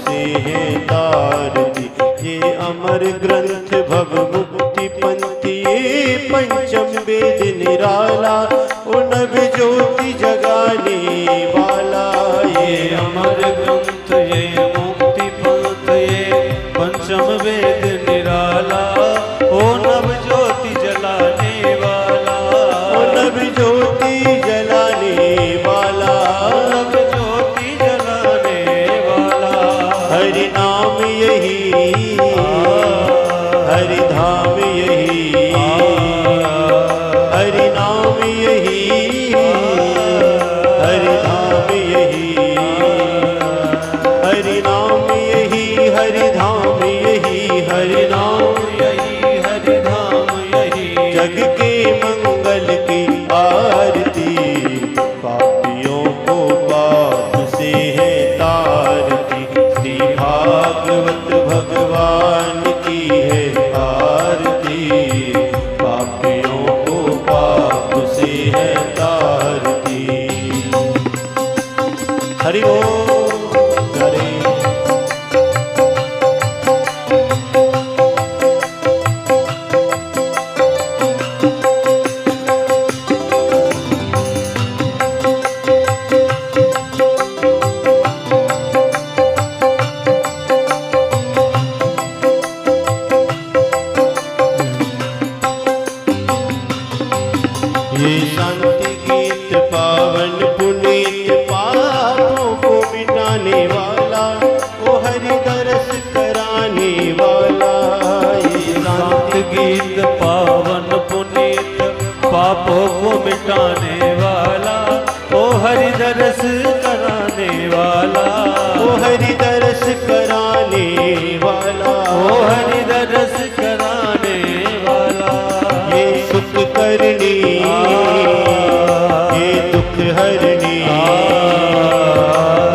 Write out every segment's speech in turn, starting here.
से है तारती। ये अमर ग्रंथ भव मुक्ति पंथी, ये पंचम वेद निराला, नभ ज्योति जगाने वाला। ये अमर ग्रंथ ये मुक्ति पंथ ये पंचम वेद निराला, ओ नव ज्योति जलाने वाला, ओ नभ ज्योति जलाने वाला, नव ज्योति जलाने वाला। हरि नाम यही, हरि धाम यही, हरि नाम यही, हरि धाम यही, हरि नाम यही, हरि धाम यही, हरि नाम यही हरि धाम यही। जग के मंगल की आरती, पापियों को पाप से है तारती। श्री भागवत भगवान की है आरती, पापियों को पाप से है तारती। हरि ओम। हरि ये शांति गीत पावन पुनीत, पापों को मिटाने वाला, ओ हरि दरस कराने वाला। ये शांत गीत पावन पुनीत, पापों को मिटाने वाला, ओ हरि दरस कराने वाला, ओ हरि दरस कराने वाला, ओ हरि दरस कराने वाला। ये सुख करनी, ये दुख हरनी,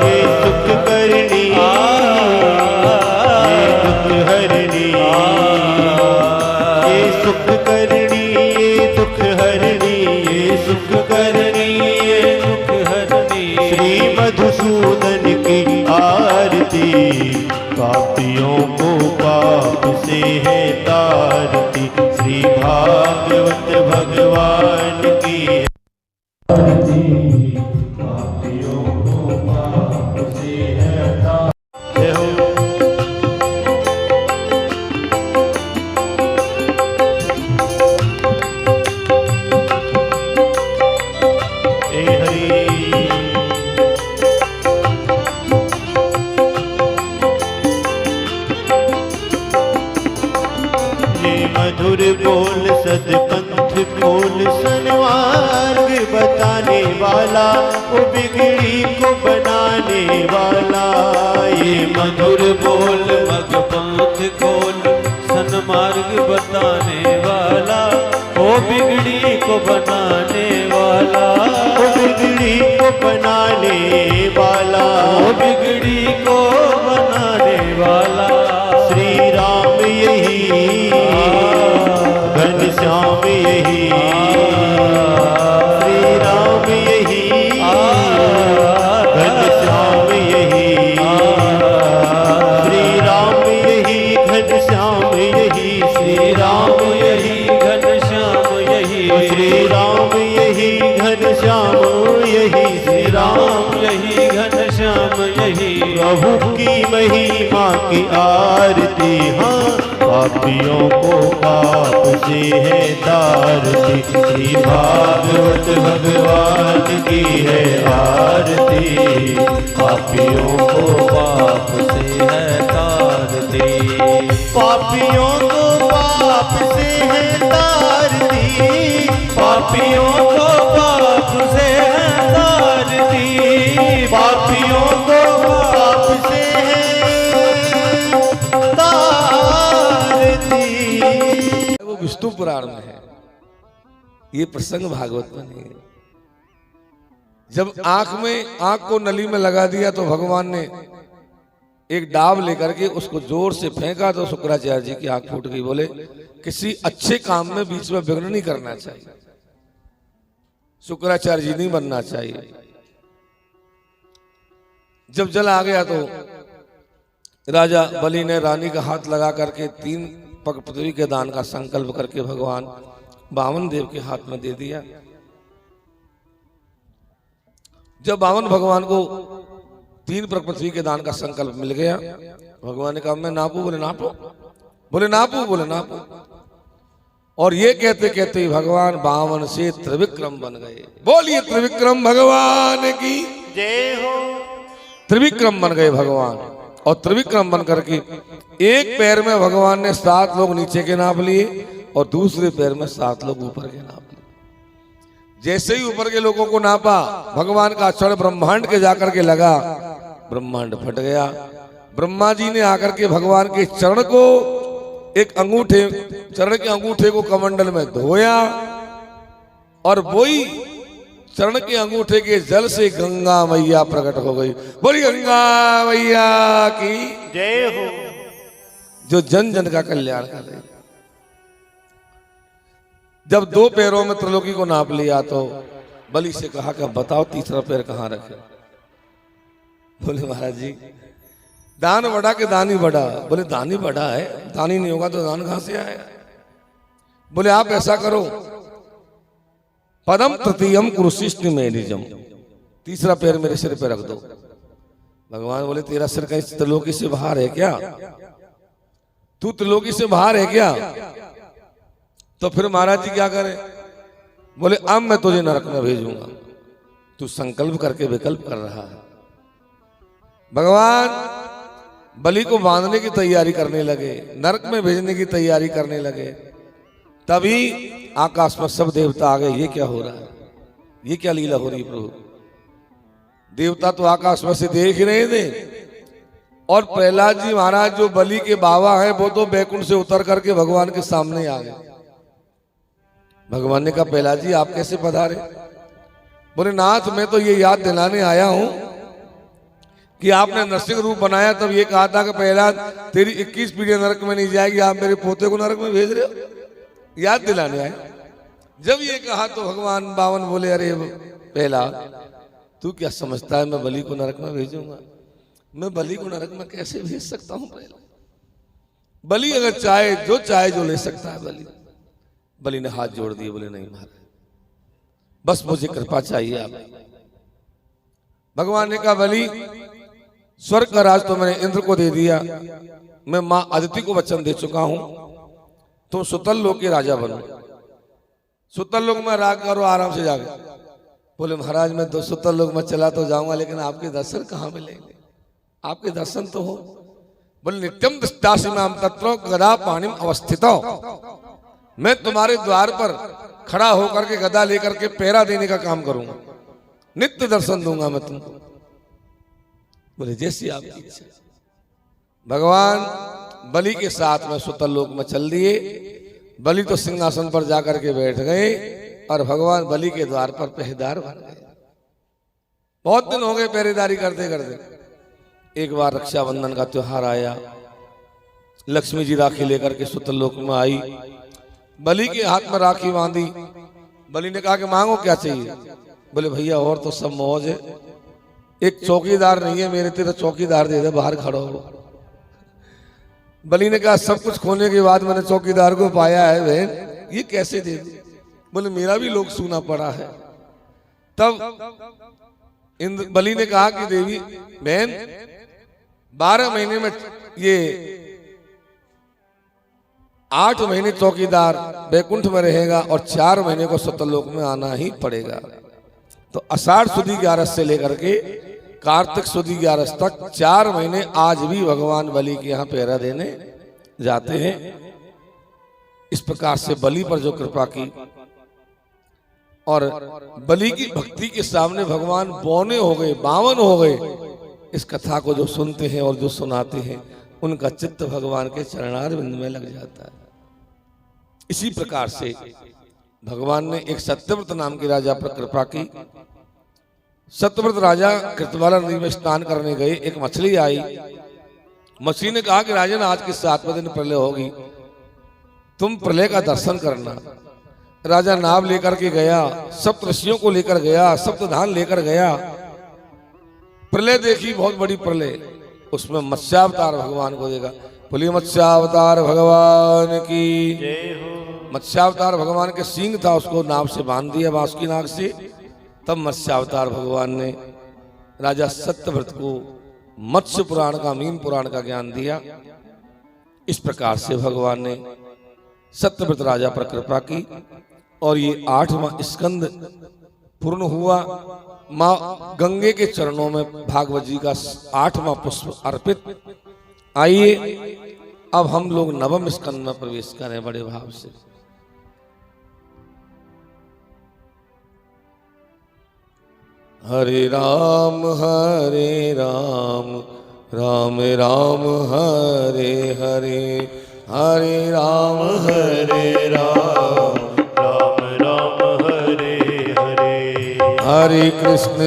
ये सुख करनी, ये दुख हरनी, ये सुख करनी, ये दुख हरनी, ये सुख करनी, ये दुख हरनी। श्री मधुसूदन की आरती, पापियों को पाप से है तारती। श्री भागवत भगवान की आरती, पापियों को पाप से है तारती। जय हो। हे हरि। मधुर बोल सदपंथ खोल, सन्मार्ग बताने वाला, वो बिगड़ी को बनाने वाला। ये मधुर बोल मग पंथ खोल, सन्मार्ग बताने वाला, ओ बिगड़ी को बनाने वाला, वो बिगड़ी को बनाने वाला, ओ बिगड़ी को बनाने वाला। श्री राम यही, घनश्याम यही, श्री राम यही, घनश्याम यही, श्री राम यही, घनश्याम यही, श्री राम यही, घनश्याम यही, श्री राम यही, घनश्याम यही, श्री राम यही घनश्याम यही। प्रभु की महिमा की आरती, हाँ पापियों को पाप से है तारती। श्री भागवत भगवान की है आरती, पापियों को पाप से है तारती। पापियों को पाप से है तारती, पापियों को पाप से है तारती, पापियों को पाप से है तारती। वो विष्णु पुराण में है, ये प्रसंग भागवत में नहीं है। जब आंख को नली में लगा दिया तो भगवान ने एक डाब लेकर के उसको जोर से फेंका तो शुक्राचार्य जी की आंख फूट गई। बोले किसी अच्छे काम में बीच में विघ्न नहीं करना चाहिए, शुक्राचार्य जी नहीं बनना चाहिए। जब जल आ गया तो राजा बलि ने रानी का हाथ लगा करके 3 पग पृथ्वी के दान का संकल्प करके भगवान वामन देव के हाथ में दे दिया। जब वामन भगवान को 3 पग पृथ्वी के दान का संकल्प मिल गया, भगवान ने कहा मैं नापू, बोले नापो, बोले नापू, बोले नापू। और ये कहते कहते ही भगवान वामन से त्रिविक्रम बन गए। बोलिए त्रिविक्रम भगवान की जय हो। त्रिविक्रम बन गए भगवान। और त्रिविक्रम बन करके एक पैर में भगवान ने 7 लोग नीचे के नाप लिए और दूसरे पैर में 7 लोग ऊपर के नाप लिए। जैसे ही ऊपर के लोगों को नापा, भगवान का चरण ब्रह्मांड के जाकर के लगा, ब्रह्मांड फट गया। ब्रह्मा जी ने आकर के भगवान के चरण को एक अंगूठे, चरण के अंगूठे को कमंडल में धोया और वही चरण के अंगूठे के जल से गंगा मैया प्रकट हो गई। बोली गंगा मैया की जय हो। जो जन जन का कल्याण कर रही। जब 2 पैरों में त्रिलोकी को नाप लिया तो बलि से कहा कि बताओ तीसरा पैर कहां रखे। बोले महाराज जी दान बढ़ा के दानी बढ़ा। बोले दानी बढ़ा है, दानी नहीं होगा तो दान कहां से आएगा। बोले आप ऐसा करो, पदम तृतीयम कुरुशिष्ट में निजम, तीसरा पैर मेरे सिर पे रख दो। भगवान बोले तेरा सिर कहीं त्रिलोकी से बाहर है क्या? तू त्रिलोकी से बाहर है क्या? तो फिर महाराज जी क्या करें? बोले अब मैं तुझे नरक में भेजूंगा। तू संकल्प करके विकल्प कर रहा है। भगवान बलि को बांधने की तैयारी करने लगे, नरक में भेजने की तैयारी करने लगे। तभी आकाश में सब देवता आ गए। ये क्या हो रहा है? ये क्या लीला हो रही है प्रभु? देवता तो आकाश में से देख रहे थे और प्रहलाद जी महाराज जो बलि के बाबा हैं वो तो बैकुंठ से उतर करके भगवान के सामने आ गए। भगवान ने कहा प्रहलाद जी आप कैसे पधारे? बोले नाथ मैं तो ये याद दिलाने आया हूं कि आपने नरसिंह रूप बनाया, तब ये कहा था कि प्रहलाद तेरी 21 पीढ़ी नरक में नहीं जाएगी, आप मेरे पोते को नरक में भेज रहे हो। याद दिलाने आए। जब ये कहा तो भगवान वामन बोले अरे प्रहलाद तू क्या समझता है मैं बलि को नरक में भेजूंगा? मैं बलि को नरक में कैसे भेज सकता हूं प्रहलाद? बलि अगर चाहे जो ले सकता है बलि। बलि ने हाथ जोड़ दिए, बोले नहीं महाराज बस मुझे कृपा चाहिए आप। भगवान ने कहा बलि स्वर्ग का राज तो मैंने इंद्र को दे दिया, मैं मां अदिति को वचन दे चुका हूं, तुम सुतल लोक के राजा बनो। सुतल लोक में राग करो आराम से जाके। बोले महाराज मैं तो सुतल लोक में चला तो जाऊंगा लेकिन आपके दर्शन कहां मिलेंगे? आपके दर्शन तो हो। बोले नित्यम दृष्टासि माम तत्रो गदा पाणिम अवस्थितो, मैं तुम्हारे द्वार पर खड़ा होकर के गदा लेकर के पहरा देने का काम करूंगा, नित्य दर्शन दूंगा मैं तुमको। बोले जैसी आपकी इच्छा। भगवान बलि के साथ में सुतल लोक में चल दिए। बलि तो सिंहासन पर जाकर के बैठ गए और भगवान बलि के द्वार पर पहरेदार बन गए। बहुत दिन हो गए पहरेदारी करते करते। एक बार रक्षाबंधन का त्योहार आया, लक्ष्मी जी राखी लेकर के सुतल लोक में आई, बलि के हाथ में राखी बांधी। बलि ने कहा कि मांगो क्या चाहिए? बोले भैया और तो सब मौज है, एक चौकीदार नहीं है मेरे, तेरा चौकीदार दे दे बाहर खड़ा हो। बलि ने कहा सब कुछ खोने के बाद मैंने चौकीदार को पाया है बहन, ये कैसे दे दे? बोले मेरा भी लोग सूना पड़ा है। तब बलि ने कहा कि देवी बहन 12 महीने में ये 8 महीने चौकीदार बैकुंठ में रहेगा और 4 महीने को सतलोक में आना ही पड़ेगा। तो आषाढ़ सुदी 11 से लेकर के कार्तिक सुदी 11 तक 4 महीने आज भी भगवान बलि के यहाँ पहरा देने जाते हैं। इस प्रकार से बलि पर जो कृपा की और बलि की भक्ति के सामने भगवान बौने हो गए, बावन हो गए। इस कथा को जो सुनते हैं और जो सुनाते हैं उनका चित्त भगवान के चरणारविंद में लग जाता है। इसी प्रकार से भगवान ने एक सत्यव्रत नाम के राजा पर कृपा की। सत्यव्रत राजा कृतवाला नदी में स्नान करने गए, एक मछली आई। मछली ने कहा कि राजन आज के 7वें दिन प्रलय होगी, तुम प्रलय का दर्शन करना। राजा नाव लेकर के गया, सप्त ऋषियों को लेकर गया, सप्त धान लेकर गया। प्रलय देखी, बहुत बड़ी प्रलय। उसमें मत्स्यावतार भगवान को देखा। बोलिए मत्स्यावतार भगवान की। जय हो। मत्स्यावतार भगवान के सींग था, उसको नाव से बांध दिया, बांस की नाक से। तब मत्स्यावतार भगवान ने राजा सत्यव्रत को मत्स्य पुराण का, मीन पुराण का ज्ञान दिया। इस प्रकार से भगवान ने सत्यव्रत राजा पर कृपा की और ये 8वां स्कंद पूर्ण हुआ। माँ गंगे के चरणों में भागवत जी का 8वां पुष्प अर्पित। आइए अब हम लोग 9वें स्कंद में प्रवेश करें बड़े भाव से। हरे राम राम राम हरे हरे, हरे राम हरे राम राम हरे हरे। हरे कृष्ण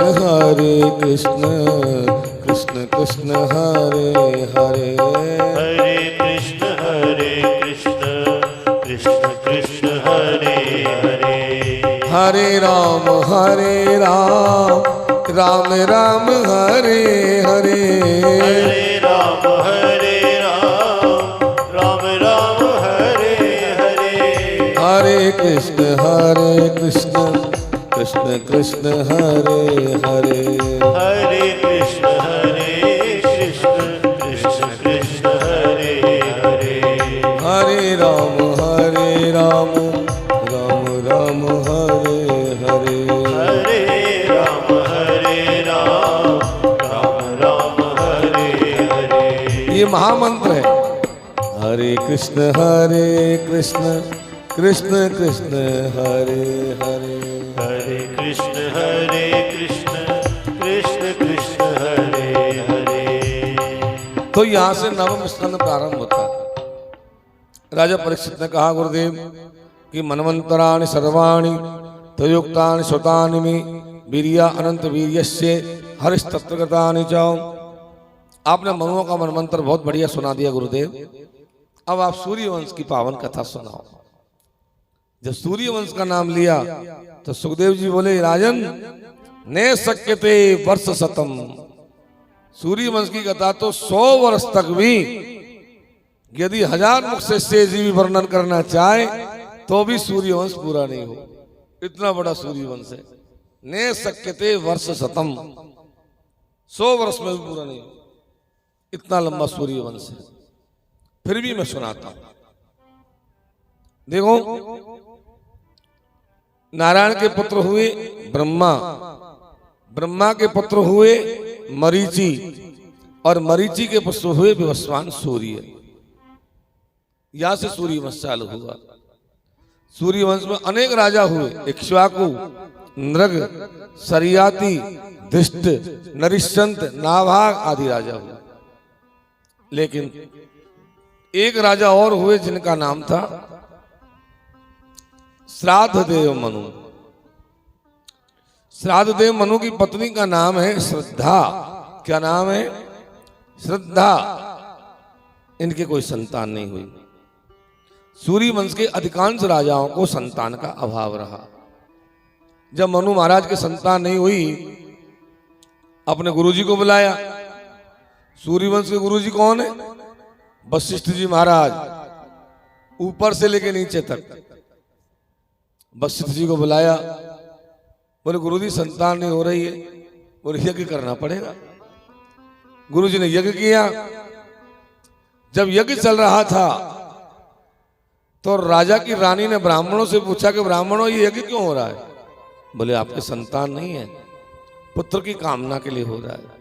कृष्ण कृष्ण हरे हरे। हरे कृष्ण कृष्ण कृष्ण हरे हरे। हरे राम राम राम हरे हरे। हरे राम राम हरे हरे। हरे कृष्ण कृष्ण कृष्ण हरे हरे। हरे कृष्ण कृष्ण कृष्ण हरे हरे। हरे राम राम राम हरे हरे। हरे राम राम हरे हरे। ये महामंत्र है। हरे कृष्ण कृष्ण कृष्ण हरे हरे। हरे कृष्ण कृष्ण कृष्ण हरे हरे। तो यहां से 9वां स्कंद प्रारंभ होता है। राजा परीक्षित ने कहा गुरुदेव कि मनवंतराणि सर्वाणि तयोक्तानि श्रुतानि मे वीर्या अनंत वीर्यस्य हरिस्तत्वगतानि च। आपने मनुओं का मनमंत्र बहुत बढ़िया सुना दिया गुरुदेव। अब आप सूर्यवंश की पावन कथा सुनाओ। जब सूर्यवंश का नाम लिया तो सुखदेव जी बोले राजन ने शक्यते वर्ष शतम। सूर्यवंश की कथा तो 100 वर्ष तक भी यदि 1000 मुख से शेष जी भी वर्णन करना चाहे तो भी सूर्यवंश पूरा नहीं हो। इतना बड़ा सूर्यवंश है। ने शक्यते वर्ष शतम, 100 वर्ष में भी पूरा नहीं हो। इतना लंबा सूर्यवंश है। फिर भी मैं सुनाता हूं। देखो, नारायण के पुत्र हुए ब्रह्मा, ब्रह्मा के पुत्र हुए मरीचि और मरीचि के पुत्र हुए विवस्वान सूर्य। यहां से सूर्यवंश चालू हुआ। सूर्यवंश में अनेक राजा हुए। इक्ष्वाकु, नृग, सरियाती, धृष्ट, नरिशंत, नाभाग आदि राजा हुए। लेकिन एक राजा और हुए जिनका नाम था श्राद्ध देव मनु। श्राद्ध देव मनु की पत्नी का नाम है श्रद्धा। क्या नाम है? श्रद्धा। इनके कोई संतान नहीं हुई। सूर्यवंश के अधिकांश राजाओं को संतान का अभाव रहा। जब मनु महाराज के संतान नहीं हुई, अपने गुरुजी को बुलाया। सूर्यवंश के गुरुजी कौन है? वशिष्ठ जी महाराज, ऊपर से लेके नीचे तक। वशिष्ठ जी को बुलाया, बोले गुरुजी संतान नहीं हो रही है, बोले यज्ञ करना पड़ेगा। गुरुजी ने यज्ञ किया। जब यज्ञ चल रहा था तो राजा की रानी ने ब्राह्मणों से पूछा कि ब्राह्मणों ये यज्ञ क्यों हो रहा है? बोले आपके संतान नहीं है, पुत्र की कामना के लिए हो रहा है।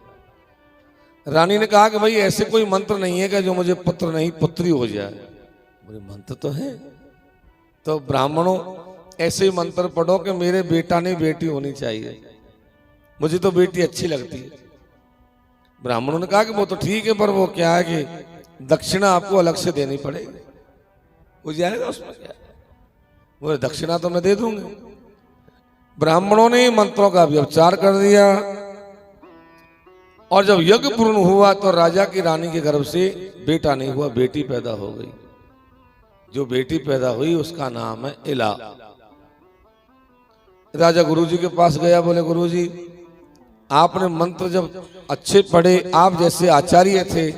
रानी ने कहा कि भाई ऐसे कोई मंत्र नहीं है कि जो मुझे पुत्र नहीं पुत्री हो जाए। बोले मंत्र तो है। तो ब्राह्मणों ऐसे ही मंत्र पढ़ो कि मेरे बेटा नहीं बेटी होनी चाहिए, मुझे तो बेटी अच्छी लगती है। ब्राह्मणों ने कहा कि वो तो ठीक है, पर वो क्या है कि दक्षिणा आपको अलग से देनी पड़ेगी। हो जाएगा उसमें क्या? बोले दक्षिणा तो मैं दे दूंगा। ब्राह्मणों ने मंत्रों का व्यवचार कर दिया और जब यज्ञ पूर्ण हुआ तो राजा की रानी के गर्भ से बेटा नहीं हुआ, बेटी पैदा हो गई। जो बेटी पैदा हुई उसका नाम है इला। राजा गुरुजी के पास गया, बोले गुरुजी आपने मंत्र जब अच्छे पढ़े, आप जैसे आचार्य थे,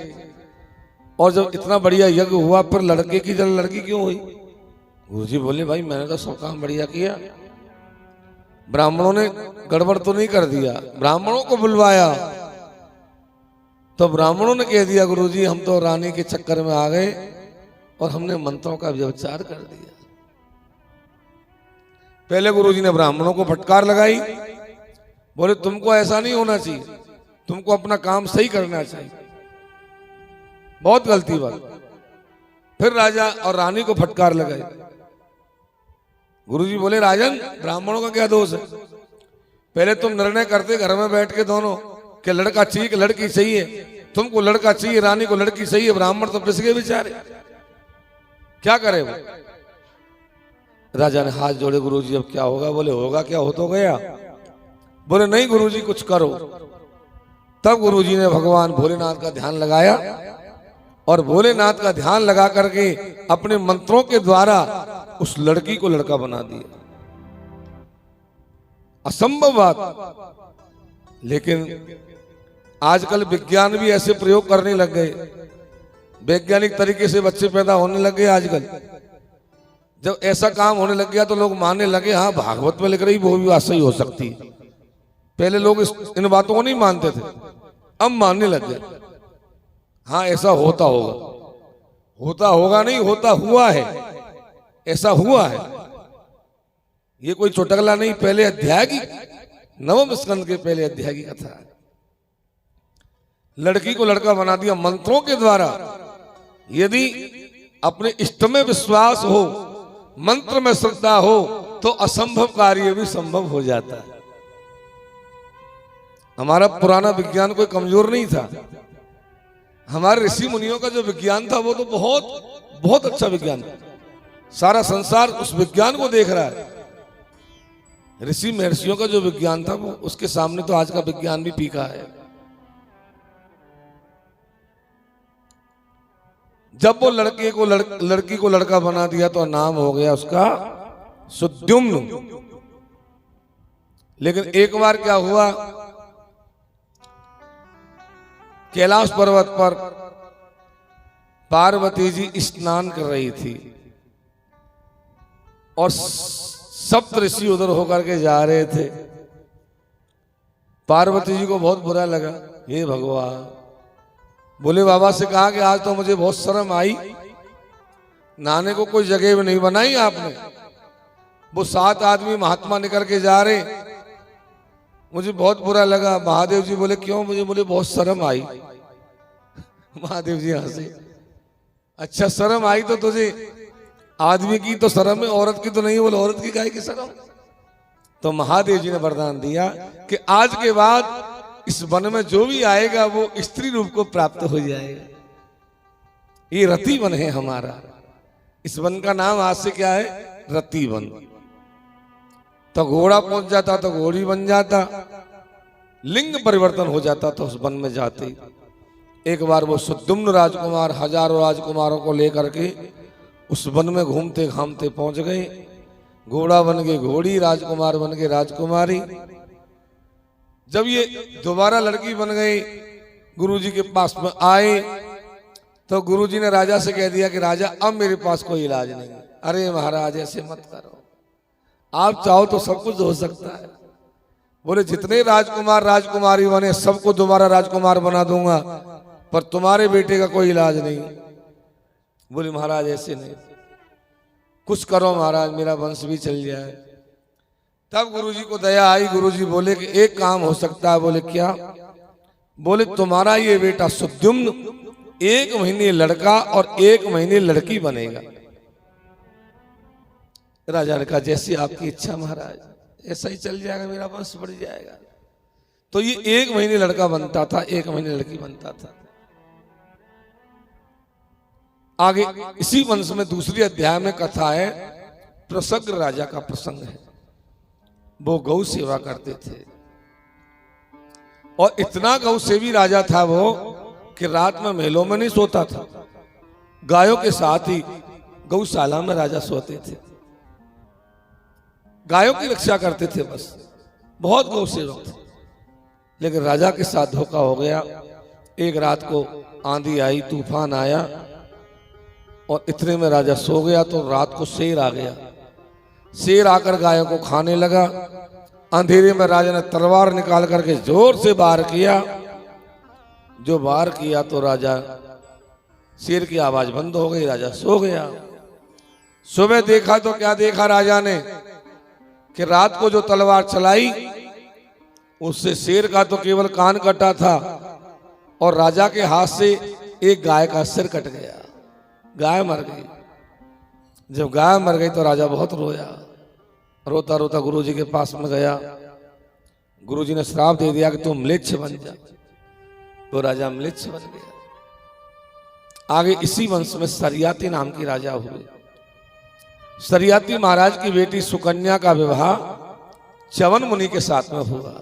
और जब इतना बढ़िया यज्ञ हुआ, पर लड़के की जल लड़की क्यों हुई? गुरुजी बोले भाई मैंने तो सब काम बढ़िया किया, ब्राह्मणों ने गड़बड़ तो नहीं कर दिया। ब्राह्मणों को बुलवाया तो ब्राह्मणों ने कह दिया गुरुजी हम तो रानी के चक्कर में आ गए और हमने मंत्रों का व्यभिचार कर दिया। पहले गुरुजी ने ब्राह्मणों को फटकार लगाई, बोले तुमको ऐसा नहीं होना चाहिए, तुमको अपना काम सही करना चाहिए, बहुत गलती बात। फिर राजा और रानी को फटकार लगाई। गुरुजी बोले राजन ब्राह्मणों का क्या दोष है? पहले तुम निर्णय करते घर में बैठ के दोनों कि लड़का चाहिए कि लड़की चाहिए, तुमको लड़का चाहिए, रानी को लड़की चाहिए, ब्राह्मण तो पिस गए बेचारे, क्या करे वो? राजा ने हाथ जोड़े, गुरुजी अब क्या होगा? बोले होगा क्या, हो तो गया। बोले नहीं गुरुजी कुछ करो। तब गुरुजी ने भगवान भोलेनाथ का ध्यान लगाया और भोलेनाथ का ध्यान लगा करके अपने मंत्रों के द्वारा उस लड़की को लड़का बना दिया। असंभव बात, लेकिन आजकल विज्ञान भी ऐसे प्रयोग करने लग गए, वैज्ञानिक तरीके से बच्चे पैदा होने लग गए आजकल। जब ऐसा काम होने लग गया तो लोग मानने लगे हाँ भागवत में लिख रही वो भी बात सही हो सकती है। पहले लोग इन बातों को नहीं मानते थे, अब मानने लग गए हाँ ऐसा होता होगा, होता होगा नहीं होता हुआ है, ऐसा हुआ है। ये कोई चुटकुला नहीं, पहले अध्याय की 9वें स्कंद के पहले अध्याय की कथा है। लड़की को लड़का बना दिया मंत्रों के द्वारा। यदि अपने इष्ट में विश्वास हो, मंत्र में श्रद्धा हो, तो असंभव कार्य भी संभव हो जाता है। हमारा पुराना विज्ञान कोई कमजोर नहीं था, हमारे ऋषि मुनियों का जो विज्ञान था वो तो बहुत बहुत अच्छा विज्ञान था। सारा संसार उस विज्ञान को देख रहा है। ऋषि महर्षियों का जो विज्ञान था वो उसके सामने तो आज का विज्ञान भी फीका है। जब वो लड़की को लड़का बना दिया तो नाम हो गया उसका सुद्युम्न। लेकिन एक बार क्या हुआ, कैलाश पर्वत पर पार्वती जी स्नान कर रही थी और सप्त ऋषि उधर होकर के जा रहे थे। पार्वती जी को बहुत बुरा लगा, हे भगवान, बोले बाबा से कहा कि आज तो मुझे बहुत शर्म आई, नहाने को कोई जगह भी नहीं बनाई आपने। वो 7 आदमी महात्मा निकल के जा रहे, मुझे बहुत बुरा लगा। महादेव जी बोले क्यों? मुझे बोले बहुत शर्म आई। महादेव जी हंसे, अच्छा शर्म आई तो तुझे आदमी की तो शर्म है, औरत की तो नहीं। बोले औरत की काहे की शर्म? तो महादेव जी ने वरदान दिया कि आज के बाद इस वन में जो भी आएगा वो स्त्री रूप को प्राप्त हो जाएगा। ये रति वन है हमारा। इस वन का नाम आज से क्या है? रति वन। तो घोड़ा पहुंच जाता तो घोड़ी बन जाता, लिंग परिवर्तन हो जाता तो उस वन में जाते। एक बार वो सुद्युम्न राजकुमार हजारों राजकुमारों को लेकर के उस वन में घूमते घामते पहुंच गए। घोड़ा बन गए घोड़ी, राजकुमार बन गए राजकुमारी। जब ये दोबारा लड़की बन गई, गुरुजी के पास में आए तो गुरुजी ने राजा से कह दिया कि राजा अब मेरे पास कोई इलाज नहीं। अरे महाराज ऐसे मत करो, आप चाहो तो सब कुछ हो सकता है। बोले जितने राजकुमार राजकुमारी बने सबको दोबारा राजकुमार बना दूंगा, पर तुम्हारे बेटे का कोई इलाज नहीं। बोले महाराज ऐसे नहीं, कुछ करो महाराज, मेरा वंश भी चल जाए। तब गुरुजी को दया आई। गुरुजी बोले कि एक काम हो सकता है। बोले क्या? बोले तुम्हारा ये बेटा सुद्युम्न 1 महीने लड़का और 1 महीने लड़की बनेगा। राजा ने कहा जैसी आपकी इच्छा महाराज, ऐसा ही चल जाएगा, मेरा वंश बढ़ जाएगा। तो ये 1 महीने लड़का बनता था, 1 महीने लड़की बनता था। आगे इसी वंश में दूसरी अध्याय में कथा है, प्रसग्र राजा का प्रसंग है। वो गौ सेवा करते थे और इतना गौ सेवी राजा था वो कि रात में महलों में नहीं सोता था, गायों के साथ ही गौशाला में राजा सोते थे। गायों की रक्षा करते थे बस, बहुत गौ सेवक थे। लेकिन राजा के साथ धोखा हो गया। एक रात को आंधी आई, तूफान आया और इतने में राजा सो गया तो रात को शेर आ गया। शेर आकर गायों को खाने लगा। अंधेरे में राजा ने तलवार निकाल करके जोर से वार किया। जो वार किया तो राजा, शेर की आवाज बंद हो गई, राजा सो गया। सुबह देखा तो क्या देखा राजा ने कि रात को जो तलवार चलाई उससे शेर का तो केवल कान कटा था और राजा के हाथ से एक गाय का सिर कट गया। गाय मर गई। जब गाय मर गई तो राजा बहुत रोया। रोता रोता गुरुजी के पास में गया। गुरुजी ने श्राप दे दिया कि तू म्लेच्छ बन जा। तो राजा म्लेच्छ बन गया। आगे इसी वंश में सरियाती नाम की राजा हुए। सरियाती महाराज की बेटी सुकन्या का विवाह च्यवन मुनि के साथ में हुआ।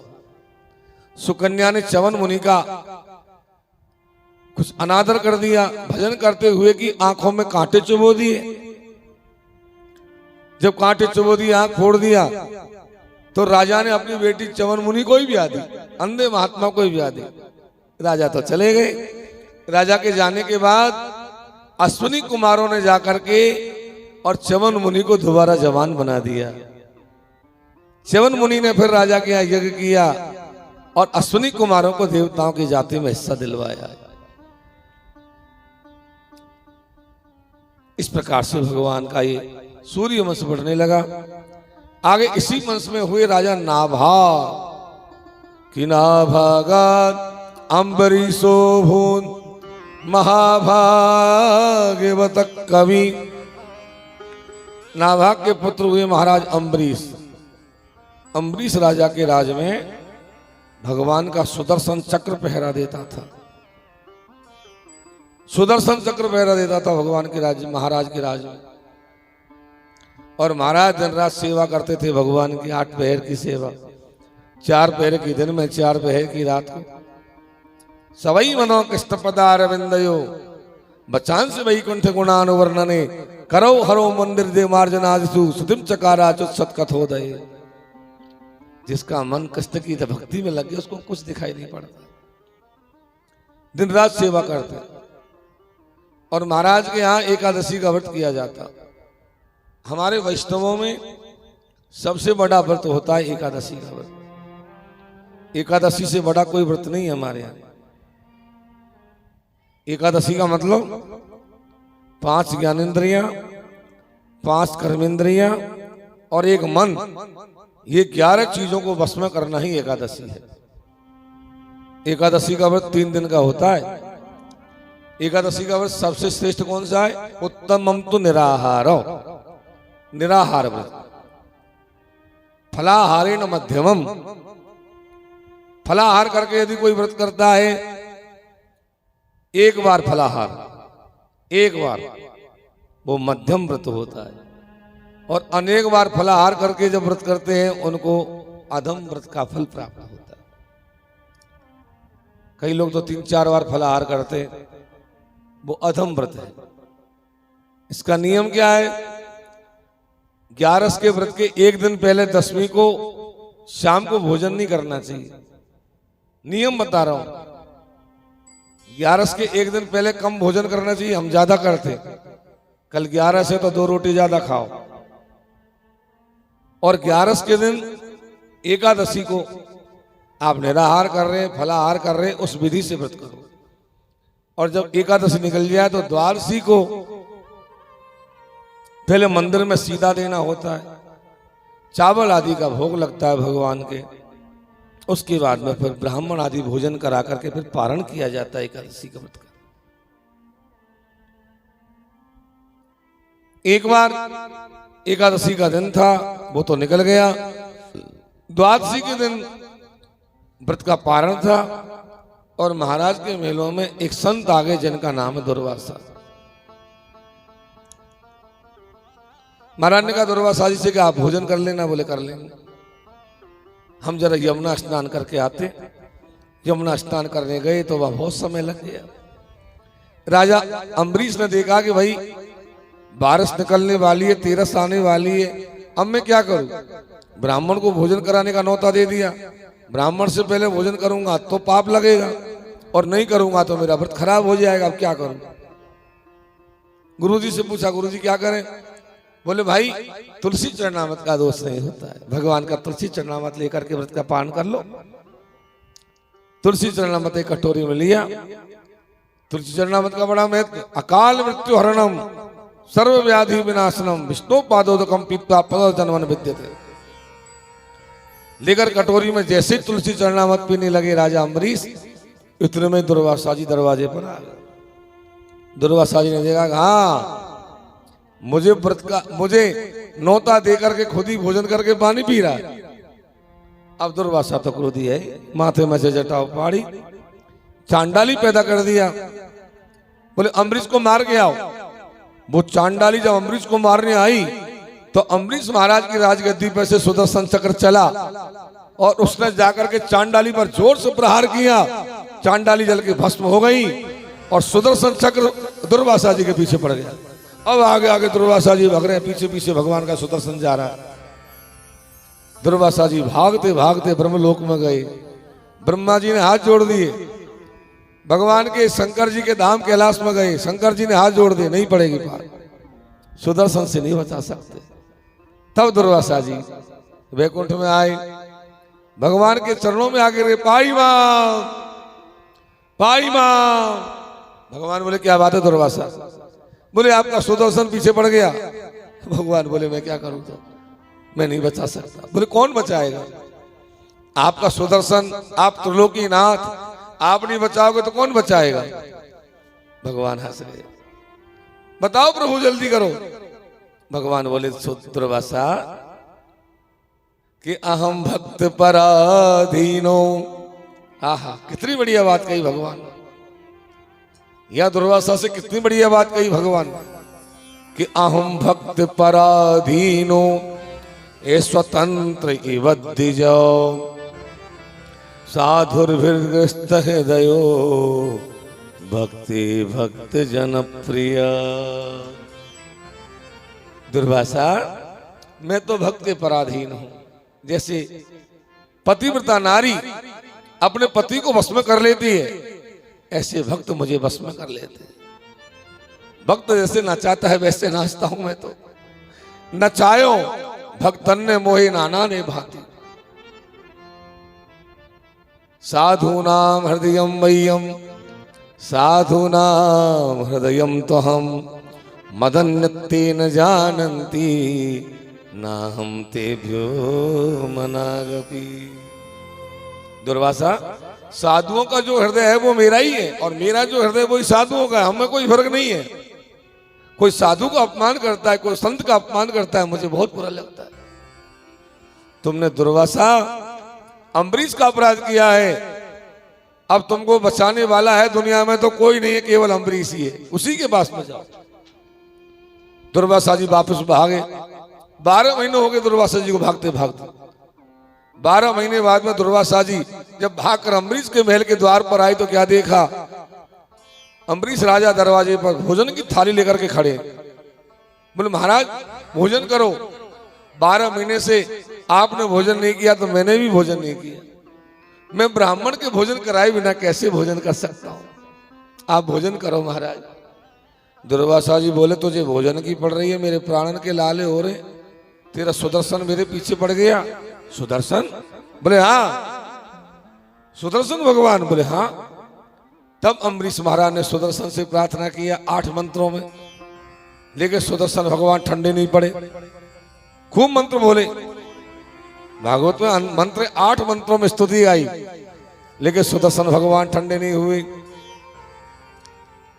सुकन्या ने च्यवन मुनि का कुछ अनादर कर दिया, भजन करते हुए कि आंखों में कांटे चुभो दिए। जब कांटे चुभो दिए, आंख फोड़ दिया, तो राजा ने अपनी बेटी च्यवन मुनि को ही ब्याह दी, अंधे महात्मा को ही ब्याह दी। राजा तो चले गए। राजा के जाने के बाद अश्विनी कुमारों ने जाकर के और च्यवन मुनि को दोबारा जवान बना दिया। च्यवन मुनि ने फिर राजा के यहाँ यज्ञ किया और अश्विनी कुमारों को देवताओं की जाति में हिस्सा दिलवाया। इस प्रकार से भगवान का ये सूर्य वंश बढ़ने लगा। आगे इसी वंश में हुए राजा नाभा कि नाभागात अम्बरीशो भून महाभाग्यवत कवि। नाभाग के पुत्र हुए महाराज अम्बरीश। अम्बरीश राजा के राज में भगवान का सुदर्शन चक्र पहरा देता था। सुदर्शन चक्र पहरा देता था भगवान के राज, महाराज के राज में। और महाराज दिन रात सेवा करते थे भगवान की। 8 पहर की सेवा, 4 पहर की दिन में, 4 पहर की रात को। सवई मनो कृष्ण पदारविंदयो बचांस वैकुंठ गुणानुवर्णने करो हरो मंदिर दे मार्जनादिषु सुतिम चकारा चुत्सत कथोदय। जिसका मन कृष्ण की भक्ति में लग गया उसको कुछ दिखाई नहीं पड़ता। दिन रात सेवा करते। और महाराज के यहाँ एकादशी का व्रत किया जाता। हमारे वैष्णवों में सबसे बड़ा व्रत होता है एकादशी का व्रत। एकादशी से बड़ा कोई व्रत नहीं है हमारे यहाँ। एकादशी का मतलब 5 ज्ञानेंद्रियां, 5 कर्मेंद्रियां और एक मन, ये 11 चीजों को वश में करना ही एकादशी है। एकादशी का व्रत 3 दिन का होता है। एकादशी का व्रत सबसे श्रेष्ठ कौन सा है? उत्तमम तो निराहारो, निराहार व्रत। फलाहारे न मध्यमम। फलाहार करके यदि कोई व्रत करता है, एक बार फलाहार, एक बार, वो मध्यम व्रत होता है। और अनेक बार फलाहार करके जब व्रत करते हैं उनको अधम व्रत का फल प्राप्त होता है। कई लोग तो 3-4 बार फलाहार करते हैं, वो अधम व्रत है। इसका नियम क्या है? 11 के व्रत के एक दिन पहले 10वीं को शाम को भोजन नहीं करना चाहिए। नियम बता रहा हूं। 11 के एक दिन पहले कम भोजन करना चाहिए। हम ज्यादा करते, कल 11 से तो 2 रोटी ज्यादा खाओ। और 11 के दिन एकादशी को आप निराहार कर रहे हैं, फलाहार कर रहे हैं, उस विधि से व्रत करो। और जब एकादशी निकल जाए तो द्वादशी को पहले मंदिर में सीधा देना होता है। चावल आदि का भोग लगता है भगवान के। उसके बाद में फिर ब्राह्मण आदि भोजन करा करके फिर पारण किया जाता है एकादशी का व्रत का। एक बार एकादशी का दिन था, वो तो निकल गया। द्वादशी के दिन व्रत का पारण था। और महाराज के मेलों में एक संत आ गए जिनका नाम है दुर्वासा। महाराज ने कहा दुर्वासा जी से कि आप भोजन कर लेना। बोले कर लेंगे। हम जरा यमुना स्नान करके आते। यमुना स्नान करने गए तो वह बहुत समय लग गया। राजा अम्बरीश ने देखा कि भाई बारिश निकलने वाली है, तेरस आने वाली है, अब मैं क्या करूं? ब्राह्मण को भोजन कराने का न्योता दे दिया, ब्राह्मण से पहले भोजन करूंगा तो पाप लगेगा, और नहीं करूंगा तो मेरा व्रत खराब हो जाएगा। अब क्या करूं? गुरुजी से पूछा, गुरुजी क्या करें? बोले भाई तुलसी चरणामृत का दोष नहीं होता है, भगवान का तुलसी चरणामृत लेकर के व्रत का पान कर लो। तुलसी चरणामृत एक कटोरी में लिया। तुलसी चरणामृत का बड़ा महत्व, अकाल मृत्यु हरणम सर्व व्याधि विनाशनम विष्णु पादोदकम पीत्वा पद जन्मन विद्यते। लेकर कटोरी में जैसे तुलसी चरणामृत पीने लगे राजा अम्बरीश, इतने में दुर्वासा जी दरवाजे पर आ गए। दुर्वासा जी ने देखा, हाँ मुझे नौता दे करके खुद ही भोजन करके पानी पी रहा है। अब दुर्वासा तो क्रोधी है, माथे में से जटाओ पाड़ी, चांडाली पैदा कर दिया। बोले अम्बरीश को मार के आओ। वो चांडाली जब अम्बरीश को मारने आई तो अम्बरीश महाराज की राजगद्दी पर से सुदर्शन चक्र चला और उसने जाकर के चांडाली पर जोर से प्रहार किया। चांडाली जल के भस्म हो गई और सुदर्शन चक्र दुर्वासा जी के पीछे पड़ गया। अब आगे आगे दुर्वासा जी भाग रहे हैं, पीछे पीछे भगवान का सुदर्शन जा रहा है। दुर्वासा जी भागते भागते ब्रह्मलोक में गए। ब्रह्मा जी ने हाथ जोड़ दिए, भगवान के शंकर जी के धाम कैलाश में गए। शंकर जी ने हाथ जोड़ दिए, नहीं पड़ेगी पार, सुदर्शन से नहीं बचा सकते। तब दुर्वासा जी वैकुंठ में आए, भगवान के चरणों में आके रे पाई मां, पाई मां। भगवान बोले क्या बात है दुर्वासा? बोले आपका सुदर्शन पीछे पड़ गया। भगवान बोले मैं क्या करूं, तो मैं नहीं बचा सकता। बोले कौन बचाएगा? आपका सुदर्शन, आप त्रिलोकीनाथ, आप नहीं बचाओगे तो कौन बचाएगा? भगवान हंस गए, बताओ प्रभु जल्दी करो। भगवान बोले दुर्वासा कि अहम भक्त पराधीनो। आहा कितनी बढ़िया बात कही भगवान। या दुर्वासा से कितनी बढ़िया बात कही भगवान कि अहम भक्त पराधीनो ए स्वतंत्र इवद्दिजो साधुर्भिर्ग्रस्त हृदयो भक्ति भक्त जनप्रिय। दुर्वासा मैं तो भक्त के पराधीन हूं। जैसे पतिव्रता नारी अपने पति को वश में कर लेती है, ऐसे भक्त मुझे वश में कर लेते हैं। भक्त जैसे नचाता है वैसे नाचता हूं मैं तो। नचायो भक्तन ने मोहे नाना ने भांति। साधूनाम हृदयम मह्यम साधूनाम हृदयम तो हम मदन्यते न जानन्ति ना हम तेभ्यो मनागपि। दुर्वासा साधुओं का जो हृदय है वो मेरा ही है और मेरा जो हृदय वही साधुओं का है। हमें कोई फर्क नहीं है। कोई साधु का अपमान करता है, कोई संत का अपमान करता है, मुझे बहुत बुरा लगता है। तुमने दुर्वासा अम्बरीश का अपराध किया है, अब तुमको बचाने वाला है दुनिया में तो कोई नहीं है, केवल अम्बरीश ही है, उसी के पास में जाओ। दुर्वासा जी वापस भागे। 12 महीने हो गए दुर्वासा जी को भागते भागते। 12 महीने बाद में दुर्वासा जी जब भागकर अम्बरीश के महल के द्वार पर आए तो क्या देखा? अम्बरीश राजा दरवाजे पर भोजन की थाली लेकर के खड़े। बोले महाराज भोजन करो। 12 महीने से आपने भोजन नहीं किया तो मैंने भी भोजन नहीं किया। मैं ब्राह्मण के भोजन कराए बिना कैसे भोजन कर सकता हूं? आप भोजन करो महाराज। दुर्वासा जी बोले तुझे भोजन की पड़ रही है, मेरे प्राणन के लाले हो रहे, तेरा सुदर्शन मेरे पीछे पड़ गया। सुदर्शन? बोले हाँ। सुदर्शन भगवान? बोले हाँ। तब अम्बरीश महाराज ने सुदर्शन से प्रार्थना किया 8 मंत्रों में, लेकिन सुदर्शन भगवान ठंडे नहीं पड़े। खूब मंत्र बोले, भागवत में मंत्र 8 मंत्रों में स्तुति आई, लेकिन सुदर्शन भगवान ठंडे नहीं हुए।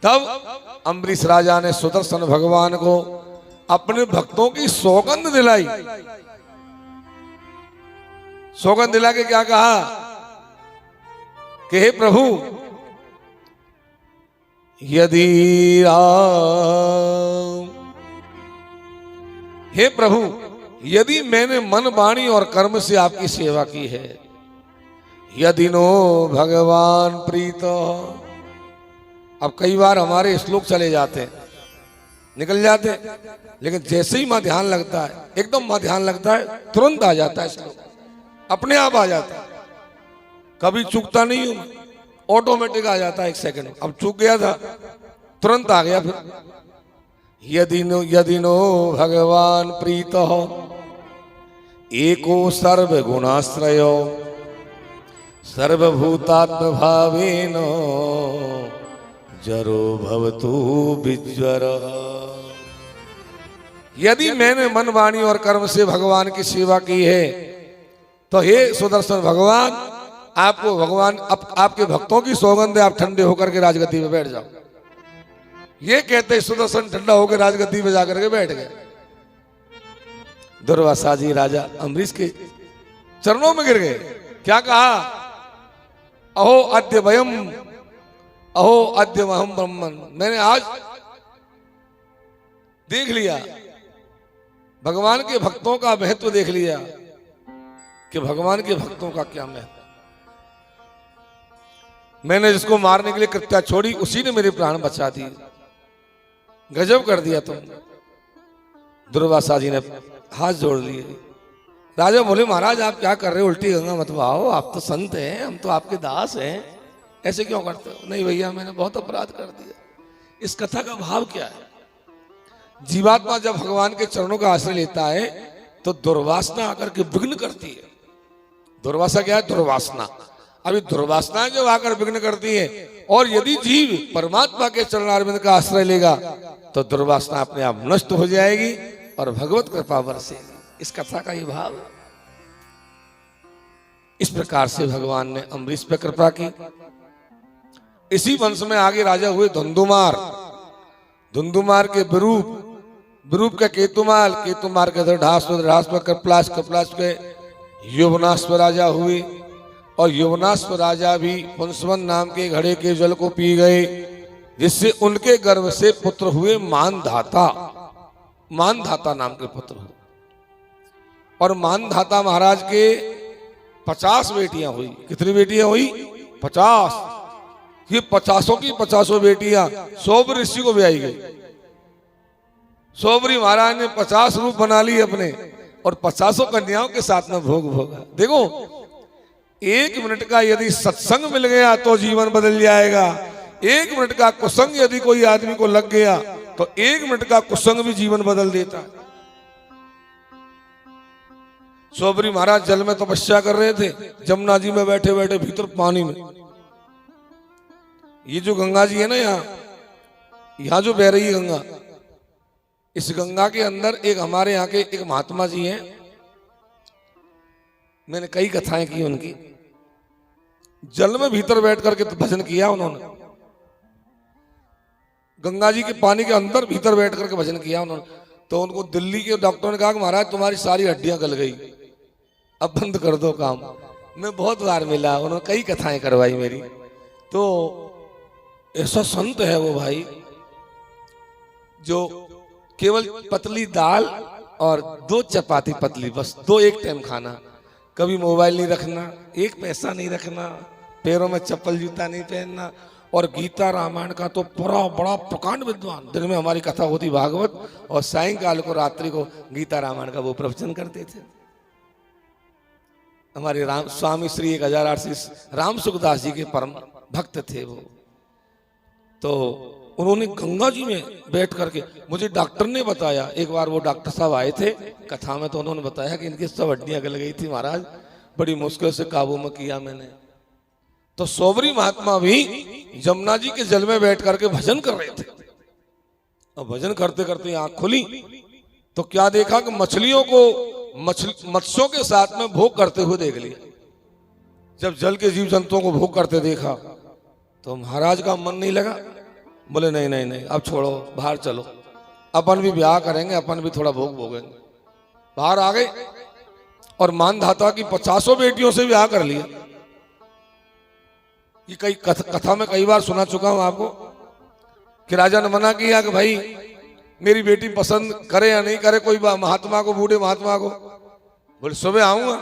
तब अम्बरीश राजा ने सुदर्शन भगवान को अपने भक्तों की सौगंध दिलाई। सौगंध दिला के क्या कहा कि हे प्रभु यदि हे प्रभु यदि मैंने मन वाणी और कर्म से आपकी सेवा की है, यदि नो भगवान प्रीत। अब कई बार हमारे श्लोक चले जाते हैं, निकल जाते हैं, लेकिन जैसे ही मां ध्यान लगता है, एकदम मां ध्यान लगता है, तुरंत आ जाता है श्लोक, अपने आप आ जाता है। कभी चूकता नहीं हूं, ऑटोमेटिक आ जाता है 1 सेकंड। अब चूक गया था, तुरंत आ गया। फिर यदि नो भगवान प्रीत हो एको सर्व गुणाश्रयो सर्वभूतात्म भावेन जरो भवतु विज्वर। यदि मैंने मन वाणी और कर्म से भगवान की सेवा की है तो हे सुदर्शन भगवान, आपको भगवान आपके भक्तों की सौगंध है, आप ठंडे होकर के राजगद्दी पे बैठ जाओ। ये कहते सुदर्शन ठंडा होकर राजगद्दी पे जाकर के बैठ गए। दुर्वासा जी राजा अम्बरीश के चरणों में गिर गए। क्या कहा? अहो अद्य वयम, अहो अद्य वहम ब्रह्मन। मैंने आज देख लिया, भगवान के भक्तों का महत्व देख लिया कि भगवान के भक्तों का क्या महत्व। मैंने जिसको मारने के लिए कृत्या छोड़ी उसी ने मेरे प्राण बचा दिए। गजब कर दिया तुम। दुर्वासा जी ने हाथ जोड़ लिए। राजा बोले महाराज आप क्या कर रहे हो, उल्टी गंगा मत बहाओ, आप तो संत हैं, हम तो आपके दास हैं, ऐसे क्यों करते हो? नहीं भैया मैंने बहुत अपराध कर दिया। इस कथा का भाव क्या है? जीवात्मा जब भगवान के चरणों का आश्रय लेता है तो दुर्वासना आकर के विघ्न करती है। दुर्वासा क्या है? दुर्वासना। अभी दुर्वासना जब आकर विघ्न करती है, और यदि जीव परमात्मा के चरणारविंद का आश्रय लेगा तो दुर्वासना अपने आप नष्ट हो जाएगी और भगवत कृपा बरसेगी। इस कथा का ये भाव है। इस प्रकार से भगवान ने अम्बरीश पर कृपा की। इसी वंश में आगे राजा हुए धुंधुमार। धुंधुमार के विरूप के केतुमाल, केतुमार के दृढ़ास्व, दृढ़ास्व कपिलास्व, कपिलास्व के यौवनास्व राजा हुए। और यौवनास्व राजा भी पुंसवन नाम के घड़े के जल को पी गए, जिससे उनके गर्भ से पुत्र हुए मानधाता। मानधाता नाम के पुत्र हुए। और मानधाता महाराज के 50 बेटियां हुई। कितनी बेटियां हुई? 50। ये 50 की 50 बेटियां सोबरी ऋषि को ब्याई गई। सोबरी महाराज ने 50 रूप बना लिए अपने, और 50 कन्याओं के साथ में भोग भोगा। देखो 1 मिनट का यदि सत्संग मिल गया तो जीवन बदल जाएगा। 1 मिनट का कुसंग यदि कोई आदमी को लग गया तो 1 मिनट का कुसंग भी जीवन बदल देता है। सोबरी महाराज जल में तपस्या कर रहे थे, जमुना जी में बैठे बैठे भीतर पानी में। ये जो गंगा जी है ना, यहां जो बह रही है गंगा, इस गंगा के अंदर एक हमारे यहाँ के एक महात्मा जी हैं। मैंने कई कथाएं की उनकी। जल में भीतर बैठ करके तो भजन किया उन्होंने। गंगा जी के पानी के अंदर भीतर बैठ करके भजन किया उन्होंने। तो उनको दिल्ली के डॉक्टर ने कहा कि महाराज तुम्हारी सारी हड्डियां गल गई, अब बंद कर दो काम। मैं बहुत बार मिला, उन्होंने कई कथाएं करवाई मेरी। तो ऐसा संत है वो भाई, जो केवल पतली दाल और 2 चपाती पतली, बस 2 एक टाइम खाना, कभी मोबाइल नहीं रखना, 1 पैसा नहीं रखना, पैरों में चप्पल जूता नहीं पहनना। और गीता रामायण का तो पूरा बड़ा प्रकांड विद्वान। दिन में हमारी कथा होती भागवत, और सायंकाल को रात्रि को गीता रामायण का वो प्रवचन करते थे। हमारे स्वामी श्री 1008 राम सुखदास जी के परम भक्त थे वो। तो उन्होंने गंगा जी में बैठ करके, मुझे डॉक्टर ने बताया, एक बार वो डॉक्टर साहब आए थे कथा में, तो उन्होंने बताया कि इनकी सब हड्डियां गल गई थी महाराज, बड़ी मुश्किल से काबू में किया मैंने। तो सोबरी महात्मा भी जमुना जी के जल में बैठ करके भजन कर रहे थे। और भजन करते करते आंख खुली तो क्या देखा कि मछलियों को मत्स्यों के साथ में भोग करते हुए देख लिया। जब जल के जीव जंतुओं को भोग करते देखा तो महाराज का मन नहीं लगा। बोले नहीं नहीं नहीं, अब छोड़ो, बाहर चलो, अपन भी ब्याह करेंगे, अपन भी थोड़ा भोग भोगेंगे। बाहर आ गए और मानधाता की 50 बेटियों से ब्याह कर लिया। ये कई कथा में कई बार सुना चुका हूं आपको कि राजा ने मना किया कि भाई मेरी बेटी पसंद करे या नहीं करे कोई महात्मा को, बूढ़े महात्मा को। बोले सुबह आऊंगा,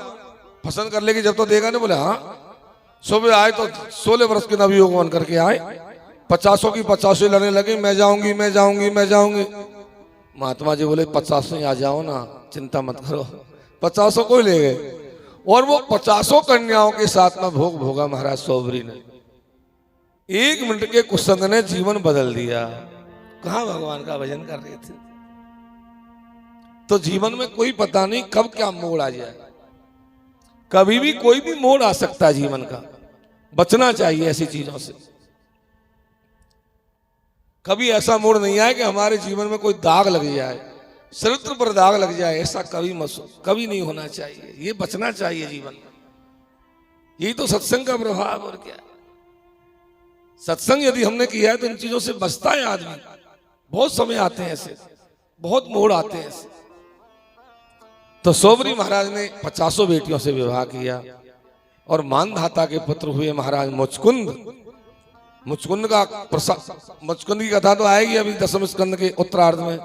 पसंद कर लेगी जब तो देगा नहीं। बोले हाँ। सुबह आए तो 16 वर्ष के नवयुवक बन करके आए, 50 की 50 लड़ने लगे, मैं जाऊंगी मैं जाऊंगी मैं जाऊंगी। महात्मा जी बोले 50 आ जाओ ना, चिंता मत करो। 50 को ही ले गए। और वो 50 कन्याओं के साथ में भोग भोगा महाराज सोबरी ने। 1 मिनट के कुसंग ने जीवन बदल दिया। कहां भगवान का भजन कर रहे थे। तो जीवन में कोई पता नहीं कब क्या मोड़ आ जाए, कभी भी कोई भी मोड़ आ सकता है जीवन का। बचना चाहिए ऐसी चीजों से। कभी ऐसा मोड़ नहीं आए कि हमारे जीवन में कोई दाग लग जाए, चरित्र पर दाग लग जाए, ऐसा कभी नहीं होना चाहिए। ये बचना चाहिए जीवन में। यही तो सत्संग का प्रभाव। और क्या, सत्संग यदि हमने किया है तो इन चीजों से बचता है आदमी। बहुत समय आते हैं ऐसे, बहुत मोड़ आते हैं ऐसे। तो सोबरी महाराज ने 50 बेटियों से विवाह किया और मानधाता के पुत्र हुए महाराज मुचकुंद। मुचकुंद की कथा तो आएगी अभी 10वें स्कंद के उत्तरार्ध में,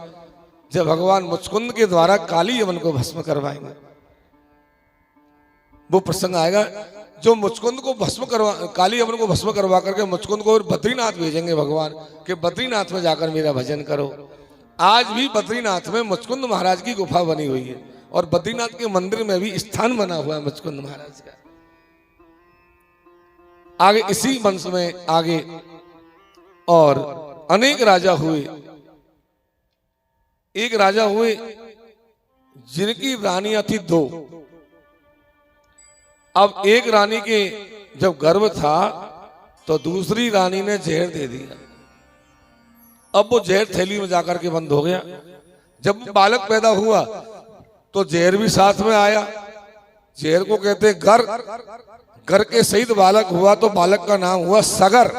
जब भगवान मुचकुंद के द्वारा काली यवन को भस्म करवाएंगे। वो प्रसंग आएगा जो मुचकुंद को भस्म करवा, काली यवन को भस्म करवा करके मुचकुंद को बद्रीनाथ भेजेंगे भगवान कि बद्रीनाथ में जाकर मेरा भजन करो। आज भी बद्रीनाथ में मुचकुंद महाराज की गुफा बनी हुई है और बद्रीनाथ के मंदिर में भी स्थान बना हुआ है मुचकुंद महाराज का। आगे इसी वंश में आगे और अनेक राजा हुए। एक राजा हुए जिनकी रानियां थी 2। अब एक रानी के जब गर्भ था तो दूसरी रानी ने जहर दे दिया। अब वो जहर थैली में जाकर के बंद हो गया। जब बालक पैदा हुआ तो जहर भी साथ में आया। जहर को कहते गर। गर के सहित बालक हुआ तो बालक का नाम हुआ सगर।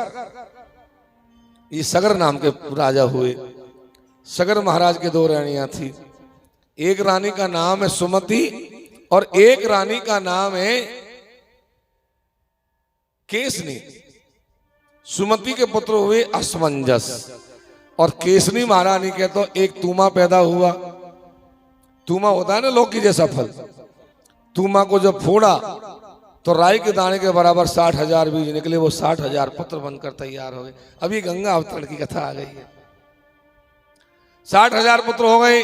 ये सगर नाम के राजा हुए। सगर महाराज के 2 रानियां थी। एक रानी का नाम है सुमति और एक रानी का नाम है केसनी। सुमति के पुत्र हुए असमंजस और केसनी महारानी के तो एक तूमा पैदा हुआ। तूमा होता है ना लौकी जैसा फल। तूमा को जब फोड़ा तो राई के दाने के बराबर 60,000 बीज निकले। वो 60,000 पुत्र बनकर तैयार हो गए। अभी गंगा अवतरण की कथा आ गई है। 60,000 पुत्र हो गए।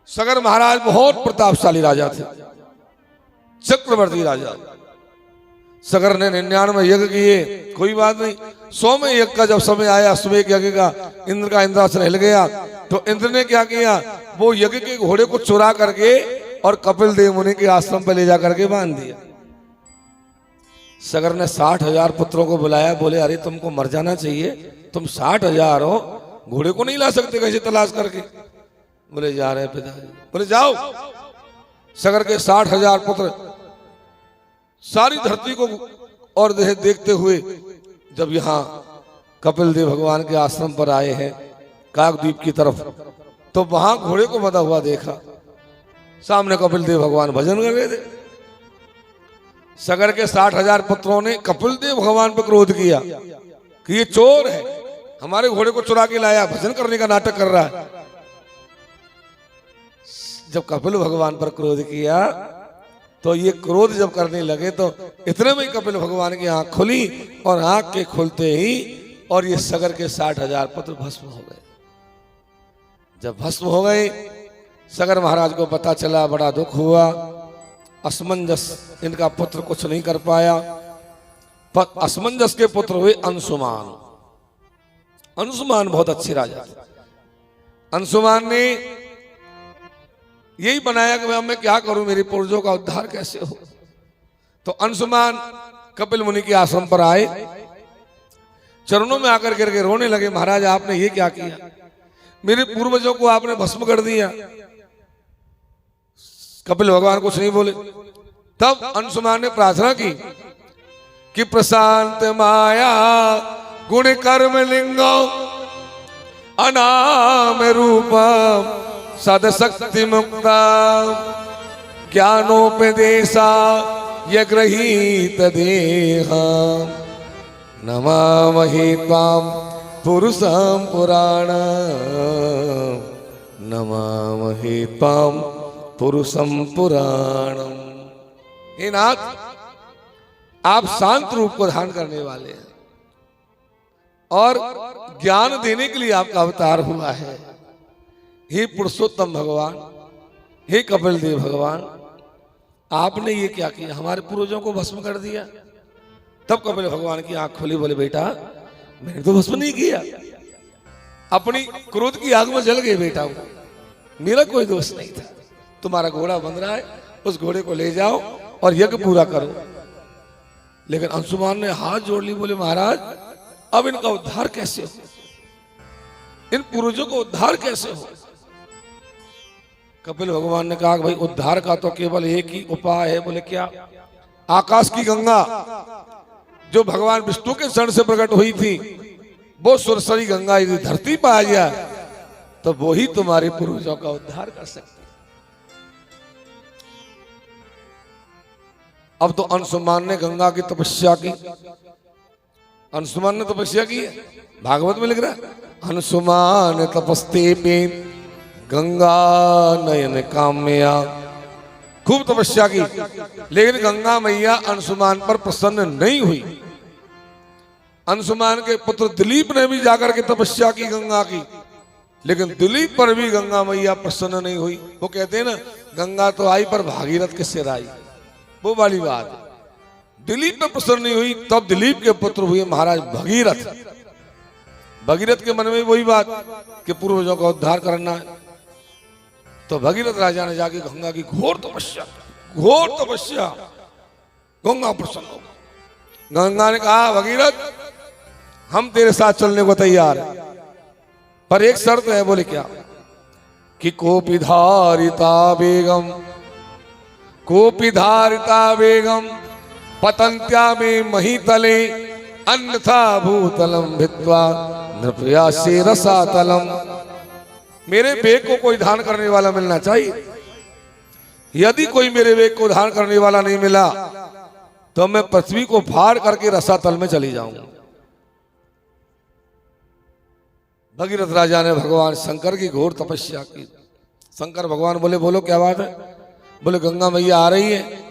सगर महाराज बहुत प्रतापशाली राजा थे, चक्रवर्ती राजा। सगर ने 99 यज्ञ किए, कोई बात नहीं। 100वें यज्ञ का जब समय आया, सुबह के यज्ञ का, इंद्र का इंद्रासन हिल गया। तो इंद्र ने क्या किया, वो यज्ञ के घोड़े को चुरा करके और कपिल देव मुनि के आश्रम पर ले जाकर के बांध दिया। सगर ने 60,000 पुत्रों को बुलाया। बोले अरे तुमको मर जाना चाहिए, तुम 60,000 हो, घोड़े को नहीं ला सकते कैसे तलाश करके? बोले जा रहे पिताजी। बोले जाओ। सगर के 60,000 पुत्र सारी धरती को और देखते हुए जब यहाँ कपिल देव भगवान के आश्रम पर आए हैं काकद्वीप की तरफ, तो वहां घोड़े को बंधा हुआ देखा। सामने कपिल देव भगवान भजन कर रहे थे। सगर के 60,000 पुत्रों ने कपिल देव भगवान पर क्रोध किया कि ये चोर है, हमारे घोड़े को चुरा के लाया, भजन करने का नाटक कर रहा है। जब कपिल भगवान पर क्रोध किया तो ये क्रोध जब करने लगे तो इतने में कपिल भगवान की आंख खुली और आंख के खुलते ही और ये सगर के 60,000 पुत्र भस्म हो गए। जब भस्म हो गए, सगर महाराज को पता चला, बड़ा दुख हुआ। असमंजस इनका पुत्र कुछ नहीं कर पाया। पर असमंजस के पुत्र हुए अंशुमान। अंशुमान बहुत अच्छे राजा थे। अंशुमान ने यही बनाया कि मैं क्या करूं, मेरे पूर्वजों का उद्धार कैसे हो। तो अंशुमान कपिल मुनि के आश्रम पर आए, चरणों में आकर करके रोने लगे, महाराज आपने ये क्या किया, मेरे पूर्वजों को आपने भस्म कर दिया। कपिल भगवान कुछ नहीं बोले। तब अंशुमान ने प्रार्थना की कि प्रशांत माया गुण कर्म लिंगो अनाम रूपम सद शक्ति मुक्ता ज्ञानोपदेशा यग्रहीत देहा नमामहि त्वां पुरुषं पुराणं नमामहि त्वां पुरुषं पुराणं। हे नाथ, आप शांत रूप को धारण करने वाले हैं और ज्ञान देने के लिए आपका अवतार हुआ है। हे पुरुषोत्तम भगवान, हे कपिल देव भगवान, आपने ये क्या किया, हमारे पूर्वजों को भस्म कर दिया। तब कपिल भगवान की आंख खोली, बोले बेटा मैंने तो भस्म नहीं किया, अपनी क्रोध की आग में जल गए बेटा, मेरा कोई दोष नहीं था। तुम्हारा घोड़ा बंध रहा है, उस घोड़े को ले जाओ और यज्ञ पूरा करो। लेकिन अंशुमान ने हाथ जोड़ ली, बोले महाराज अब इनका उद्धार कैसे हो, इन पूर्वजों को उद्धार कैसे हो। कपिल भगवान ने कहा भाई उद्धार का तो केवल एक ही उपाय है। बोले क्या? आकाश की गंगा जो भगवान विष्णु के शरण से प्रकट हुई थी, वो सुरसरी गंगा यदि धरती पर आ गया तो वो ही तुम्हारे पूर्वजों का उद्धार कर सकती। अब तो अंशुमान ने गंगा की तपस्या की, अंशुमान ने तपस्या की है, भागवत में लिख रहा है अंशुमान तपस्ते पे गंगा नयन काम्या। खूब तपस्या की, लेकिन गंगा मैया अंशुमान पर प्रसन्न नहीं हुई। अंशुमान के पुत्र दिलीप ने भी जाकर के तपस्या की गंगा की, लेकिन दिलीप पर भी गंगा मैया प्रसन्न नहीं हुई। वो कहते हैं ना गंगा तो आई पर भागीरथ के सिर आई, वो वाली बात। दिलीप में प्रसन्न नहीं हुई, तब दिलीप के पुत्र हुए महाराज भगीरथ। भगीरथ के मन में वही बात कि पूर्वजों का उद्धार करना है। तो भगीरथ राजा ने जाके गंगा की घोर तपस्या, गंगा प्रसन्न हो गई। गंगा ने कहा भगीरथ हम तेरे साथ चलने को तैयार है, पर एक शर्त है। बोले क्या? कि कोपि धारिता बेगम पतंत्या में महीतले अन्यथा भूतलम भित्वा नृपया से रसातलम। मेरे वेग को कोई धारण करने वाला मिलना चाहिए। यदि कोई मेरे वेग को धारण करने वाला नहीं मिला तो मैं पृथ्वी को फाड़ करके रसातल में चली जाऊंगा। भगीरथ राजा ने भगवान शंकर की घोर तपस्या की। शंकर भगवान बोले बोलो क्या बात है? बोले गंगा मैया आ रही है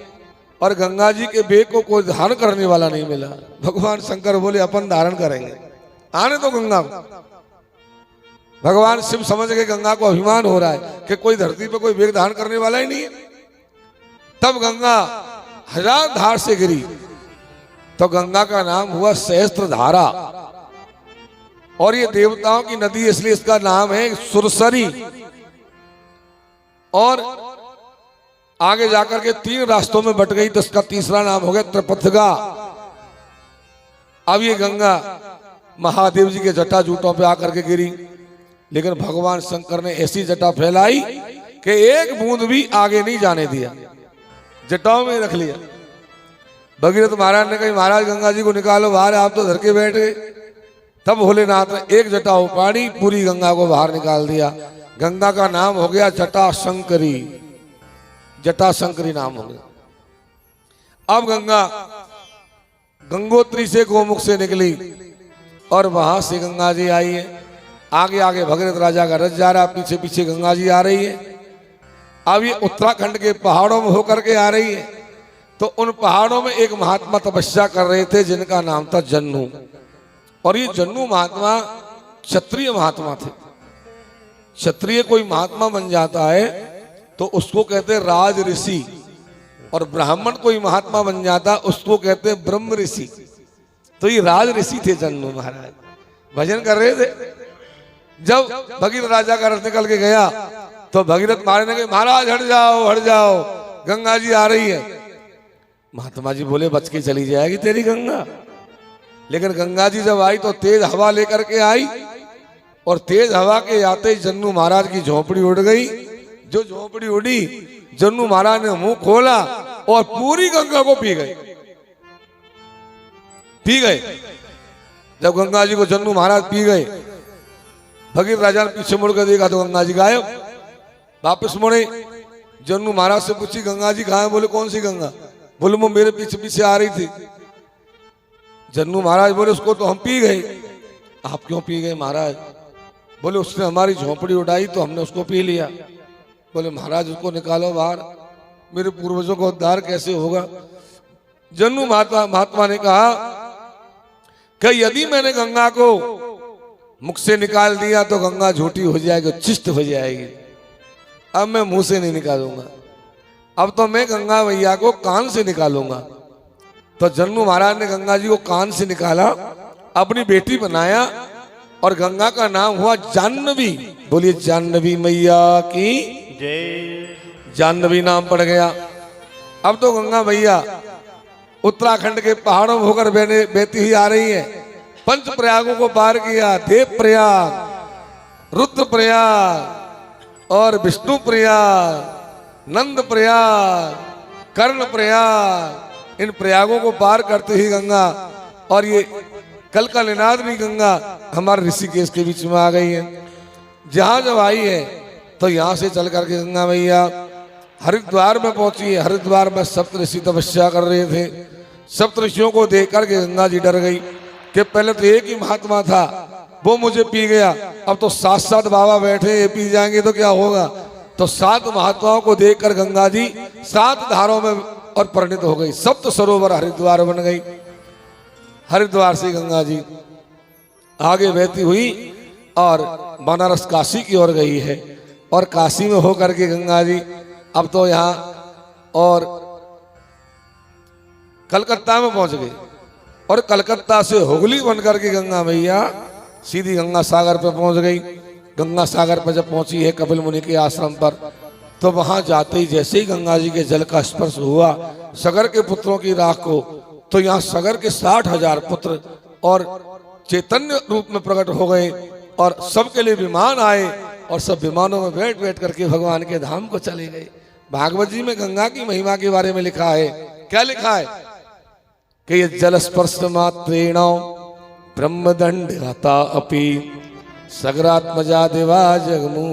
और गंगा जी के वेग को कोई धारण करने वाला नहीं मिला। भगवान शंकर बोले अपन धारण करेंगे, आने दो गंगा को। भगवान शिव समझ के गंगा को अभिमान हो रहा है कि कोई धरती पे कोई वेग धारण करने वाला ही नहीं है। तब गंगा हजार धार से गिरी तो गंगा का नाम हुआ सहस्त्र धारा, और ये देवताओं की नदी इसलिए इसका नाम है सुरसरी। और आगे जाकर के 3 रास्तों में बट गई तो इसका तीसरा नाम हो गया त्रिपथगा। अब ये गंगा महादेव जी के जटा जूटों पे आकर के गिरी, लेकिन भगवान शंकर ने ऐसी जटा फैलाई कि एक बूंद भी आगे नहीं जाने दिया, जटाओं में रख लिया। भगीरथ महाराज ने कहा महाराज गंगा जी को निकालो बाहर, आप तो धर के बैठ गए। तब भोलेनाथ ने एक जटा उपाड़ी, पूरी गंगा को बाहर निकाल दिया। गंगा का नाम हो गया जटाशंकरी, जटाशंकरी नाम हो गया। अब गंगा गंगोत्री से गोमुख से निकली और वहां से गंगा जी आई है। आगे आगे भगीरथ राजा का रथ जा रहा, पीछे पीछे गंगा जी आ रही है। अब ये उत्तराखंड के पहाड़ों में होकर के आ रही है। तो उन पहाड़ों में एक महात्मा तपस्या कर रहे थे जिनका नाम था जन्नू। और ये जन्नू महात्मा क्षत्रिय महात्मा थे। क्षत्रिय कोई महात्मा बन जाता है तो उसको कहते हैं राज ऋषि, और ब्राह्मण कोई महात्मा बन जाता उसको कहते हैं ब्रह्म ऋषि। तो ये राज ऋषि थे जन्नू महाराज, भजन कर रहे थे। जब भगीरथ राजा का रथ निकल के गया तो भगीरथ महाराज ने कहा महाराज हट जाओ हट जाओ, गंगा जी आ रही है। महात्मा जी बोले बच के चली जाएगी तेरी गंगा। लेकिन गंगा जी जब आई तो तेज हवा लेकर के आई, और तेज हवा के आते ही जन्नू महाराज की झोपड़ी उड़ गई। जो झोपड़ी उड़ी, जन्नू महाराज ने मुंह खोला और पूरी गंगा को पी गए। जब गंगा जी को जन्नू महाराज पी गए, भगीरथ राजा ने पीछे मुड़कर देखा तो गंगा जी गायब। वापस मुड़े, जन्नू महाराज से पूछी गंगा जी कहाँ है? बोले कौन सी गंगा? बोले वो मेरे पीछे पीछे आ रही थी। जन्नू महाराज बोले उसको तो हम पी गए। आप क्यों पी गए महाराज? बोले उसने हमारी झोपड़ी उड़ाई तो हमने उसको पी लिया। बोले महाराज उसको निकालो बाहर, मेरे पूर्वजों का उद्धार कैसे होगा? जन्नू महात्मा ने कहा कि यदि मैंने गंगा को मुख से निकाल दिया तो गंगा झूठी हो जाएगी, चिष्ट हो जाएगी। अब मैं मुंह से नहीं निकालूंगा। अब तो मैं गंगा मैया को कान से निकालूंगा। तो जन्नू महाराज ने गंगा जी को कान से निकाला, अपनी बेटी बनाया और गंगा का नाम हुआ जाह्नवी। बोलिए जाह्नवी मैया की जय। जाह्नवी नाम पड़ गया। अब तो गंगा मैया उत्तराखंड के पहाड़ों में होकर बहती हुई आ रही है। पंच प्रयागों को पार किया, देव प्रयाग, रुद्र प्रयाग और विष्णु प्रयाग, नंद प्रयाग, कर्ण प्रयाग। इन प्रयागों को पार करते ही गंगा, और ये कल का निनादनी गंगा हमारे ऋषिकेश के बीच में आ गई है। जहां जब आई है तो यहां से चल करके गंगा मैया हरिद्वार में पहुंची है। हरिद्वार में सप्तऋषि तपस्या कर रहे थे। सप्तऋषियों को देख करके गंगा जी डर गई कि पहले तो एक ही महात्मा था, वो मुझे पी गया, अब तो 7-7 बाबा बैठे, ये पी जाएंगे तो क्या होगा। तो 7 महात्माओं को देखकर गंगा जी 7 धारों में और परिणित हो गई। सप्त सरोवर हरिद्वार बन गई। हरिद्वार से गंगा जी आगे बहती हुई और बनारस काशी की ओर गई है। और काशी में होकर के गंगा जी अब तो यहाँ और कलकत्ता में पहुंच गई। और कलकत्ता से हुगली बनकर के गंगा मैया सीधी गंगा सागर पर पहुंच गई। गंगा सागर पर जब पहुंची है कपिल मुनि के आश्रम पर, तो वहां जाते ही जैसे ही गंगा जी के जल का स्पर्श हुआ सगर के पुत्रों की राख को, तो यहाँ सगर के 60,000 पुत्र और चैतन्य रूप में प्रकट हो गए और सबके लिए विमान आए और सब विमानों में बैठ बैठ करके भगवान के धाम को चले गए। भागवत जी में गंगा की महिमा के बारे में लिखा है। क्या लिखा है कि ये जल स्पर्श मात्रेण ब्रह्मदंड हता अपि सगरात्मजा देवा जगमु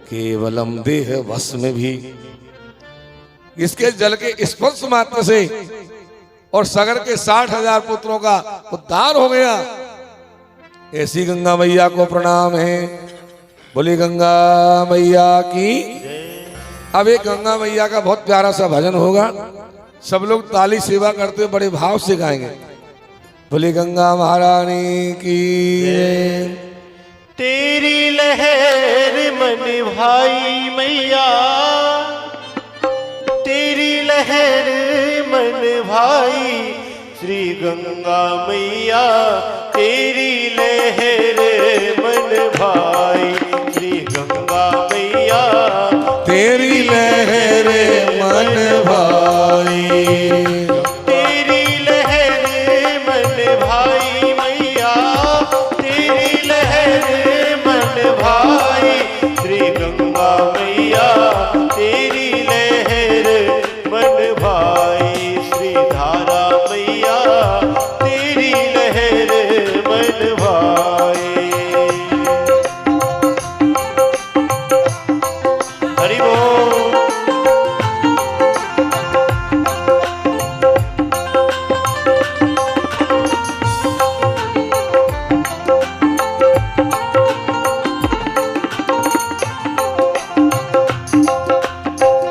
केवलम देह भस्म भी। इसके जल के स्पर्श मात्र से और सगर के 60,000 पुत्रों का उद्धार हो गया। ऐसी गंगा मैया को प्रणाम है। बोली गंगा मैया की। अब एक गंगा मैया का बहुत प्यारा सा भजन होगा, सब लोग ताली सेवा करते हुए बड़े भाव से गाएंगे। बोली गंगा महारानी की। तेरी लहर मन भाई मैया, तेरी लहर मन भाई श्री गंगा मैया, तेरी लहर मन भाई श्री गंगा मैया, तेरी लहर मन भाई, तेरी लहर मन भाई मैया, तेरी लहर मन भाई श्री गंगा मैया, तेरी लहर मन भाई श्री धारा मैया, तेरी लहर मन भाई। हरि बोल।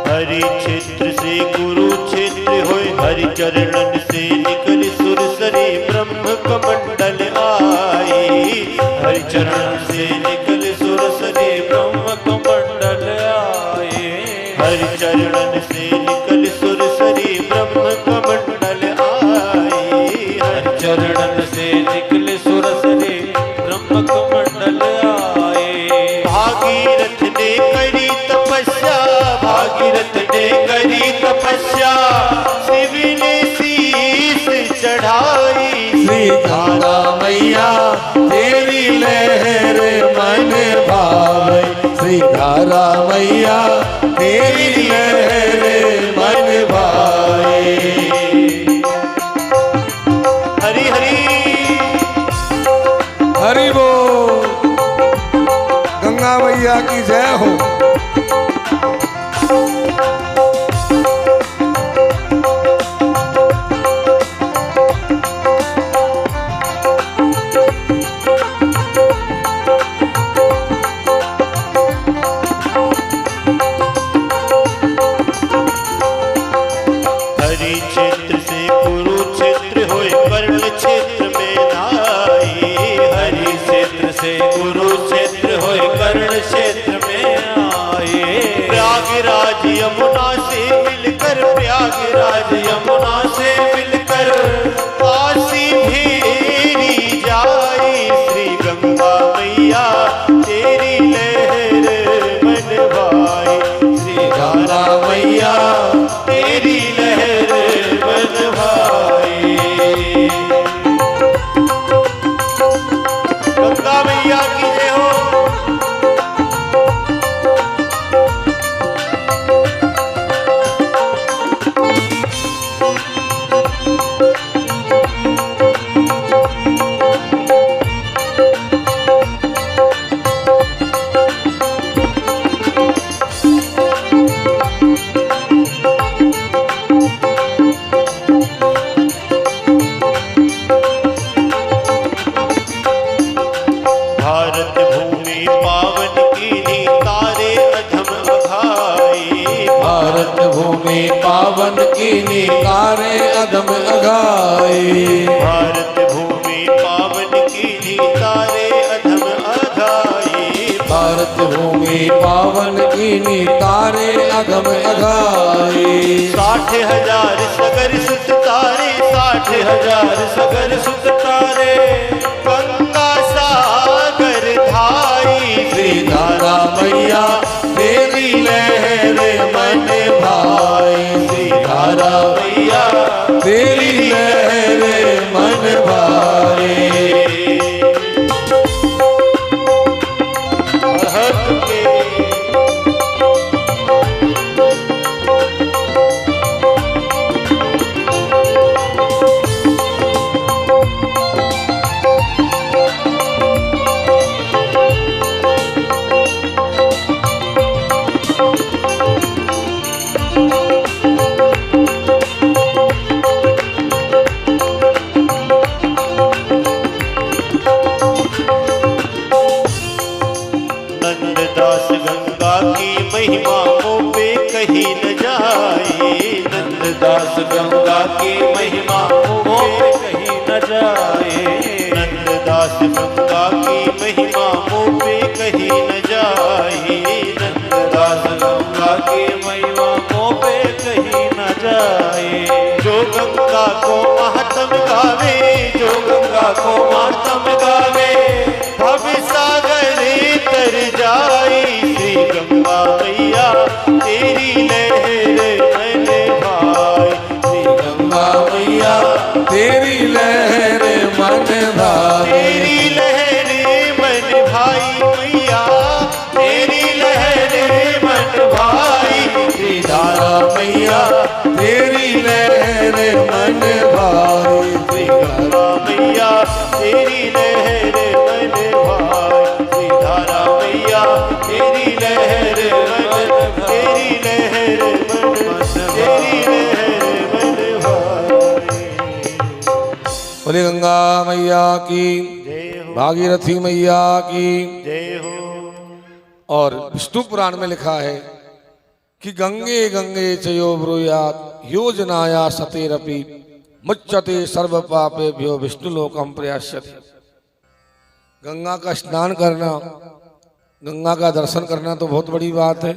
हरि क्षेत्र से कुरुक्षेत्र होय, हरि चरणन से निकल सुरसरी ब्रह्म कमंडल आई, हरि चरण से निकल सुरसरी ब्रह्म कमंडल आए, हरि चरणन से निकल सुरसरी ब्रह्म कमंडल आई, हरि चरणन से निकल सुरसरी ब्रह्म कमंडल आए। भागीरथ ने करी तपस्या, भागीरथ ने करी तपस्या, शिव ने शीश चढ़ाई, श्री धारा मैया तेरी लहर मन भाई, श्री धारा मैया तेरी लहर मन भाई। हरि हरि हरि बोल। गंगा मैया की जय हो। हरि क्षेत्र से कुरुक्षेत्र होय, कर्ण क्षेत्र में नाई, हरि क्षेत्र से कुरुक्षेत्र होय, कर्ण क्षेत्र में आए, भूमि पावन की निकारे अगम अघाई। भारत भूमि पावन की तारे अधम अघाई। भारत भूमि पावन की निकारे अगम अघाई। 60,000 सगर सुत तारे, 60,000 सगर सुत तारे, गंगा सागर धाई। श्रीधारा मैया तेरी लहर मन भाई। श्रीधारा मैया तेरी लहर मन भाई। महत के नंददास गंगा की महिमा मुँह पे कही न जाए। नंददास गंगा की महिमा मुँह पे कहीं न जाए। नंददास गंगा की महिमा मुँह पे कही न जाए। नंददास गंगा की महिमा मुँह पे कहीं न जाए। जो गंगा को महात्म गावे, जो गंगा को महात्म गावे, भव सागर तर जाई। श्री गंगा मैया तेरी लहर मन भाई। श्री गंगा मैया तेरी लहर मन भाई। तेरी लहर मन भाई मैया, तेरी लहर मन भाई। श्रीधारा मैया तेरी लहर मन भाई। श्री गंगा मैया तेरी लहर मन भाई। श्री धारा मैया तेरी लहर मन, तेरी लहर मन, तेरी लहर मन भाई। बोले गंगा मैया की, जय हो, भागीरथी मैया की। जय हो। और विष्णु पुराण में लिखा है कि गंगे गंगे चयो ब्रूयात योजनाया सतेरपि मुच्यते सर्व पापेभ्यो विष्णु लोकम प्रयास्यति। गंगा का स्नान करना, गंगा का दर्शन करना तो बहुत बड़ी बात है,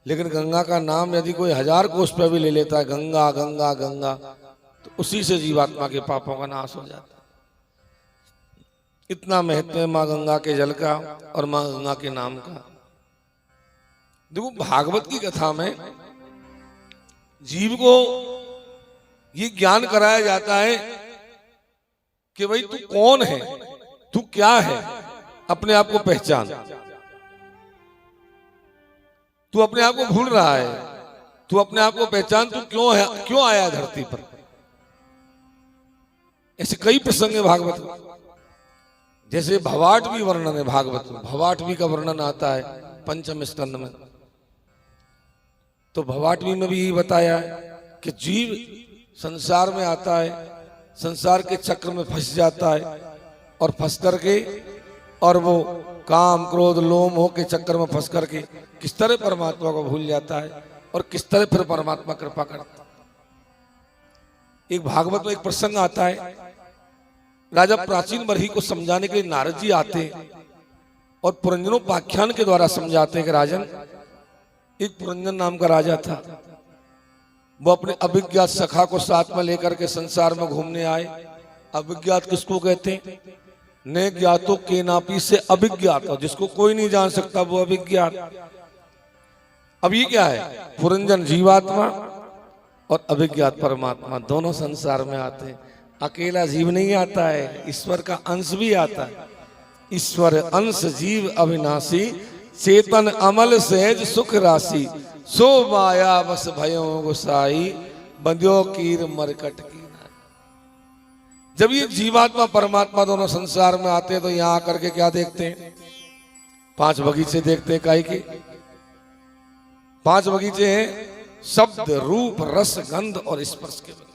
लेकिन गंगा का नाम यदि कोई 1000 कोस पे भी ले लेता है, गंगा गंगा गंगा, तो उसी से जीवात्मा के पापों का नाश हो जाता है। इतना महत्व है माँ गंगा के जल का और माँ गंगा के नाम का। देखो भागवत की कथा में जीव को ये ज्ञान कराया जाता है कि भाई तू कौन है, तू क्या है, अपने आप को पहचान। तू अपने आप को भूल रहा है, तू अपने आप को पहचान, तू क्यों है, क्यों आया धरती पर। ऐसे कई प्रसंग है भागवत में। जैसे भवाटवी वर्णन है भागवत में, भवाटवी का वर्णन आता है पंचम स्कंद में। तो भवाटवी में भी यही बताया है कि जीव संसार में आता है, संसार के चक्र में फंस जाता है, और फंस करके और वो काम क्रोध लोभ मोह के चक्कर में फंस करके किस तरह परमात्मा को भूल जाता है और किस तरह फिर परमात्मा कृपा करता है। एक भागवत में एक प्रसंग आता है, राजा प्राचीन बरही को समझाने के लिए नारद जी आते हैं और पुरंजनोपाख्यान के द्वारा समझाते हैं कि राजन, एक पुरंजन नाम का राजा था, वो अपने अभिज्ञात सखा को साथ में लेकर के संसार में घूमने आए। अभिज्ञात किसको कहते हैं? ने ज्ञातो के नापी से अभिज्ञात, जिसको कोई नहीं जान सकता वो अभिज्ञात। अब ये क्या है? पुरंजन जीवात्मा और अभिज्ञात परमात्मा दोनों संसार में आते हैं। अकेला जीव नहीं आता है, ईश्वर का अंश भी आता है। ईश्वर अंश जीव अविनाशी, चेतन अमल सहज सुख राशि, सो माया बस भयो गुसाई, बंध्यो कीर मरकट की। जब ये जीवात्मा परमात्मा दोनों संसार में आते हैं तो यहां आकर के क्या देखते हैं? 5 बगीचे देखते हैं। काहे के 5 बगीचे हैं? शब्द रूप रस गंध और स्पर्श के बगीचे।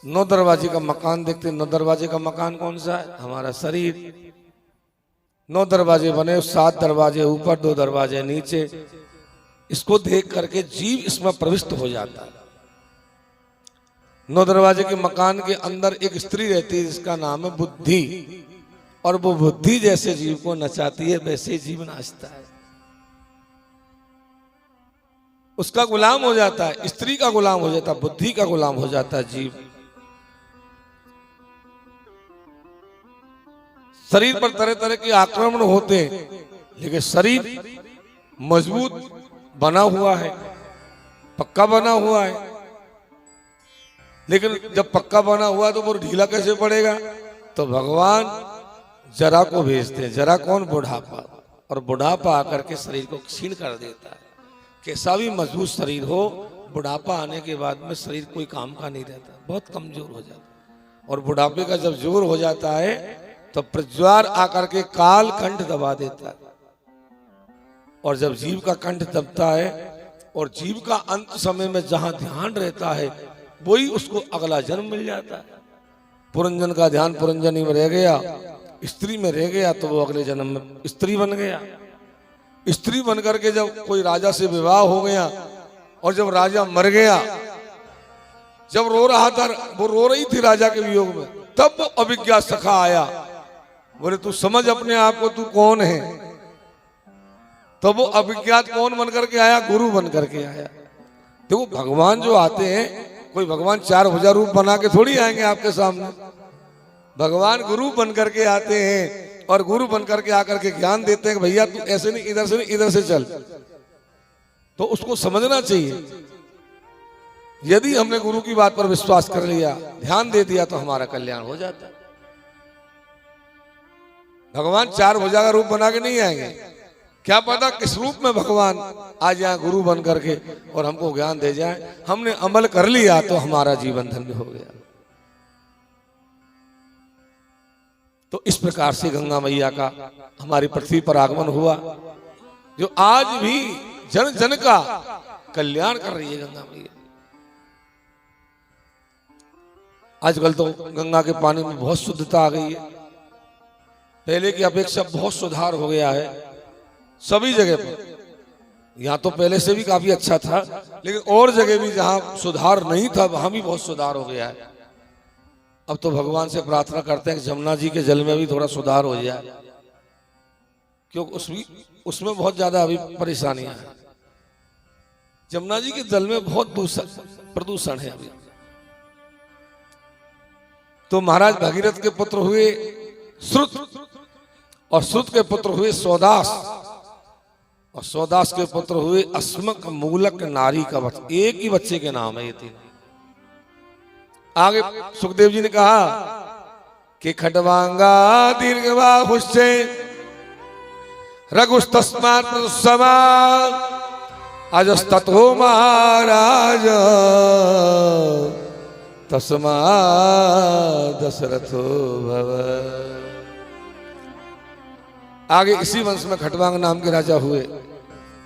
9 दरवाजे का मकान देखते हैं। 9 दरवाजे का मकान कौन सा है? हमारा शरीर। 9 दरवाजे बने, 7 दरवाजे ऊपर, 2 दरवाजे नीचे। इसको देख करके जीव इसमें प्रविष्ट हो जाता है। 9 दरवाजे के मकान के अंदर एक स्त्री रहती है जिसका नाम है बुद्धि, और वो बुद्धि जैसे जीव को नचाती है वैसे जीव नाचता है, उसका गुलाम हो जाता है, स्त्री का गुलाम हो जाता है, बुद्धि का गुलाम हो जाता है जीव। शरीर पर तरह तरह के आक्रमण होते हैं, लेकिन शरीर मजबूत बना हुआ है, पक्का बना हुआ है। लेकिन जब पक्का बना हुआ तो वो ढीला कैसे पड़ेगा? तो भगवान जरा को भेजते हैं। जरा कौन? बुढ़ापा। और बुढ़ापा आकर के शरीर को क्षीण कर देता है। कैसा भी मजबूत शरीर हो, बुढ़ापा आने के बाद में शरीर कोई काम का नहीं रहता, बहुत कमजोर हो जाता। और बुढ़ापे का जब जोर हो जाता है तो प्रज्वार आकर के काल कंठ दबा देता है। और जब जीव का कंठ दबता है और जीव का अंत समय में जहां ध्यान रहता है वही उसको अगला जन्म मिल जाता है। पुरंजन का ध्यान पुरंजनी में रह गया, स्त्री में रह गया तो वो अगले जन्म में स्त्री बन गया। स्त्री बन करके जब कोई राजा से विवाह हो गया और जब राजा मर गया, जब रो रहा था, वो रो रही थी राजा के वियोग में, तब वो अभिज्ञा सखा आया, बोले तू समझ अपने आप को, तू कौन है? तो वो अभिज्ञात कौन बन करके आया? गुरु बन करके आया। देखो भगवान जो आते हैं, कोई भगवान 4 भुजा रूप बना के थोड़ी आएंगे आपके सामने। भगवान गुरु बन करके आते हैं और गुरु बन करके आकर के ज्ञान देते हैं कि भैया तू ऐसे नहीं, इधर से नहीं, इधर से चल। तो उसको समझना चाहिए। यदि हमने गुरु की बात पर विश्वास कर लिया, ध्यान दे दिया, तो हमारा कल्याण हो जाता है। भगवान 4 भुजा का रूप बना के नहीं आएंगे, क्या पता किस रूप में भगवान आ जाए गुरु बन करके और हमको ज्ञान दे जाए। हमने अमल कर लिया तो हमारा जीवन धन्य हो गया। तो इस प्रकार से गंगा मैया का हमारी पृथ्वी पर आगमन हुआ, जो आज भी जन जन का कल्याण कर रही है गंगा मैया। आजकल तो गंगा के पानी में बहुत शुद्धता आ गई है, पहले की अपेक्षा बहुत सुधार हो गया है सभी जगह पर। यहाँ तो पहले से भी काफी अच्छा था, लेकिन और जगह भी जहाँ सुधार नहीं था वहां भी बहुत सुधार हो गया है। अब तो भगवान से प्रार्थना करते हैं कि जमुना जी के जल में भी थोड़ा सुधार हो जाए, क्योंकि उसमें बहुत ज्यादा अभी परेशानियां हैं। जमुना जी के जल में बहुत प्रदूषण है अभी। तो महाराज भगीरथ के पुत्र हुए श्रुत, और श्रुत के पुत्र हुए सौदास, और सौदास के पुत्र हुए अस्मक मूलक नारी का बच्चा। एक ही बच्चे के नाम है ये तीन। आगे सुखदेव जी ने कहा कि खटवांगा दीर्घबाहुश्चे रघुस्तस्मात् समा अजस्ततो महाराज तस्मा दशरथो भव। आगे इसी वंश में खटवांग नाम के राजा हुए।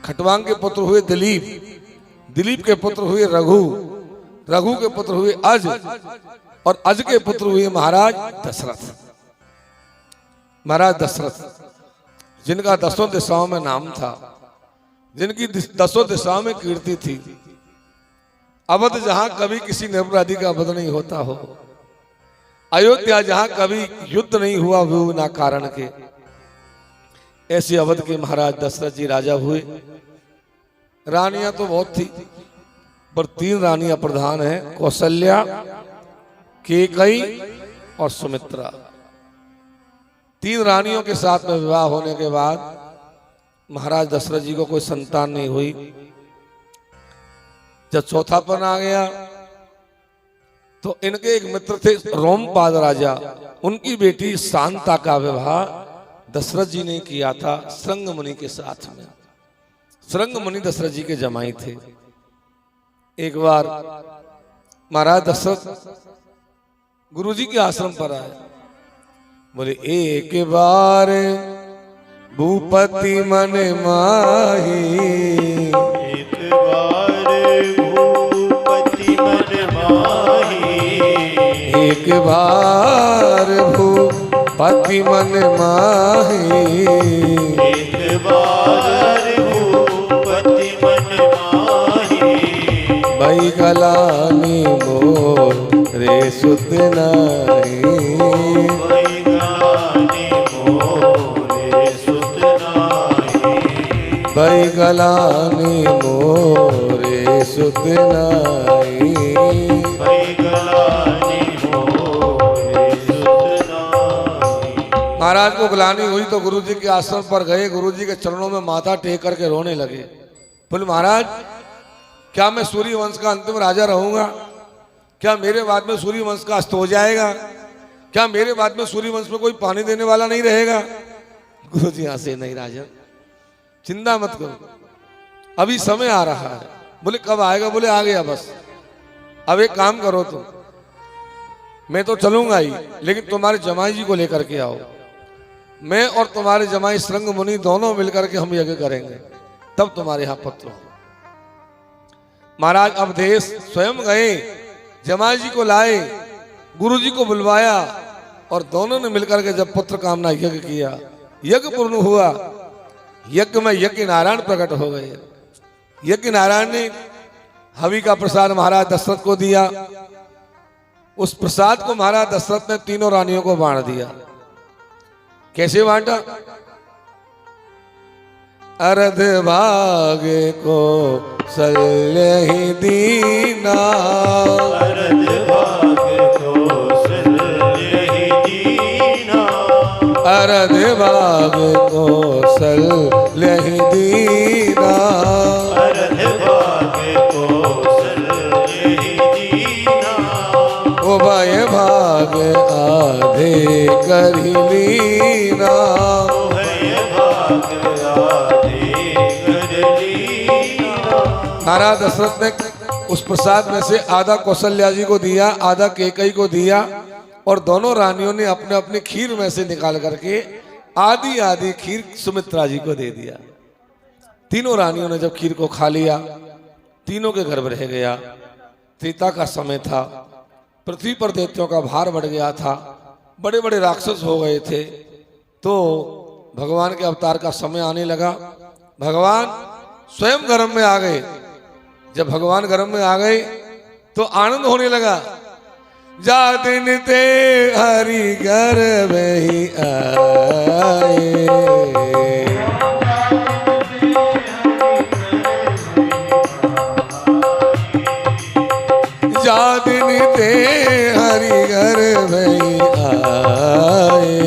खटवांग के पुत्र हुए दिलीप, दिलीप के पुत्र हुए रघु, रघु के पुत्र हुए अज, और अज के पुत्र हुए महाराज दशरथ। महाराज दशरथ जिनका 10 दिशाओं में नाम था, जिनकी 10 दिशाओं में कीर्ति थी। अवध जहां कभी किसी निरपराधी का वध नहीं होता हो, अयोध्या जहां कभी युद्ध नहीं हुआ वो बिना कारण के, ऐसे अवध के महाराज दशरथ जी राजा हुए। रानियां तो बहुत थी, पर 3 रानियां प्रधान हैं, कौशल्या, केकई और सुमित्रा। 3 रानियों के साथ में विवाह होने के बाद महाराज दशरथ जी को कोई संतान नहीं हुई। जब चौथापन आ गया तो इनके एक मित्र थे रोमपाद राजा, उनकी बेटी शांता का विवाह दशरथ जी ने किया था श्रृंग मुनि के साथ में। श्रृंग मुनि दशरथ जी के जमाई थे। एक बार महाराज दशरथ गुरुजी के आश्रम पर आए, बोले एक बार भूपति मन माही, एक बार भूपति मन माही, एक बार भूपति मन माही, एक बार भूपति मन गलानी मोरे सुत नाही। भई गलानी मोरे सुत नाही। भई गलानी मोरे सुत नाही। भई गलानी मोरे सुत नाही। महाराज को गलानी हुई तो गुरु जी के आश्रम पर गए, गुरु जी के चरणों में माथा टेक करके रोने लगे। बोले महाराज क्या मैं सूर्य वंश का अंतिम राजा रहूंगा? क्या मेरे बाद में सूर्य वंश का अस्त हो जाएगा? क्या मेरे बाद में सूर्य वंश में कोई पानी देने वाला नहीं रहेगा? गुरु जी हंसे, नहीं राजन चिंता मत करो, अभी समय आ रहा है। बोले कब आएगा? बोले आ गया बस। अब एक काम करो तुम, मैं तो चलूंगा ही, लेकिन तुम्हारे जमाई जी को लेकर के आओ। मैं और तुम्हारे जमाई श्रृंग मुनि दोनों मिलकर के हम यज्ञ करेंगे, तब तुम्हारे यहां पुत्र हो। महाराज अवधेश स्वयं गए, जमाई जी को लाए, गुरु जी को बुलवाया और दोनों ने मिलकर के जब पुत्र कामना यज्ञ किया, यज्ञ पूर्ण हुआ। यज्ञ में यज्ञ नारायण प्रकट हो गए। यज्ञ नारायण ने हवि का प्रसाद महाराज दशरथ को दिया। उस प्रसाद को महाराज दशरथ ने तीनों रानियों को बांट दिया। कैसे बांटा? अर्ध भागे को सल्य ही दीना। अर्ध भाग को सल्य ही दीना। अर्ध भाग को सल्य ही दीना। अर्ध भाग को सल्य ही दीना। उभय भाग आधे कर ही लीना। उभय भाग आधे कर लीना। महाराज दशरथ ने उस प्रसाद में से आधा कौशल्या जी को दिया, आधा केकई को दिया और दोनों रानियों ने अपने अपने खीर में से निकाल करके आधी आधी खीर सुमित्रा जी को दे दिया। तीनों रानियों ने जब खीर को खा लिया, तीनों के गर्भ रह गया। त्रेता का समय था, पृथ्वी पर दैत्यों का भार बढ़ गया था, बड़े बड़े राक्षस हो गए थे। तो भगवान के अवतार का समय आने लगा। भगवान स्वयं गर्भ में आ गए। जब भगवान गर्भ में आ गए तो आनंद होने लगा। जा दिन ते हरि गर्भ ही आए। जा दिन ते हरि गर्भ ही आए।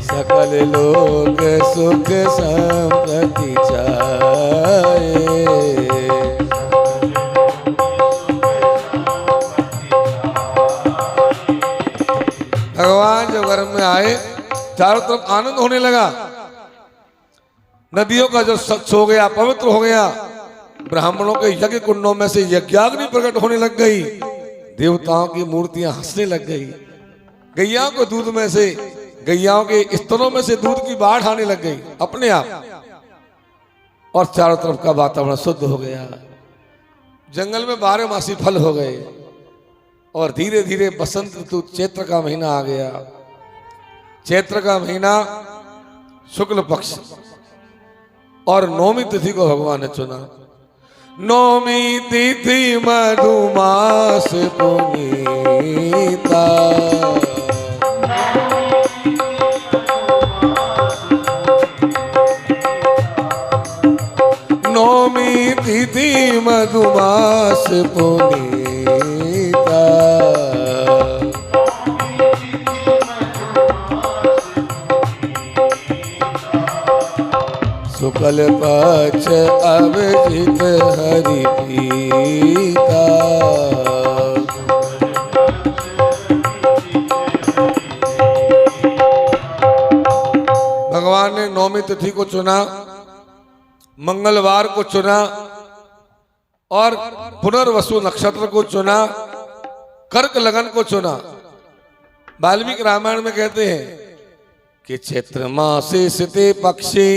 सकल लोक सुख संपत्ति चाहे। भगवान जब गर्भ में आए, चारों तरफ आनंद होने लगा। नदियों का जो स्वच्छ हो गया, पवित्र हो गया। ब्राह्मणों के यज्ञ कुंडों में से यज्ञाग्नि प्रकट होने लग गई। देवताओं की मूर्तियां हंसने लग गई। गैयाओं को दूध में से, गैयाओं के स्तनों में से दूध की बाढ़ आने लग गई अपने आप। और चारों तरफ का वातावरण शुद्ध हो गया। जंगल में 12 मासी फल हो गए। और धीरे धीरे बसंत ऋतु, चैत्र का महीना आ गया। चैत्र का महीना शुक्ल पक्ष और नौमी तिथि को भगवान ने चुना। नौमी तिथि मधुमास पुनीता। नौमी तिथि मधुमास पुनीता। शुक्ल पक्ष अभिजित हरि पीता। भगवान ने नौमी तिथि को चुना, मंगलवार को चुना और पुनर्वसु नक्षत्र को चुना, कर्क लगन को चुना। वाल्मीकि रामायण में कहते हैं कि चैत्र मासे सिते पक्षे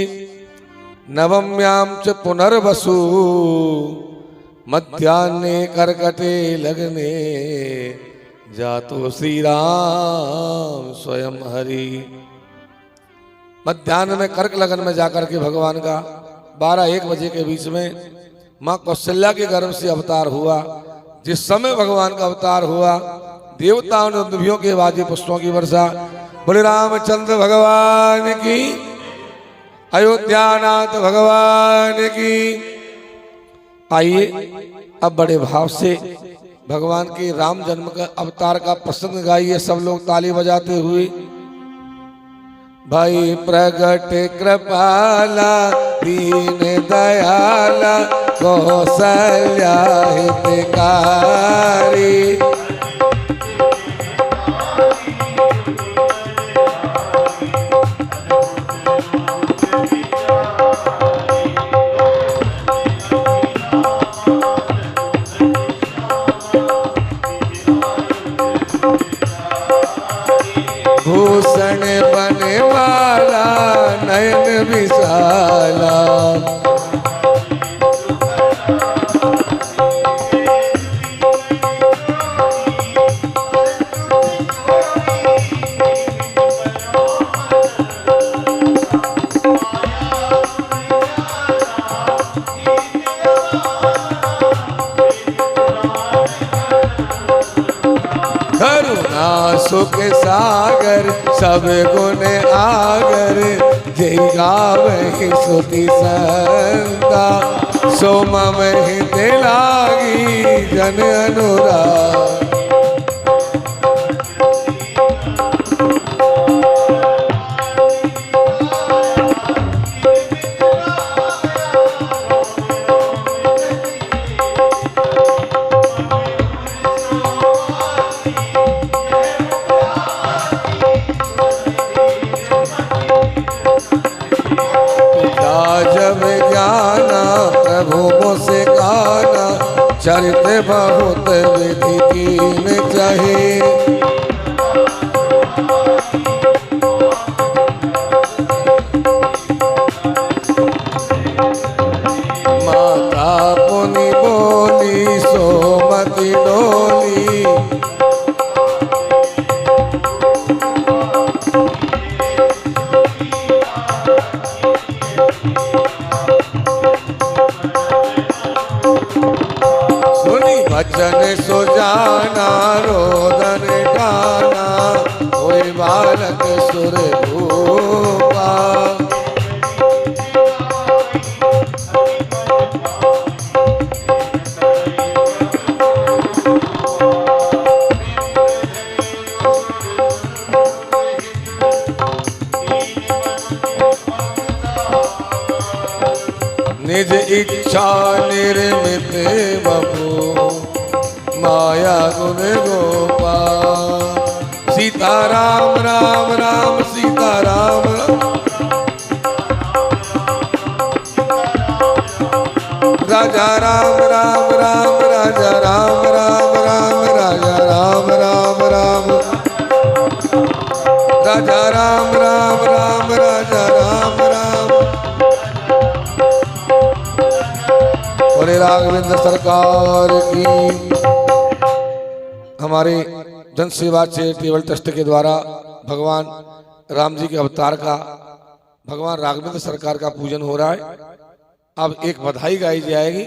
नवम्याम च पुनर्वसु मध्याह्ने कर्कटे लग्ने जातो श्री राम स्वयं हरि। मध्याह्न में कर्क लगन में जाकर के भगवान का 12-1 बजे के बीच में माँ कौशल्या के गर्भ से अवतार हुआ। जिस समय भगवान का अवतार हुआ, देवताओं ने दुभियों के वाद्य पुष्पों की वर्षा। बोले रामचंद्र भगवान की, अयोध्यानाथ भगवान की। आइए अब बड़े भाव से भगवान के राम जन्म का अवतार का प्रसंग गाइए सब लोग ताली बजाते हुए। भाई प्रगट कृपाला दीन दयाला कौशल्या हितकारी। भूषण बने वाला नयन विशाला। करुणा सुख सागर सब गुण आगर। जय गावहि स्तुति संता सो मम हृदय लागी जन अनुराग। जब जाना प्रभु मुझसे गाना चरित बहुत विधि कीन चाहे। माता पुनि बोली सोमति डोली। वचन सो जाना रोदन गाना कोई बालक सुर भूपा। निज इच्छा निर्मित बपू माया गुण गोपाल। सीता राम राम राम सीता राम राजा राम राम राम राजा राम राम राम राजा राम राम राम राजा राम राम राम राजा राम राम। बोले राघवेंद्र सरकार की। हमारे जन सेवा चैरिटेबल ट्रस्ट के द्वारा भगवान राम जी के अवतार का भगवान राघवेंद्र सरकार का पूजन हो रहा है। अब एक बधाई गाई जाएगी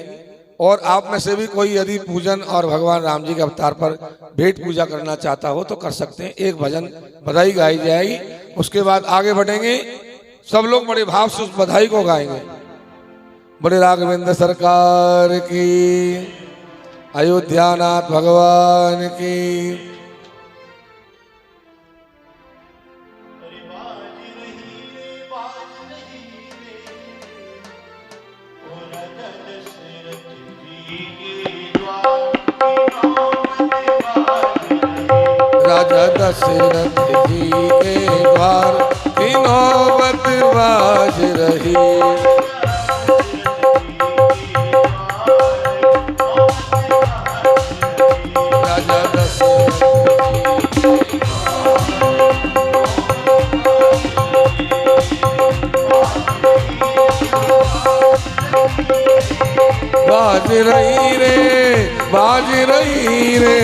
और आप में से भी कोई यदि पूजन और भगवान राम जी के अवतार पर भेंट पूजा करना चाहता हो तो कर सकते हैं। एक भजन बधाई गाई जाएगी, उसके बाद आगे बढ़ेंगे। सब लोग बड़े भाव से उस बधाई को गाएंगे। बड़े राघवेंद्र सरकार की, अयोध्यानाथ भगवान की। राजा दशरथ जी के द्वार की नौबत बाज रही। राजा दशरथ बाज रही रे, बाज रही रे।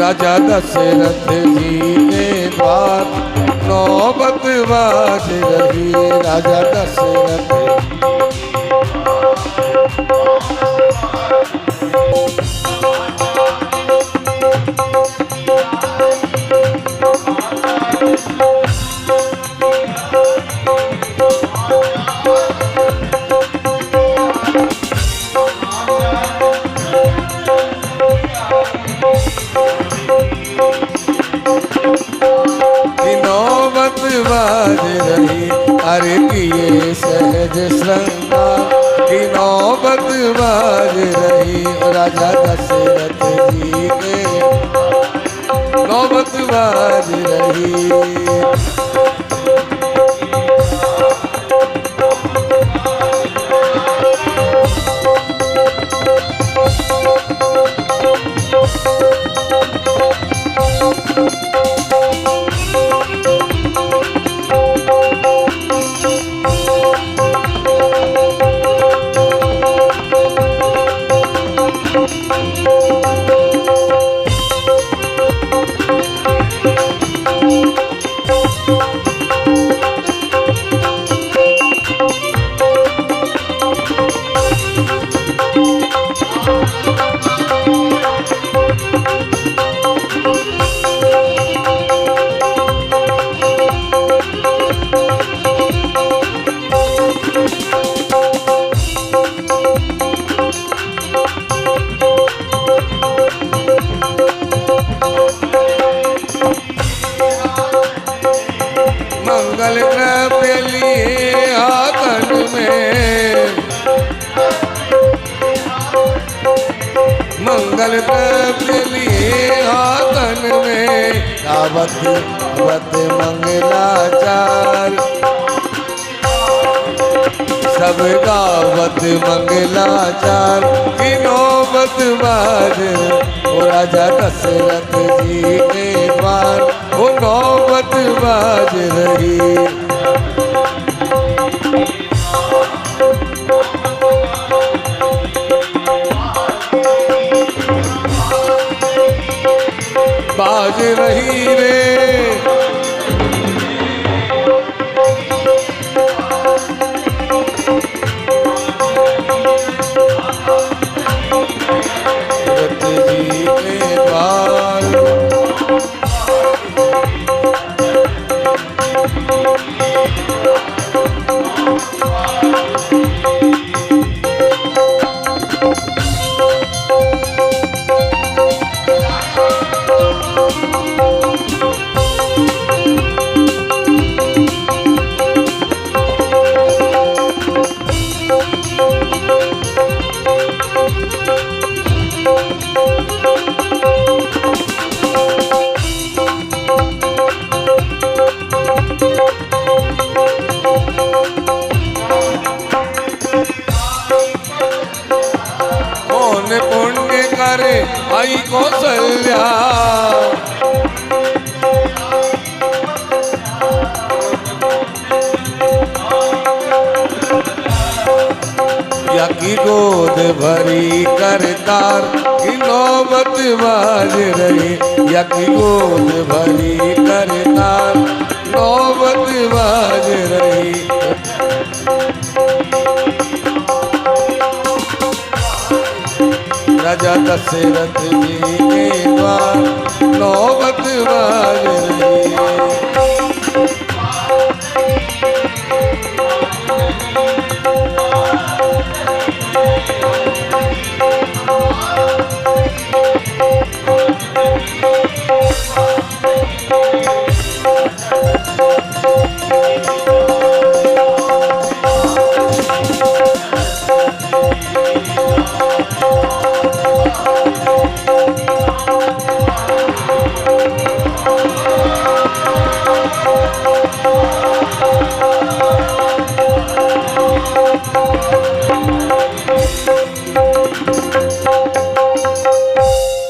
राजा दशरथ जी के द्वार नौबत बाज रही। राजा दशरथ नौबत बाज रही। अरे किए सहज श्रृंगार की नौबत बाज रही। राजा दशरथ जी के नौबत बाज रही। मंगल द्रव्य लिए हाथन में, मंगल द्रव्य लिए हाथन में, गावत गावत मंगलाचार, सब गावत मंगलाचार की नौबत बाज। ओ राजा दशरथ जी के द्वार वो नौबत बाज रही। बाज रही रे पुण्य करे आई कौशल्या, या की गोद भरी करतार की नौबत बाज रही। या की गोद भरी करतार नौबत बाज रही। राजा दशरथ जी के द्वार नौबत बाज रही।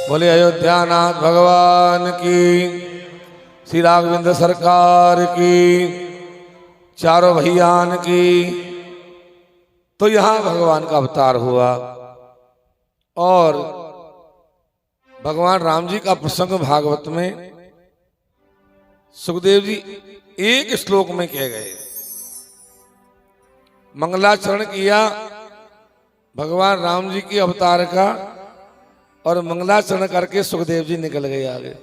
बोले अयोध्यानाथ भगवान की, श्री राघवेंद्र सरकार की, चारों भैयान की। तो यहाँ भगवान का अवतार हुआ और भगवान राम जी का प्रसंग भागवत में सुखदेव जी एक श्लोक में कह गए। मंगलाचरण किया भगवान राम जी के अवतार का और मंगलाचरण करके सुखदेव जी निकल गए आगे।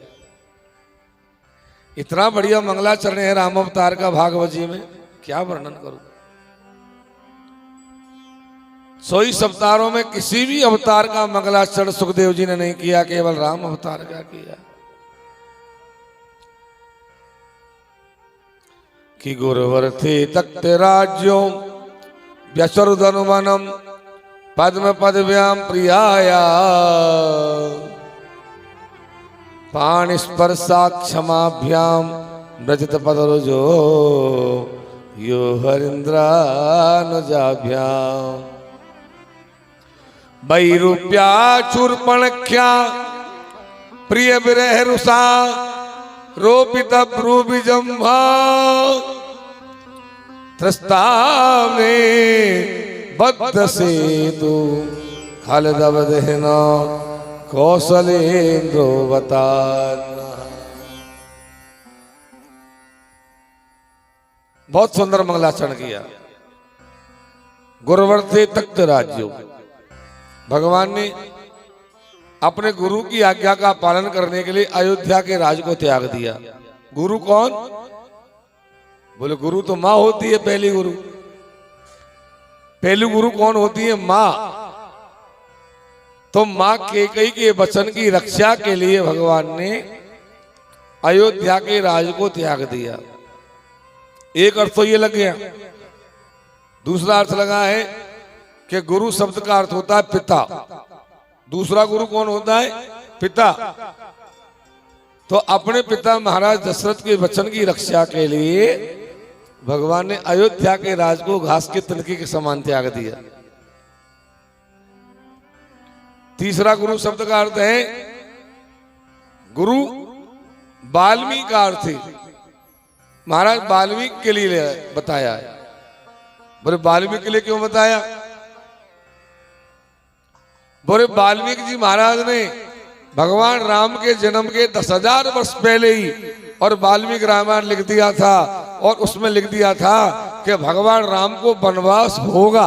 इतना बढ़िया मंगलाचरण है राम अवतार का भागवत जी में, क्या वर्णन करूं। 100 अवतारों में किसी भी अवतार का मंगलाचरण सुखदेव जी ने नहीं किया, केवल राम अवतार का किया। कि गुरुवर थे तख्त राज्यो व्यसरुदनुवनम पद्म पदव्याम प्रियाया पाणि स्पर्शाक्षमाभ्याम व्रजत पदरुजो यो हरिंद्रानुजाभ्याम वैरूप्या चूर्पणख्या प्रिय विरह रुषा रोपित ब्रूबिजम्भा त्रस्तावे बद्ध सेतु खलदवदहना कौशलेन्द्रो बताना। बहुत सुंदर मंगलाचरण किया। गुरुवर थे तख्त राज्यो, भगवान ने अपने गुरु की आज्ञा का पालन करने के लिए अयोध्या के राज को त्याग दिया। गुरु कौन? बोले गुरु तो माँ होती है, पहली गुरु। पहली गुरु कौन होती है? माँ। तो माँ कैकेयी के वचन की रक्षा के लिए भगवान ने अयोध्या के राज को त्याग दिया। एक अर्थ तो ये लग गया। दूसरा अर्थ लगा है कि गुरु शब्द का अर्थ होता है पिता। दूसरा गुरु कौन होता है? पिता। तो अपने पिता महाराज दशरथ के वचन की रक्षा के लिए भगवान ने अयोध्या के राज को घास के तिनके के समान त्याग दिया। तीसरा गुरु शब्द का अर्थ है गुरु वाल्मीकि का अर्थ है। महाराज वाल्मीकि के लिए बताया है। बोले वाल्मीकि के लिए क्यों बताया? बोले वाल्मीकि जी महाराज ने भगवान राम के जन्म के 10,000 वर्ष पहले ही और वाल्मीकि रामायण लिख दिया था और उसमें लिख दिया था कि भगवान राम को वनवास होगा।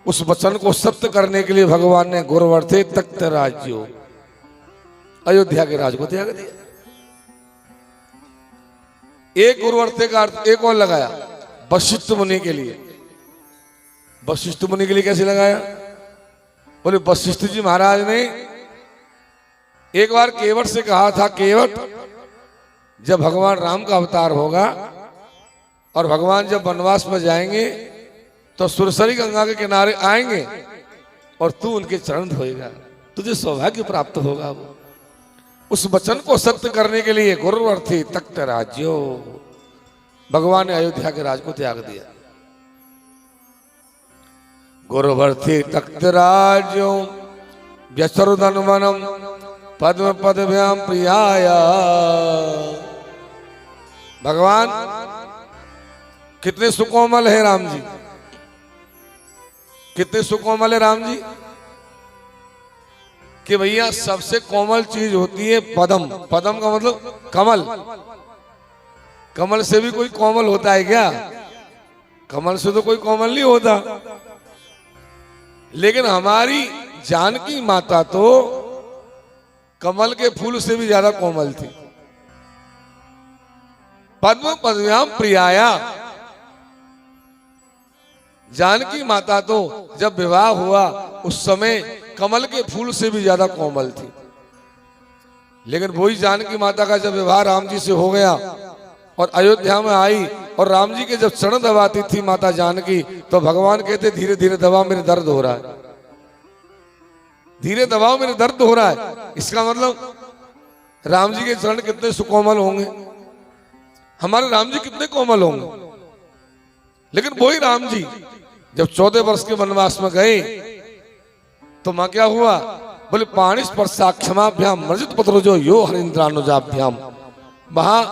उस वचन को सत्य करने के लिए भगवान ने गुरुवर थे तख्त राज्यो अयोध्या के राज को त्याग दिया। एक गुरुवर थे का अर्थ एक और लगाया वशिष्ठ मुनि के लिए। वशिष्ठ मुनि के लिए कैसे लगाया? बोले वशिष्ठ जी महाराज ने एक बार केवट से कहा था, केवट जब भगवान राम का अवतार होगा और भगवान जब वनवास में जाएंगे तो सुरसरी गंगा के किनारे आएंगे और तू उनके चरण धोएगा, तुझे सौभाग्य प्राप्त होगा। वो उस वचन को सत्य करने के लिए गुरुवर थे तख्त राज्यो, भगवान ने अयोध्या के राज को त्याग दिया। गुरुवर थे तख्त राज्यो व्यसरुदनुवनम पद्म पदव्याम प्रियाया। भगवान कितने सुकोमल है राम जी, कितने सुकोमल है राम जी कि भैया सबसे कोमल चीज होती है पदम। पदम का मतलब कमल। कमल से भी कोई कोमल होता है क्या? कमल से तो कोई कोमल नहीं होता। लेकिन हमारी जानकी माता तो कमल के फूल से भी ज्यादा कोमल थी। पद्म पदव्याम प्रियाया। जानकी माता तो जब विवाह हुआ उस समय कमल के फूल से भी ज्यादा कोमल थी। लेकिन वही जानकी माता का जब विवाह राम जी से हो गया और अयोध्या में आई और राम जी के जब चरण दबाती थी माता जानकी, तो भगवान कहते धीरे धीरे दबाओ, मेरे दर्द हो रहा है, धीरे दबाओ, मेरे दर्द हो रहा है। इसका मतलब राम जी के चरण कितने सुकोमल होंगे, हमारे राम जी कितने कोमल होंगे। लेकिन वही राम जी जब 14 वर्ष के वनवास में गए तो मां क्या हुआ? बोले पाणि स्पर्शाक्षमाभ्याम मर्जित पत्रोजो यो हरिंद्रानुजाभ्याम। वहां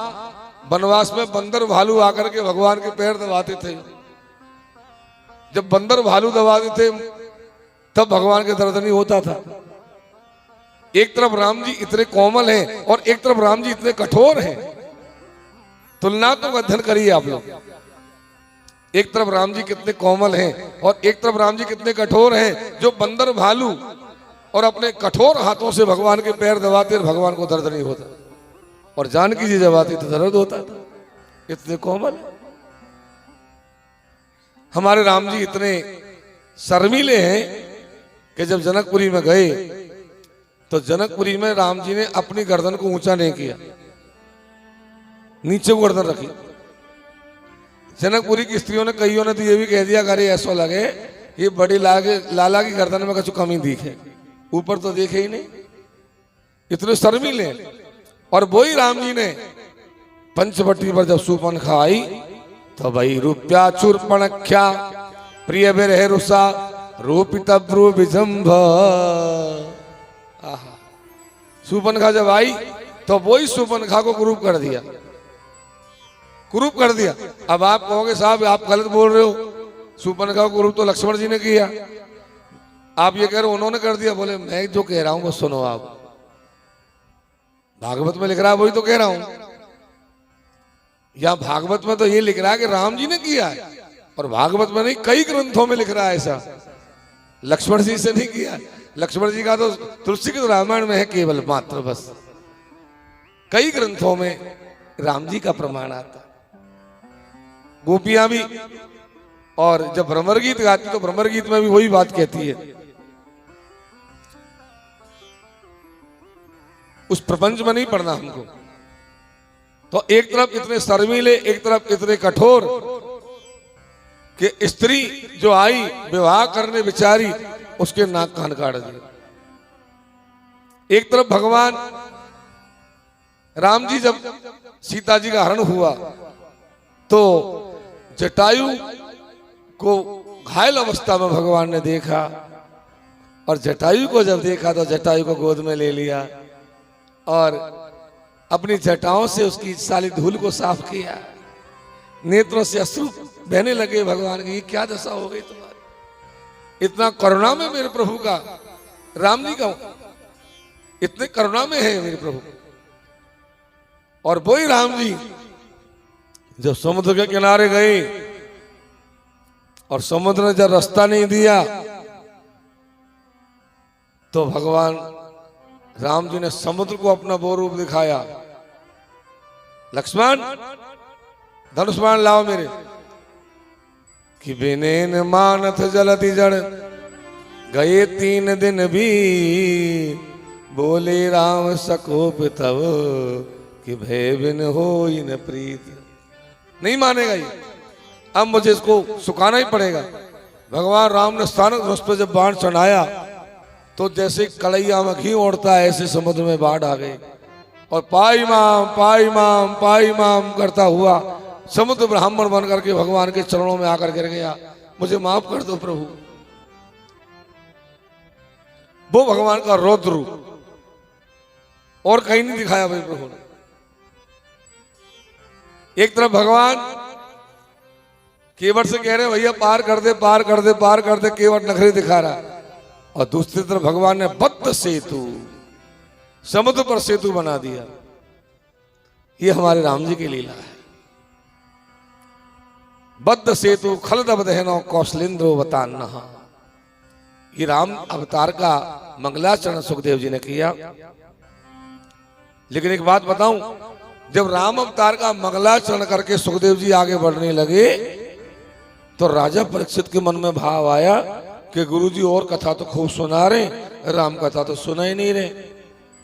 वनवास में बंदर भालू आकर के भगवान के पैर दबाते थे। जब बंदर भालू दबाते थे तब भगवान के दर्द नहीं होता था। एक तरफ राम जी इतने कोमल हैं और एक तरफ राम जी इतने कठोर हैं। तुलना तो अध्ययन करिए आप लोग। एक तरफ राम जी कितने कोमल हैं और एक तरफ राम जी कितने कठोर हैं। जो बंदर भालू और अपने कठोर हाथों से भगवान के पैर दबाते और भगवान को दर्द नहीं होता, और जानकी जी दबाती तो दर्द होता था। इतने कोमल। हमारे राम जी इतने शर्मीले हैं कि जब जनकपुरी में गए तो जनकपुरी में राम जी ने अपनी गर्दन को ऊंचा नहीं किया, नीचे को गर्दन रखी। जनकपुरी की स्त्रियों ने, कईयों ने तो ये भी कह दिया, अरे ऐसा लगे ये बड़ी लाला की गर्दन में कुछ कमी दिखे, ऊपर तो देखे ही नहीं, इतने शर्मीले। और वही राम जी ने पंचवटी पर जब सुपनखा आई तो भाई रुपया चूर्पणख्या प्रिय बिरह रुषा रूपितब्रु विजंभ। सुपनखा जब आई तो वही सुपनखा को कुरूप कर दिया, कुरूप कर दिया। अब आप कहोगे साहब आप गलत बोल रहे हो, सुपनखा को कुरूप तो लक्ष्मण जी ने किया, आप ये कह रहे हो उन्होंने कर दिया। बोले मैं जो कह रहा हूं वो सुनो, आप भागवत में लिख रहा है वही तो कह रहा हूं। या भागवत में तो ये लिख रहा है कि राम जी ने किया है, और भागवत में नहीं कई ग्रंथों में लिख रहा है ऐसा, लक्ष्मण जी से नहीं किया। लक्ष्मण जी का तो तुलसी के रामायण में है केवल मात्र, बस कई ग्रंथों में राम जी का प्रमाण आता। गोपियां भी, और जब भ्रमर गीत गाती तो भ्रमर गीत में भी वही बात कहती है। उस प्रपंच में नहीं पढ़ना हमको। तो एक तरफ इतने शर्मीले, एक तरफ इतने कठोर कि स्त्री जो आई विवाह करने बेचारी, उसके नाक कान काट दिए। एक तरफ भगवान राम जी जब सीता जी का हरण हुआ तो जटायु को घायल अवस्था में भगवान ने देखा, और जटायु को जब देखा तो जटायु को गोद में ले लिया और अपनी जटाओं से उसकी सारी धूल को साफ किया। नेत्रों से अश्रु बहने लगे भगवान की, ये क्या दशा हो गई तुम्हारी। इतना करुणा में मेरे प्रभु का, राम जी का इतने करुणा में है मेरे प्रभु। और वही राम जी जब समुद्र के किनारे गए और समुद्र ने जब रास्ता नहीं दिया तो भगवान राम जी ने समुद्र को अपना वो रूप दिखाया। लक्ष्मण धनुष बाण लाओ मेरे, कि बिनेन मानथ जलति जड़ गए 3 दिन भी, बोले राम सकोप तब कि भय बिन हो न प्रीत। नहीं मानेगा ये, अब मुझे इसको सुखाना ही पड़ेगा। भगवान राम ने स्थानक धनुष पर जब बाण चढ़ाया तो जैसे कलैया में घी ओढ़ता है ऐसे समुद्र में बाढ़ आ गई, और पाई माम पाई माम पाई माम करता हुआ समुद्र ब्राह्मण बन करके भगवान के चरणों में आकर गिर गया। मुझे माफ कर दो प्रभु। वो भगवान का रौद्र रूप और कहीं नहीं दिखाया भाई प्रभु ने। एक तरफ भगवान केवट से कह रहे भैया पार कर दे पार कर दे पार कर दे, केवट नखरे दिखा रहा, और दूसरी तरफ भगवान ने बद्ध सेतु, समुद्र पर सेतु बना दिया। ये हमारे राम जी की लीला है। बद्ध सेतु खलदब दहनो कौशलेंद्रो बतान्ना। ये राम अवतार का मंगलाचरण सुखदेव जी ने किया। लेकिन एक बात बताऊं, जब राम अवतार का मंगलाचरण करके सुखदेव जी आगे बढ़ने लगे तो राजा परीक्षित के मन में भाव आया कि गुरुजी और कथा तो खूब सुना रहे, राम कथा तो सुना ही नहीं रहे।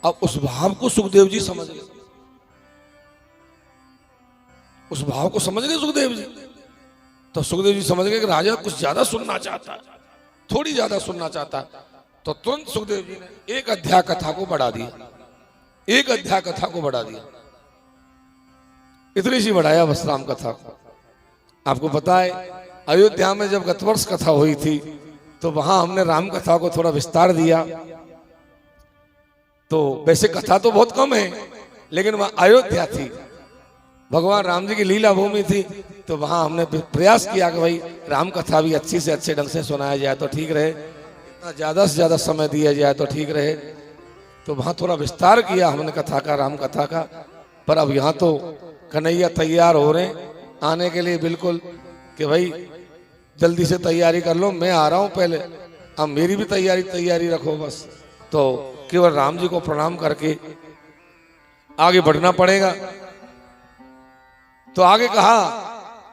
अब उस भाव को सुखदेव जी समझ गए, उस भाव को समझ गए सुखदेव जी। तो सुखदेव जी समझ गए कि राजा कुछ ज्यादा सुनना चाहता, थोड़ी ज्यादा सुनना चाहता। तो तुरंत सुखदेव जी ने एक अध्याय कथा को बढ़ा दिया, एक अध्याय कथा को बढ़ा दिया। इतनी सी बढ़ाया बस राम कथा को। आपको पता है अयोध्या में जब गत वर्ष कथा हुई थी तो वहां हमने राम कथा को थोड़ा विस्तार दिया। तो वैसे कथा तो बहुत कम है, लेकिन वहां अयोध्या थी, भगवान राम जी की लीला भूमि थी, तो वहां हमने प्रयास किया कि भाई राम कथा भी अच्छी से अच्छे ढंग से सुनाया जाए तो ठीक रहे, इतना ज्यादा से ज्यादा समय दिया जाए तो ठीक रहे। तो वहां थोड़ा विस्तार किया हमने कथा का, राम कथा का। पर अब यहाँ तो कन्हैया तैयार हो रहे हैं आने के लिए, बिल्कुल कि भाई जल्दी से तैयारी कर लो, मैं आ रहा हूं पहले, अब मेरी भी तैयारी रखो बस। तो केवल राम जी को प्रणाम करके आगे बढ़ना पड़ेगा। तो आगे कहा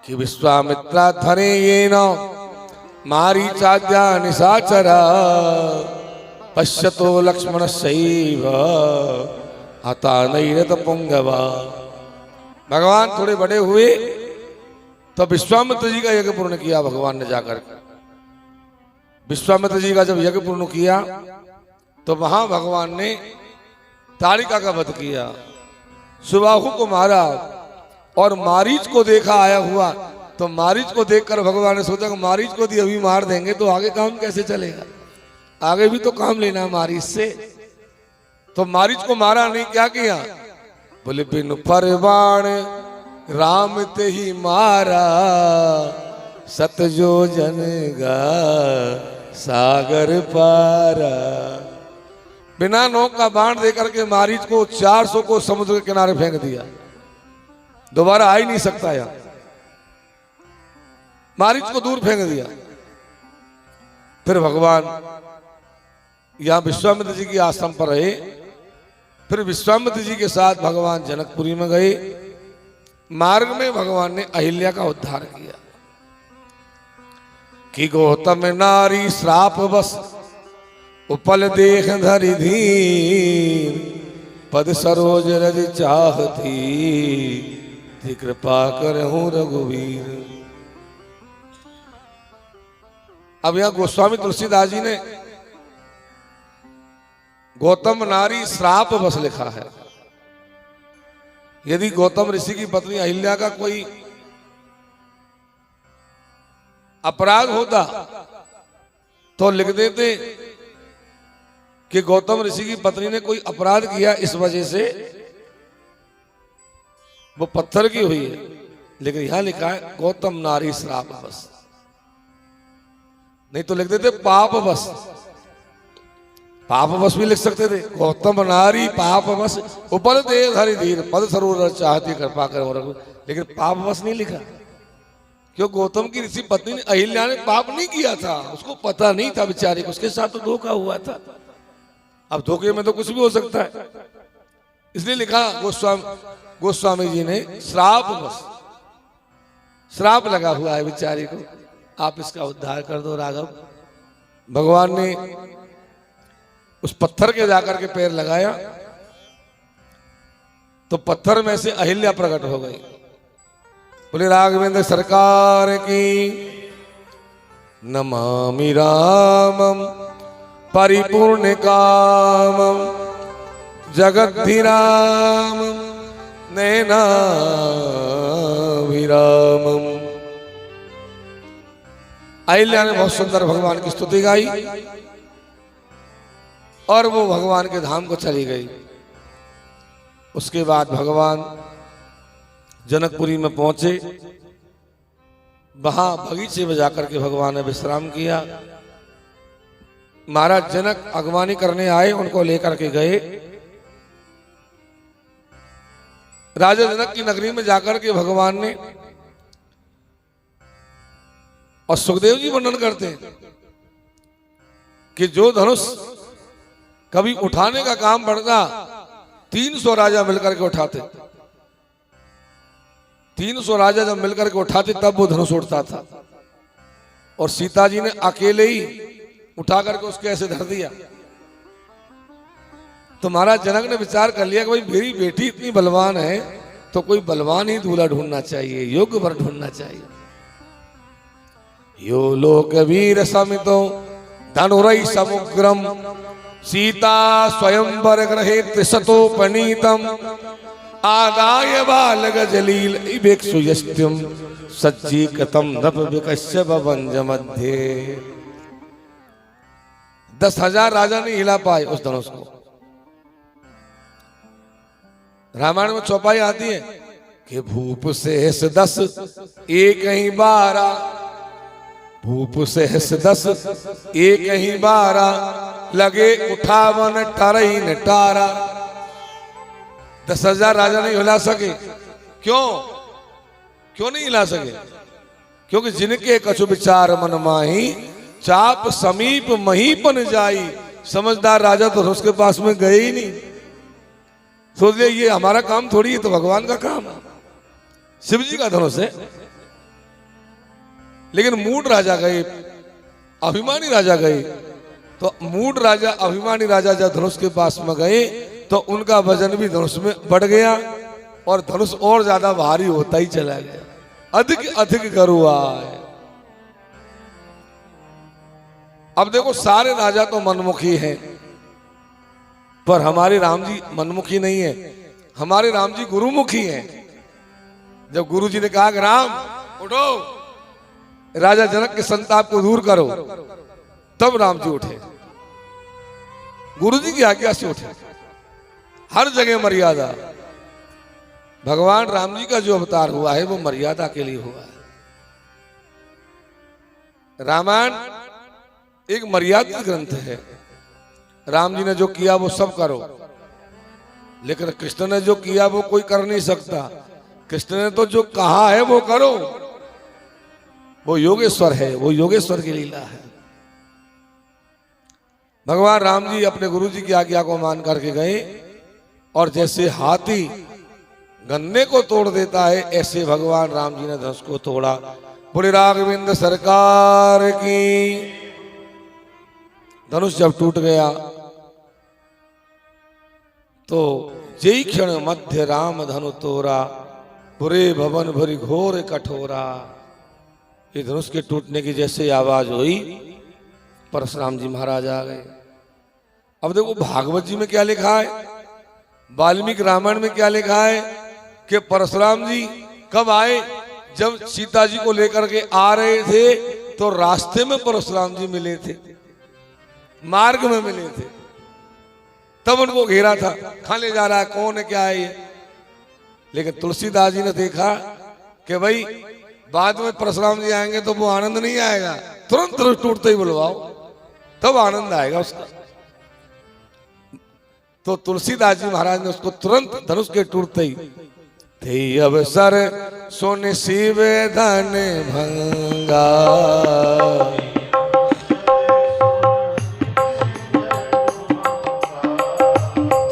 कि विश्वामित्रा धरे ये न मारीचाद्या निशाचरा पश्यतो लक्ष्मण शैव आता नैरत पुंगवा। भगवान थोड़े बड़े हुए तो विश्वामित्र जी का यज्ञ पूर्ण किया भगवान ने जाकर के। विश्वामित्र जी का जब यज्ञ पूर्ण किया तो वहां भगवान ने ताड़िका का वध किया, सुबाहु को मारा और मारीच को देखा आया हुआ। तो मारीच को देखकर भगवान ने सोचा कि मारीच को अभी मार देंगे तो आगे काम कैसे चलेगा, आगे भी तो काम लेना है मारीच से। तो मारीच को मारा नहीं, क्या किया, बोले बिनु परवाण राम ते ही मारा सतजो जन गा सागर पारा। बिना नोक का बाण देकर के मारीच को 400 को समुद्र के किनारे फेंक दिया, दोबारा आ ही नहीं सकता यार। मारीच को दूर फेंक दिया। फिर भगवान यहां विश्वामित्र जी की आश्रम पर रहे। फिर विश्वामित्र जी के साथ भगवान जनकपुरी में गए। मार्ग में भगवान ने अहिल्या का उद्धार किया कि गौतम नारी श्राप बस उपल देख धरि धीर पद सरोज रज चाहती थी कृपा करहूं रघुवीर। अब यहां गोस्वामी तुलसीदास जी ने गौतम नारी श्राप बस लिखा है। यदि गौतम ऋषि की पत्नी अहिल्या का कोई अपराध होता तो लिख देते कि गौतम ऋषि की पत्नी ने कोई अपराध किया, इस वजह से वो पत्थर की हुई है। लेकिन यहां लिखा है गौतम नारी श्राप बस, नहीं तो लिख देते पाप बस। पाप बस भी लिख सकते थे, गौतम नारी पाप बस उपल दे धरि धीर पद सरोवर चाहती कृपा कर, लेकिन पाप बस नहीं लिखा। क्यों, गौतम की ऋषि पत्नी ने अहिल्या ने पाप नहीं किया था, उसको पता नहीं था बेचारी को, उसके साथ तो धोखा हुआ था। अब धोखे में तो कुछ भी हो सकता है, इसलिए लिखा गोस्वामी जी ने श्राप बस, श्राप लगा हुआ है बेचारी को, आप इसका उद्धार कर दो राघव। भगवान ने उस पत्थर के जाकर के पैर लगाया तो पत्थर में से अहिल्या प्रकट हो गई। बोले राघवेंद्र सरकार की नमामि रामम परिपूर्ण कामम जगद्धिरामम नैना विरामम। अहिल्या ने बहुत सुंदर भगवान की स्तुति गाई और वो भगवान के धाम को चली गई। उसके बाद भगवान जनकपुरी में पहुंचे, वहां बगीचे में जाकर के भगवान ने विश्राम किया। महाराज जनक अगवानी करने आए, उनको लेकर के गए। राजा जनक की नगरी में जाकर के भगवान ने, और सुखदेव जी वर्णन करते हैं कि जो धनुष कभी उठाने का काम पड़ता 300 राजा मिलकर के उठाते, 300 राजा जब मिलकर के उठाते तब वो धनुष उठता था। और सीता जी ने अकेले ही उठा करके उसके ऐसे धर दिया। तो महाराज जनक ने विचार कर लिया कि भाई मेरी बेटी इतनी बलवान है तो कोई बलवान ही दूल्हा ढूंढना चाहिए, योग्य वर ढूंढना चाहिए। यो लोक वीर समितो धनुरई समुग्रम सीता स्वयंवर ग्रहे त्रिशतोपनीतम आदाय बालक जलील इवेक्षु यष्ट्यम सज्जीकृतम नभ विकश्यप वंज मध्य। 10,000 राजा नहीं हिला पाए उस धनुष को। रामायण में चौपाई आती है कि भूप सहस 10 एक ही 12, भूप सहस 10 एक ही 12 लगे उठावन टरई न टारा। 10,000 राजा नहीं हिला सके। क्यों नहीं हिला सके? क्योंकि जिनके कछु विचार मन माही, चाप समीप महीपन जाई। समझदार राजा तो उसके पास में गए ही नहीं। सोच लिया ये हमारा काम थोड़ी है, तो भगवान का काम, शिव जी का धनुष है। लेकिन मूढ़ राजा गए, अभिमानी राजा गए, तो मूढ़ राजा अभिमानी राजा जब धनुष के पास में गए तो उनका वजन भी धनुष में बढ़ गया और धनुष और ज्यादा भारी होता ही चला गया। अधिक अधिक गरुआ है। अब देखो सारे राजा तो मनमुखी हैं, पर हमारे राम जी मनमुखी नहीं है। हमारे राम जी गुरुमुखी हैं। जब गुरु जी ने कहा कि राम उठो, राजा जनक के संताप को दूर करो, तब राम जी उठे। गुरु जी की आज्ञा से उठे। हर जगह मर्यादा। भगवान राम जी का जो अवतार हुआ है वो मर्यादा के लिए हुआ है। रामायण एक मर्यादित ग्रंथ है। राम जी ने जो किया वो सब करो, लेकिन कृष्ण ने जो किया वो कोई कर नहीं सकता। कृष्ण ने तो जो कहा है वो करो। वो योगेश्वर है, वो योगेश्वर की लीला है। भगवान राम जी अपने गुरु जी की आज्ञा को मान करके गए और जैसे हाथी गन्ने को तोड़ देता है, ऐसे भगवान राम जी ने धनुष को तोड़ा। पूरे राघवेंद्र सरकार की। धनुष जब टूट गया तो जय क्षण मध्य राम धनु तोरा, पूरे भवन भरी घोर कठोरा। ये धनुष के टूटने की जैसे आवाज हुई, परशुराम जी महाराज आ गए। अब देखो भागवत जी में क्या लिखा है, वाल्मीकि रामायण में क्या लिखा है कि परशुराम जी कब आए? जब सीता जी को लेकर के आ रहे थे तो रास्ते में परशुराम जी मिले थे, मार्ग में मिले थे, तब उनको घेरा था। कहां ले जा रहा है, कौन है, क्या है ये? लेकिन तुलसीदास जी ने देखा कि भाई बाद में परशुराम जी आएंगे तो वो आनंद नहीं आएगा, तुरंत धनुष टूटते ही बुलवाओ, तब आनंद आएगा उसका। तो तुलसीदास जी महाराज ने उसको तुरंत धनुष के टूटते ही, थे अवसर सोने शिव धन भंगा,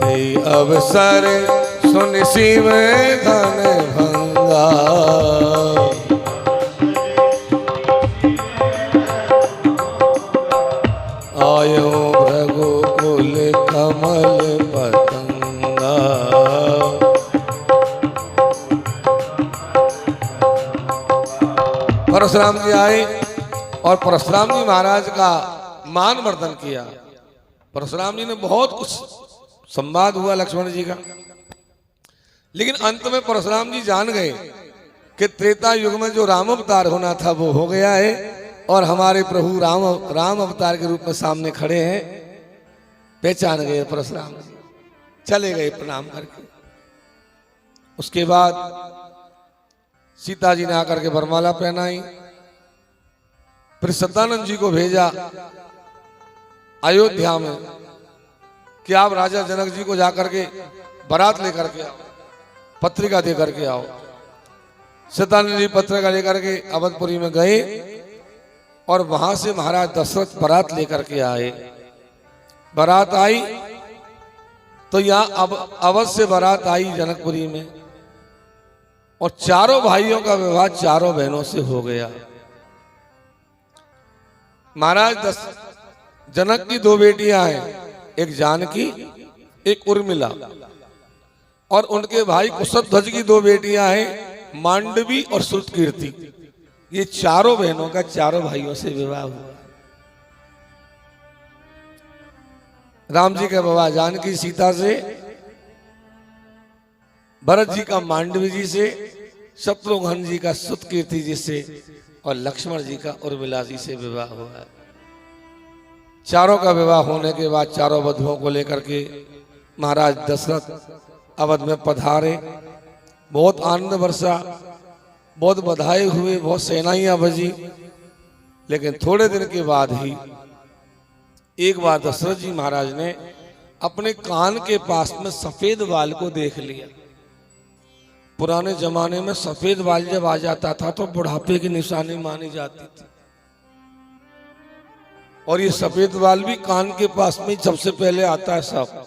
थे अवसर सोने शिव धन भंगा। आयो भृगुकुल कमल पतंगा। परशुराम जी आए और परशुराम जी महाराज का मान वर्धन किया। परशुराम जी ने बहुत कुछ संवाद हुआ लक्ष्मण जी का, लेकिन अंत में परशुराम जी जान गए कि त्रेता युग में जो राम अवतार होना था वो हो गया है और हमारे प्रभु राम अवतार के रूप में सामने खड़े हैं। पहचान गए परशुराम जी, चले गए प्रणाम करके। उसके बाद सीता जी ने आकर के वरमाला पहनाई, फिर सत्यानंद जी को भेजा अयोध्या में कि आप राजा जनक जी को जाकर के बारात लेकर के आओ, पत्रिका दे करके आओ। सत्यानंद जी पत्रिका लेकर के अवधपुरी में गए और वहां से महाराज दशरथ बारात लेकर के आए। बारात आई तो यहाँ अब अवध से बारात आई जनकपुरी में, और चारों भाइयों का विवाह चारों बहनों से हो गया। महाराज जनक की दो बेटियां हैं, एक जानकी एक उर्मिला, और उनके भाई कुशध्वज की दो बेटियां हैं, मांडवी और श्रुतकीर्ति। ये चारों बहनों का चारों भाइयों से विवाह हुआ। राम जी का विवाह जानकी सीता से, भरत जी का मांडवी जी से, शत्रुघ्न जी का श्रुतकीर्ति जी से, और लक्ष्मण जी का उर्मिला जी से विवाह हुआ है। चारों का विवाह होने के बाद चारों वधुओं को लेकर के महाराज दशरथ अवध में पधारे। बहुत आनंद बरसा, बहुत बधाई हुए, बहुत सेनाइयां बजी। लेकिन थोड़े दिन के बाद ही एक बार दशरथ जी महाराज ने अपने कान के पास में सफेद बाल को देख लिया। पुराने जमाने में सफेद बाल जब आ जाता था तो बुढ़ापे की निशानी मानी जाती थी, और ये सफेद बाल भी कान के पास में सबसे पहले आता है। सब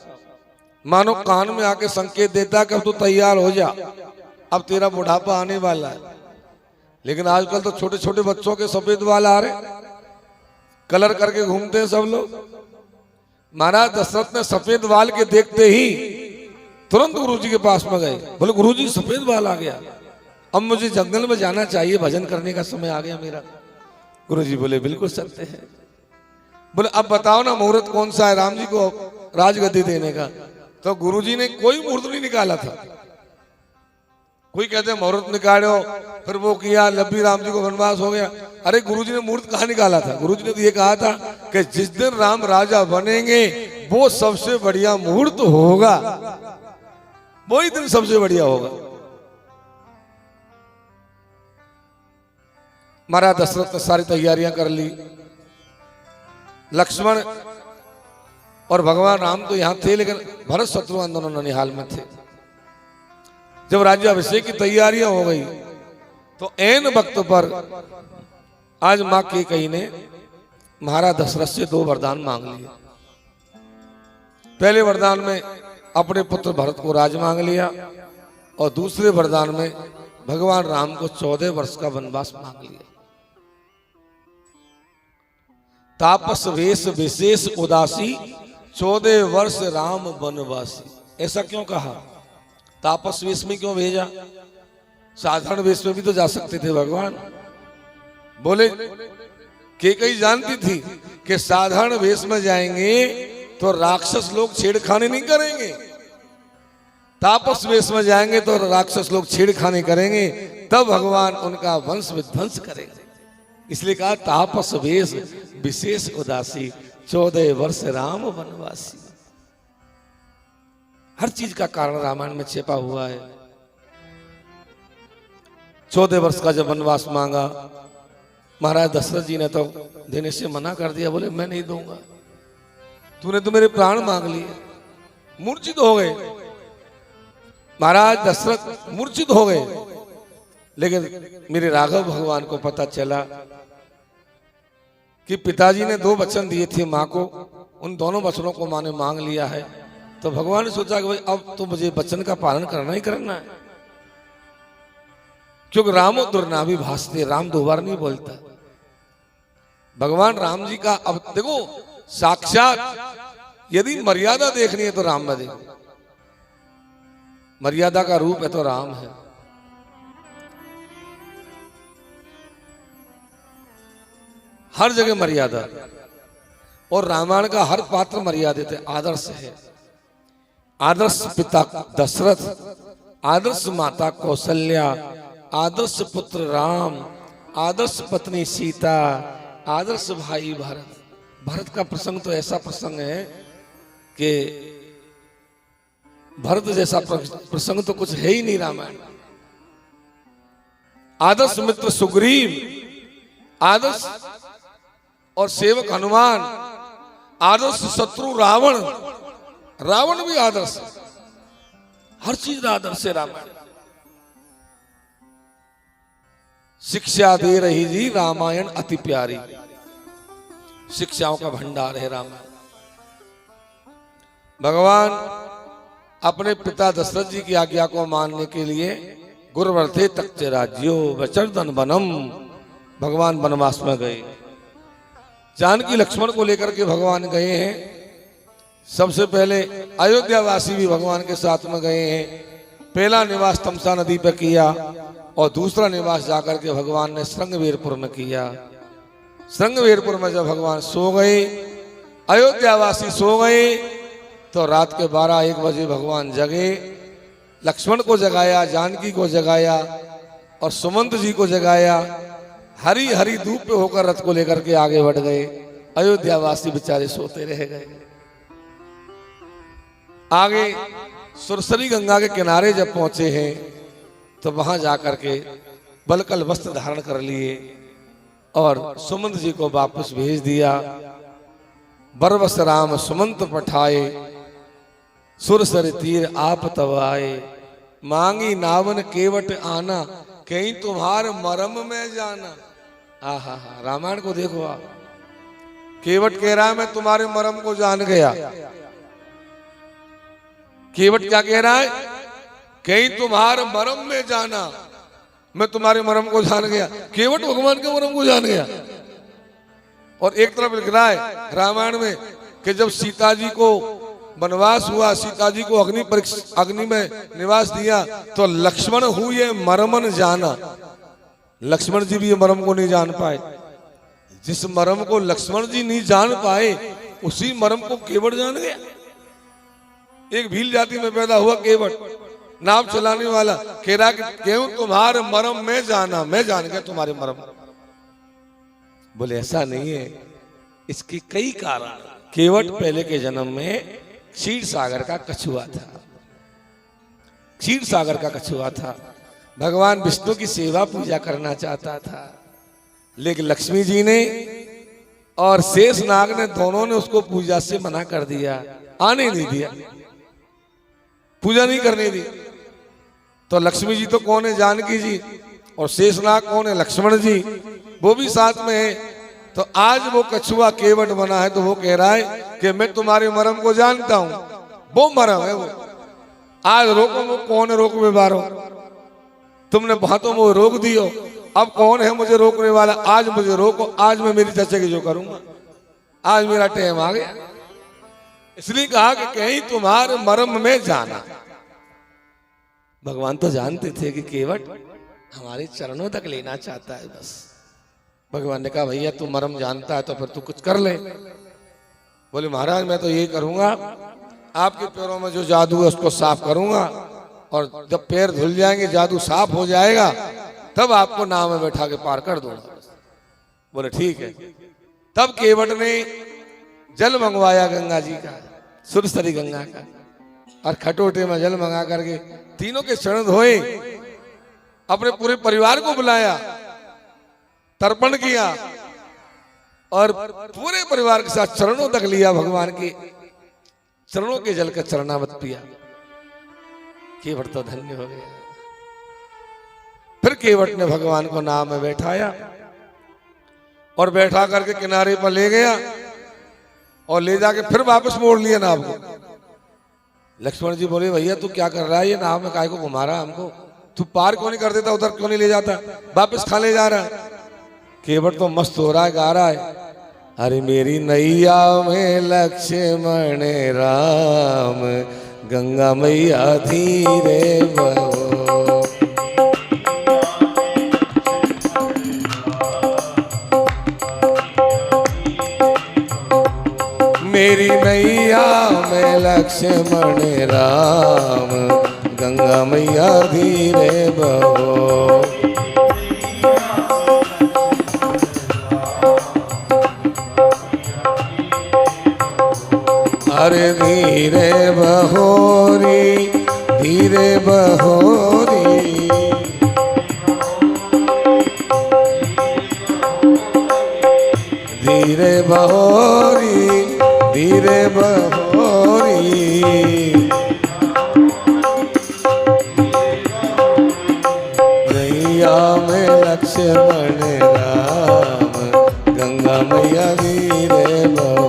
मानो कान में आके संकेत देता है कि अब तो तैयार हो जा, अब तेरा बुढ़ापा आने वाला है। लेकिन आजकल तो छोटे छोटे बच्चों के सफेद बाल आ रहे, कलर करके घूमते हैं सब लोग। महाराज दशरथ ने सफेद बाल के देखते ही तुरंत गुरुजी के पास में गए। बोले गुरुजी सफेद बाल आ गया, अब मुझे जंगल में जाना चाहिए, भजन करने का समय आ गया मेरा। गुरुजी बोले बिल्कुल सत्य है। बोले अब बताओ ना मुहूर्त कौन सा है राम जी को राजगद्दी देने का। तो गुरुजी ने कोई मुहूर्त नहीं निकाला था। कोई कहते हैं मुहूर्त निकालो, फिर वो किया, लब्बी राम जी को वनवास हो गया। अरे गुरुजी ने मुहूर्त कहाँ निकाला था? गुरुजी ने तो ये कहा था कि जिस दिन राम राजा बनेंगे वो सबसे बढ़िया मुहूर्त होगा, वही दिन सबसे बढ़िया होगा। महाराज दशरथ ने सारी तैयारियां कर ली। लक्ष्मण और भगवान राम तो यहां थे, लेकिन भरत शत्रुघ्न दोनों ननिहाल में थे। जब राज्याभिषेक की तैयारियां हो गई तो ऐन वक्त पर आज मां कैकेयी ने महाराज दशरथ से 2 वरदान मांग लिए। पहले वरदान में अपने पुत्र भरत को राज मांग लिया, और दूसरे वरदान में भगवान राम को 14 वर्ष का वनवास मांग लिया। तापस वेश विशेष उदासी 14 वर्ष राम वनवासी। ऐसा क्यों कहा? तापस वेश में क्यों भेजा? साधारण वेश में भी तो जा सकते थे भगवान। बोले कैकेयी जानती थी कि साधारण वेश में जाएंगे तो राक्षस लोग छेड़खानी नहीं करेंगे, तापस वेश में जाएंगे तो राक्षस लोग छेड़खानी करेंगे, तब भगवान उनका वंश विध्वंस करेंगे। इसलिए कहा तापस वेश विशेष उदासी 14 वर्ष राम वनवासी। हर चीज का कारण रामायण में छिपा हुआ है। 14 वर्ष का जब वनवास मांगा, महाराज दशरथ जी ने तो देने से मना कर दिया। बोले मैं नहीं दूंगा, तूने तो मेरे प्राण मांग लिए। मूर्छित हो गए महाराज दशरथ, मूर्छित हो गए। लेकिन मेरे राघव भगवान को पता चला कि पिताजी ने 2 वचन दिए थे मां को, उन दोनों वचनों को मां ने मांग लिया है। तो भगवान ने सोचा कि भाई अब तो मुझे वचन का पालन करना ही करना है, क्योंकि रामो दुर्नाभि भाषते, राम 2 बार नहीं बोलता। भगवान राम जी का अब देखो साक्षात यदि मर्यादा देखनी है तो राम में देखो। मर्यादा का रूप है तो राम है। हर जगह मर्यादा, और रामायण का हर पात्र मर्यादित है, आदर्श है। आदर्श पिता दशरथ, आदर्श माता कौशल्या, आदर्श पुत्र राम, आदर्श पत्नी सीता, आदर्श भाई भरत। भरत का प्रसंग तो ऐसा प्रसंग है कि भरत जैसा प्रसंग तो कुछ है ही नहीं रामायण। आदर्श मित्र सुग्रीव, आदर्श और सेवक हनुमान, आदर्श शत्रु रावण, रावण भी आदर्श, हर चीज आदर्श है रामायण। शिक्षा दे रही जी रामायण अति प्यारी, शिक्षाओं का भंडार है रामायण। भगवान अपने पिता दशरथ जी की आज्ञा को मानने के लिए गुरुवर्थे तक्ते राज्यो वचर्दन वनम, भगवान वनवास में गए। जानकी लक्ष्मण को लेकर के भगवान गए हैं। सबसे पहले अयोध्यावासी भी भगवान के साथ में गए हैं। पहला निवास तमसा नदी पर किया, और दूसरा निवास जाकर के भगवान ने श्रृंगवीरपुर में किया। श्रृंगवीरपुर में जब भगवान सो गए, अयोध्यावासी सो गए, तो रात के 12-1 बजे भगवान जगे। लक्ष्मण को जगाया, जानकी को जगाया, और सुमंत जी को जगाया। हरी हरी धूप पे होकर रथ को लेकर के आगे बढ़ गए। अयोध्यावासी बेचारे सोते रह गए। आगे सुरसरी गंगा के किनारे जब पहुंचे हैं तो वहां जाकर के बलकल वस्त्र धारण कर लिए और सुमंत जी को वापस भेज दिया। बरबस राम सुमंत पठाए, सुर सर तीर आप तब आए, मांगी नावन केवट आना, कहीं तुम्हारे मरम में जाना। आहा हा, रामायण को देखो आप, केवट कह रहा है मैं तुम्हारे मरम को जान गया। केवट क्या कह रहा है? कहीं तुम्हारे मरम में जाना, मैं तुम्हारे मरम को जान गया। केवट भगवान के मरम को जान गया। और एक तरफ लिख रहा है रामायण में कि जब सीता जी को वनवास हुआ, सीता जी को अग्नि में निवास दिया, तो लक्ष्मण हुए मरमन जाना। लक्ष्मण जी भी ये मरम को नहीं जान पाए। जिस मरम को लक्ष्मण जी नहीं जान पाए, उसी मरम को केवट जान गया। एक भील जाति में पैदा हुआ केवट, नाव चलाने वाला, कह रहा कि क्यों तुम्हारे मरम में जाना, मैं जान गया तुम्हारे मरम। बोले ऐसा नहीं है, इसके कई कारण। केवट पहले के जन्म में क्षीर सागर का कछुआ था। क्षीर सागर का कछुआ था। भगवान विष्णु की सेवा पूजा करना चाहता था, लेकिन लक्ष्मी जी ने और शेषनाग ने दोनों ने उसको पूजा से मना कर दिया, आने नहीं दिया, पूजा नहीं करने दी। तो लक्ष्मी जी तो कौन है? जानकी जी। और शेषनाग कौन है? लक्ष्मण जी, वो भी साथ में है। तो आज वो कछुआ केवट बना है, तो वो कह रहा है कि मैं तुम्हारे मरम को जानता हूं। वो मरम है वो। आज रोको, वो कौन है रोक में बारो? तुमने बातों में रोक दियो, अब कौन है मुझे रोकने वाला? आज मुझे रोको, आज मैं मेरी चर्चा की जो करूंगा, आज मेरा टाइम आ गया। इसलिए कहा कि कहीं तुम्हारे मरम में जाना। भगवान तो जानते थे कि केवट हमारे चरणों तक लेना चाहता है बस। भगवान ने कहा भैया तू मरम जानता है तो फिर तू कुछ कर ले। बोले महाराज मैं तो यही करूंगा, आपके पैरों में जो जादू है उसको साफ करूंगा, और जब पैर धुल जाएंगे, जादू साफ हो जाएगा, तब आपको नाव में बैठा के पार कर दूंगा। बोले ठीक है। तब केवट ने जल मंगवाया गंगा जी का, सुरसरी गंगा का, और खटोटे में जल मंगा करके तीनों के चरण धोए, अपने पूरे परिवार को बुलाया, तर्पण किया, और पूरे परिवार के साथ चरणों तक लिया, भगवान के चरणों के जल का चरणामृत पिया। केवट तो धन्य हो गया। फिर केवट ने भगवान को नाव में बैठाया और बैठा करके किनारे पर ले गया, और ले जाके फिर वापस मोड़ लिया नाव को। लक्ष्मण जी बोले भैया तू क्या कर रहा है? ये नाव में काहे को घुमा रहा है हमको? तू पार क्यों नहीं कर देता? उधर क्यों नहीं ले जाता? वापस खा ले जा रहा है। केवट तो मस्त हो रहा है, गा रहा है, अरे मेरी नैया में लक्ष्मण राम, गंगा मैया धीरे बहो। मेरी नैया में लक्ष्मण राम, गंगा मैया धीरे बहो। अरे धीरे बहोरी, धीरे बहोरी, धीरे बहोरी, धीरे बहोरी। नैया में लक्ष्मण राम, गंगा मैया धीरे बहो।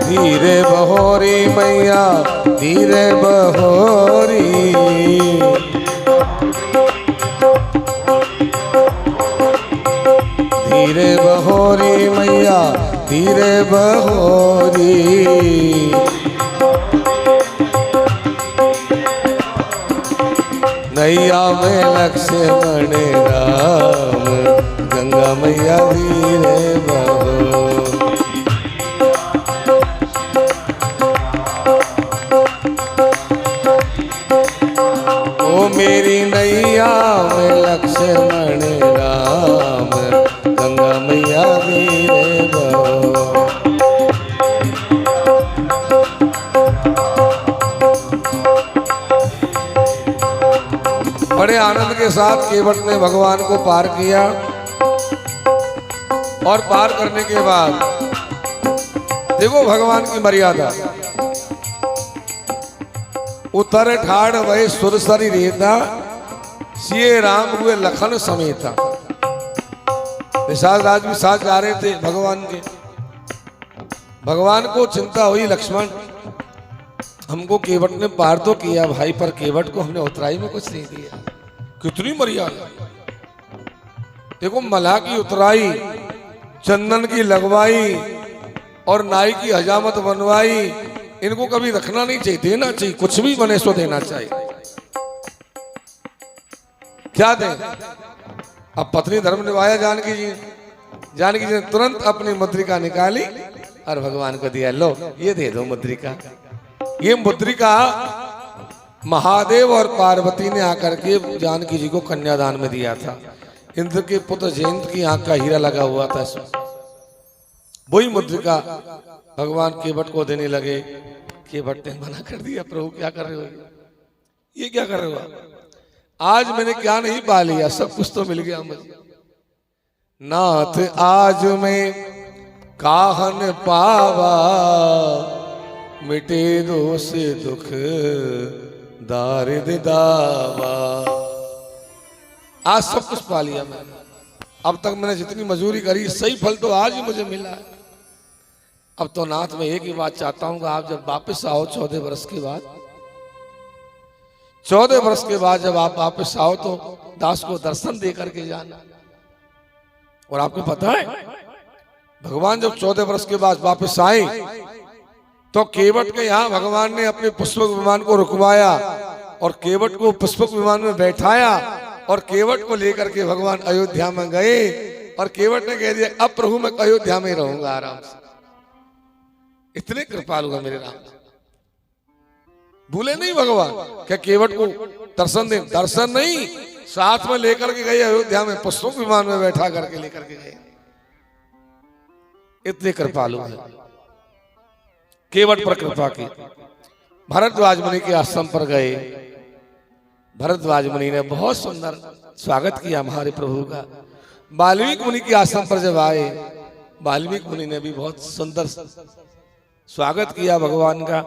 धीरे बहोरी मैया, धीरे बहोरी, धीरे बहोरी मैया, धीरे बहोरी। नैया में लक्ष्मण राम, गंगा मैया धीरे बहो। ओ मेरी नैया में लक्ष्मण राम, गंगा मैया धीरे बहो। बड़े आनंद के साथ केवट ने भगवान को पार किया और पार करने के बाद देखो भगवान की मर्यादा, उतर ठाड़ वही सुरसरी रेता, सिए राम हुए लखन समेता। निषाद राज भी साथ जा रहे थे भगवान के। भगवान को चिंता हुई, लक्ष्मण हमको केवट ने पार तो किया भाई, पर केवट को हमने उतराई में कुछ नहीं दिया। कितनी मर्यादा, देखो मला की उतराई, चंदन की लगवाई और नाई की हजामत बनवाई, इनको कभी रखना नहीं चाहिए, देना चाहिए, कुछ भी बने सो देना चाहिए। क्या दें? अब पत्नी धर्म निभाया जानकी जी। जानकी जी ने तुरंत अपनी मुद्रिका निकाली और भगवान को दिया, लो ये दे दो मुद्रिका। ये मुद्रिका महादेव और पार्वती ने आकर के जानकी जी को कन्यादान में दिया था। इंद्र के पुत्र जयंत की आंख का हीरा लगा हुआ था इसमें। वही मुद्रिका भगवान केवट को देने लगे। केवट ने मना कर दिया, प्रभु क्या कर रहे हो, ये क्या कर रहे हो? आज मैंने क्या नहीं पा लिया, सब कुछ तो मिल गया मुझे। नाथ आज मैं काहन पावा, मिटे दोष दुख दारिद दावा। आज सब कुछ पा लिया मैंने। अब तक मैंने जितनी मजूरी करी सही फल तो आज ही मुझे मिला है। अब तो नाथ मैं एक ही बात चाहता हूं कि आप जब वापस आओ 14 वर्ष के बाद, 14 वर्ष के बाद जब आप वापस आओ तो दास को दर्शन दे करके जाना। और आपको पता है भगवान जब 14 वर्ष के बाद वापस आए तो केवट के यहाँ भगवान ने अपने पुष्पक विमान को रुकवाया और केवट को पुष्पक विमान में बैठाया और केवट को लेकर के भगवान अयोध्या में गए। और केवट ने कह दिया, अब प्रभु मैं अयोध्या में रहूंगा आराम से। इतने कृपालु है मेरे राम, भूले नहीं भगवान। क्या केवट को दर्शन दे? दर्शन नहीं, साथ में लेकर के गए अयोध्या में, पुष्पक विमान में बैठा करके लेकर के गए। इतने कृपालु है। केवट पर कृपा की। भरद्वाज मुनि के आश्रम पर गए। भरद्वाज मुनि ने बहुत सुंदर स्वागत किया हमारे प्रभु का। वाल्मीकि मुनि के आश्रम पर जब आए, वाल्मीकि मुनि ने भी बहुत सुंदर स्वागत किया भगवान का।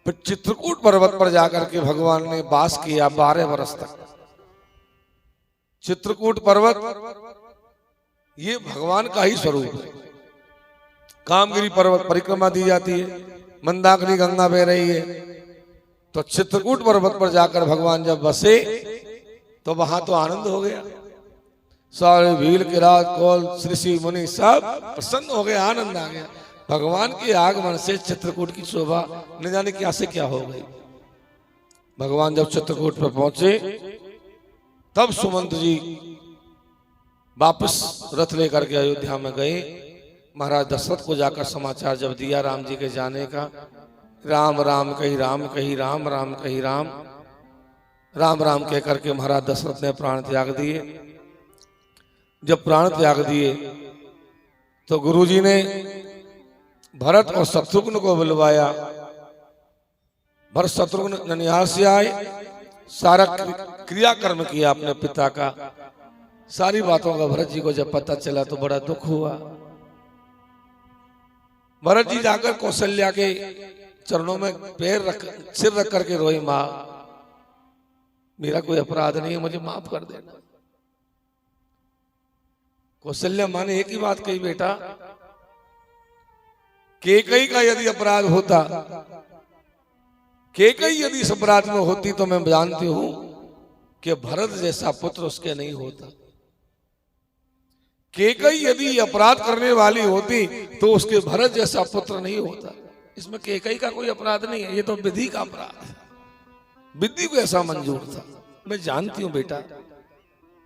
फिर चित्रकूट पर्वत पर जाकर के भगवान ने वास किया 12 वर्ष तक। चित्रकूट पर्वत ये भगवान का ही स्वरूप है। कामगिरी पर्वत परिक्रमा दी जाती है, मंदाकिनी गंगा बह रही है, तो चित्रकूट पर्वत पर जाकर भगवान जब बसे तो वहां तो आनंद हो गया। सारे भील किरात कौल ऋषि मुनि सब प्रसन्न हो गए, आनंद आ गया। भगवान के आगमन से चित्रकूट की शोभा न जाने क्या से क्या हो गई। भगवान जब चित्रकूट पर पहुंचे तब सुमंत जी वापस रथ लेकर के अयोध्या में गए। महाराज दशरथ को जाकर समाचार जब दिया राम जी के जाने का, राम राम कही राम कही राम राम कही राम, राम राम कह करके महाराज दशरथ ने प्राण त्याग दिए। जब प्राण त्याग दिए तो गुरुजी ने भरत और शत्रुघ्न को बुलवाया। भरत शत्रुघ्न ननिहाल से आए, सारा क्रियाकर्म किया अपने पिता का। सारी बातों का भरत जी को जब पता चला तो बड़ा दुख हुआ। भरत जी जाकर कौशल्या के चरणों में सिर रख करके रोई, माँ मेरा कोई अपराध नहीं है, मुझे माफ कर देना। कौशल्या माँ ने एक ही बात कही, बेटा कैकेयी का यदि अपराध होता, कैकेयी यदि इस अपराध में होती तो मैं जानती हूं कि भरत जैसा पुत्र उसके नहीं होता। कैकेयी यदि अपराध करने वाली होती तो उसके भरत जैसा पुत्र नहीं होता। इसमें कैकेयी का कोई अपराध नहीं है, ये तो विधि का अपराध है। विधि को ऐसा मंजूर था। मैं जानती हूं बेटा,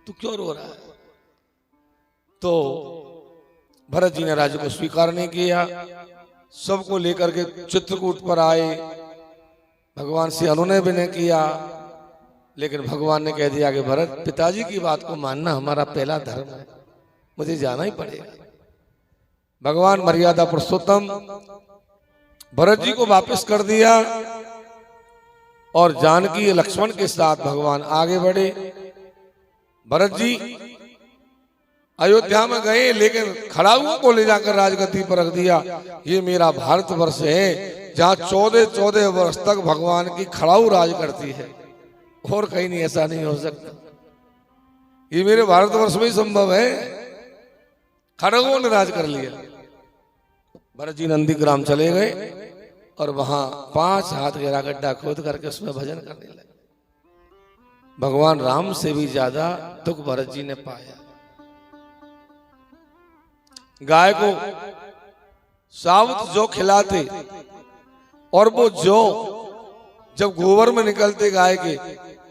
तू क्यों रो रहा है? तो भरत जी ने राज्य को स्वीकार नहीं किया। सबको लेकर के चित्रकूट पर आए, भगवान से अनुनय भी नहीं किया, लेकिन भगवान ने कह दिया कि भरत, पिताजी की बात को मानना हमारा पहला धर्म है, मुझे जाना ही पड़ेगा। भगवान मर्यादा पुरुषोत्तम भरत जी को वापस कर दिया और जानकी लक्ष्मण के साथ भगवान आगे बढ़े। भरत जी अयोध्या में गए, लेकिन खड़ाऊ को ले जाकर राजगद्दी पर रख दिया। ये मेरा भारतवर्ष है जहाँ 14 वर्ष तक भगवान की खड़ाऊ राज करती है, और कहीं नहीं, ऐसा नहीं हो सकता। ये मेरे भारतवर्ष में ही संभव है। खड़गों ने राज कर लिया। भरत जी नंदीग्राम चले गए और वहां 5 हाथ गहरा गड्ढा खोद करके उसमें भजन करने लगे। भगवान राम से भी ज्यादा दुख भरत जी ने पाया। गाय को साबुत जौ खिलाते और वो जौ जब गोबर में निकलते गाय के,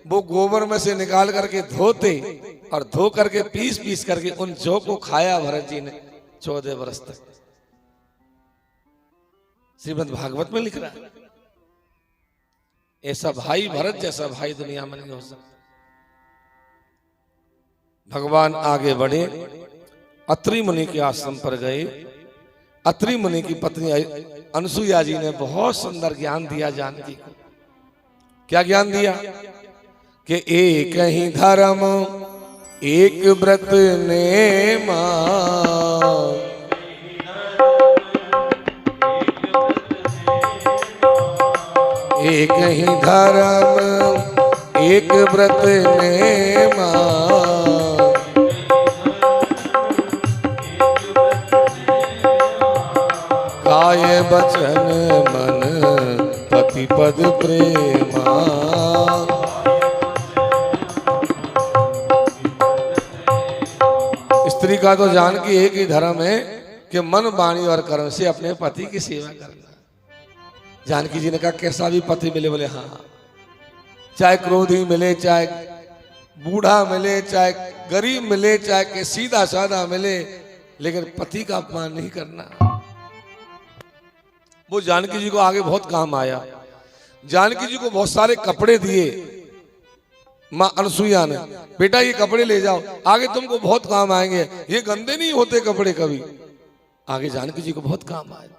वो गोबर में से निकाल करके धोते और धो करके पीस करके उन जौ को खाया भरत जी ने 14 वर्ष तक। श्रीमद् भागवत में लिख रहा है। ऐसा भाई, भरत जैसा भाई दुनिया में नहीं हो सकता। भगवान आगे बढ़े, अत्रि मुनि के आश्रम पर गए। अत्रि मुनि की पत्नी अनसुईया जी ने बहुत सुंदर ज्ञान दिया जानकी को। क्या ज्ञान दिया? कि एक ही धर्म एक व्रत नेमा, एक ही धर्म एक व्रत नेमा, काय वचन मन पति पद प्रेमा। स्त्री का तो जानकी एक ही धर्म है कि मन वाणी और कर्म से अपने पति की सेवा करना। जानकी जी ने कहा कैसा भी पति मिले, बोले हाँ, चाहे क्रोधी मिले, चाहे बूढ़ा मिले, चाहे गरीब मिले, चाहे के सीधा साधा मिले, लेकिन पति का अपमान नहीं करना। वो जानकी जी को आगे बहुत काम आया। जानकी जी को बहुत सारे कपड़े दिए माँ अनसुईया ने, बेटा ये कपड़े ले जाओ, आगे तुमको बहुत काम आएंगे, ये गंदे नहीं होते कपड़े कभी। आगे जानकी जी को बहुत काम आए।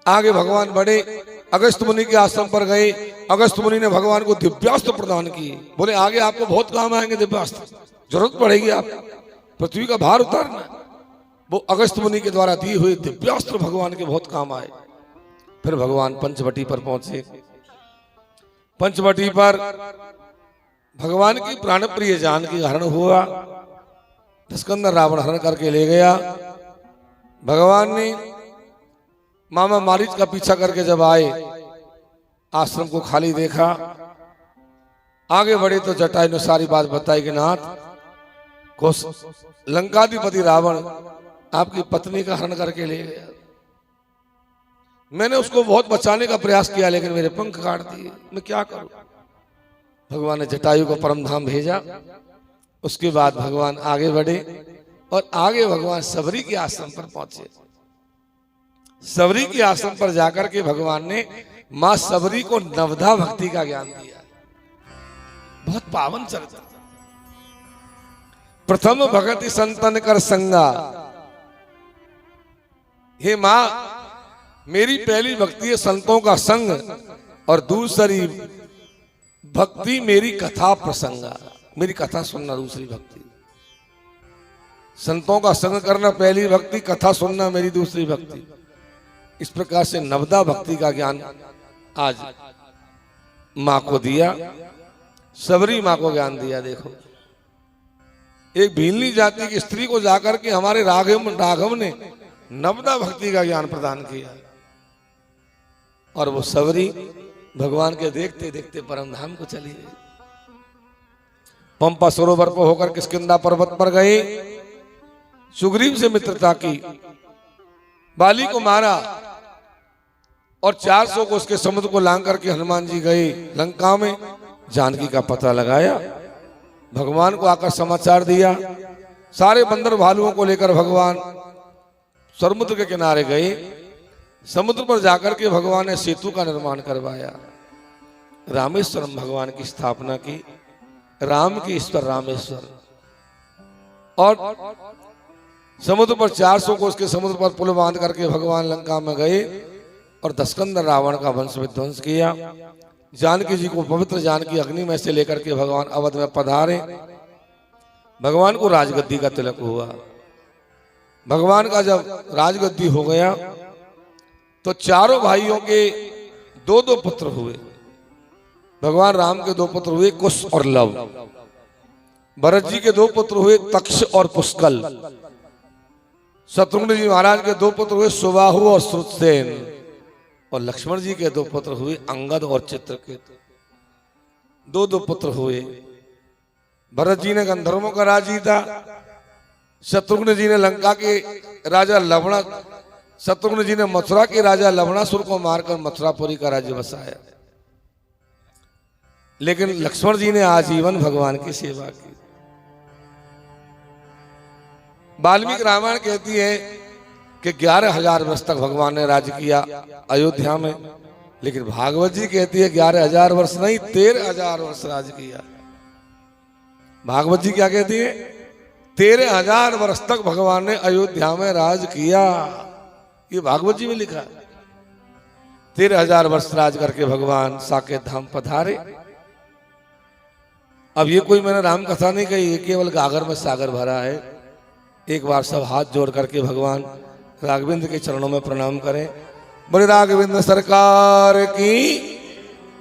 आगे भगवान बढ़े, अगस्त मुनि के आश्रम पर गए। अगस्त मुनि ने भगवान को दिव्यास्त्र प्रदान किए। बोले आगे आपको बहुत काम आएंगे दिव्यास्त्र, जरूरत पड़ेगी, आप पृथ्वी का भार उतारना। वो अगस्त मुनि के द्वारा दिए हुए दिव्यास्त्र भगवान के बहुत काम आए। फिर भगवान पंचवटी पर पहुंचे। पंचवटी पर भगवान की प्राणप्रिय जानकी हरण हुआ। दशकंदर रावण हरण करके ले गया। भगवान ने मामा मारीच का पीछा करके जब आए, आश्रम को खाली देखा। आगे बढ़े तो जटायु ने सारी बात बताई कि नाथ, लंकाधिपति रावण आपकी पत्नी का हरण करके ले गया। मैंने उसको बहुत बचाने का प्रयास किया, लेकिन मेरे पंख काट दिए, मैं क्या करूं। भगवान ने जटायु को परम धाम भेजा। उसके बाद भगवान आगे बढ़े और आगे भगवान सबरी के आश्रम पर पहुंचे। सबरी के आश्रम पर जाकर के भगवान ने मां सबरी को नवधा भक्ति का ज्ञान दिया। बहुत पावन चरित्र। प्रथम भगति संतन कर संगा। हे मां, मेरी पहली भक्ति है संतों का संग, और दूसरी भक्ति मेरी कथा प्रसंगा, मेरी कथा सुनना दूसरी भक्ति। संतों का संग करना पहली भक्ति, कथा सुनना मेरी दूसरी भक्ति। इस प्रकार से नवदा भक्ति का ज्ञान आज मां को दिया। सबरी मां को ज्ञान दिया। देखो, एक भीलनी जाति की स्त्री को जाकर के हमारे राघव ने नवदा भक्ति का ज्ञान प्रदान किया, और वो सबरी भगवान के देखते देखते परम धाम को चली गई। पंपा सरोवर पर होकर किष्किंधा पर्वत पर गए। सुग्रीव से मित्रता की, बाली को मारा, और 400 को उसके समुद्र को लांग करके हनुमान जी गए लंका में। जानकी का पता लगाया, भगवान को आकर समाचार दिया सारे बंदर भालुओं को लेकर भगवान समुद्र के किनारे गए। समुद्र पर जाकर के भगवान ने सेतु का निर्माण करवाया, रामेश्वरम भगवान की स्थापना की, राम की ईश्वर रामेश्वर। और समुद्र पर 400 कोस के समुद्र पर पुल बांध करके भगवान लंका में गए और दशकंधर रावण का वंश विध्वंस किया। जानकी जी को पवित्र जानकी अग्नि में से लेकर के भगवान अवध में पधारे। भगवान को राजगद्दी का तिलक हुआ। भगवान का जब राजगद्दी हो गया तो चारों भाइयों के दो दो पुत्र हुए। भगवान राम के 2 पुत्र हुए, कुश और लव। भरत जी के 2 पुत्र हुए, तक्ष और पुष्कल। शत्रुघ्न जी महाराज के 2 पुत्र हुए, सुबाहु और श्रुतसेन। और लक्ष्मण जी के 2 पुत्र हुए, अंगद और चित्रकेतु। 2 पुत्र हुए। भरत जी ने गंधर्वों का राज जीता, शत्रुघ्न जी ने लंका के राजा लवणा, शत्रुघ्न जी ने मथुरा के राजा लवणासुर को मारकर मथुरापुरी का राज्य बसाया। लेकिन लक्ष्मण जी ने आजीवन भगवान की सेवा की। वाल्मीकि रामायण कहती है कि 11,000 वर्ष तक भगवान ने राज्य किया अयोध्या में, लेकिन भागवत जी कहती है 11,000 वर्ष नहीं, 13,000 वर्ष राज्य किया। भागवत जी क्या कहती है? 13,000 वर्ष तक भगवान ने अयोध्या में राज किया। ये भागवत जी में लिखा है। 13,000 वर्ष राज करके भगवान साकेत धाम पधारे। अब ये कोई मैंने राम कथा नहीं कही, ये केवल गागर में सागर भरा है। एक बार सब हाथ जोड़ करके भगवान राघवेंद्र के चरणों में प्रणाम करें। बोले राघवेंद्र सरकार की।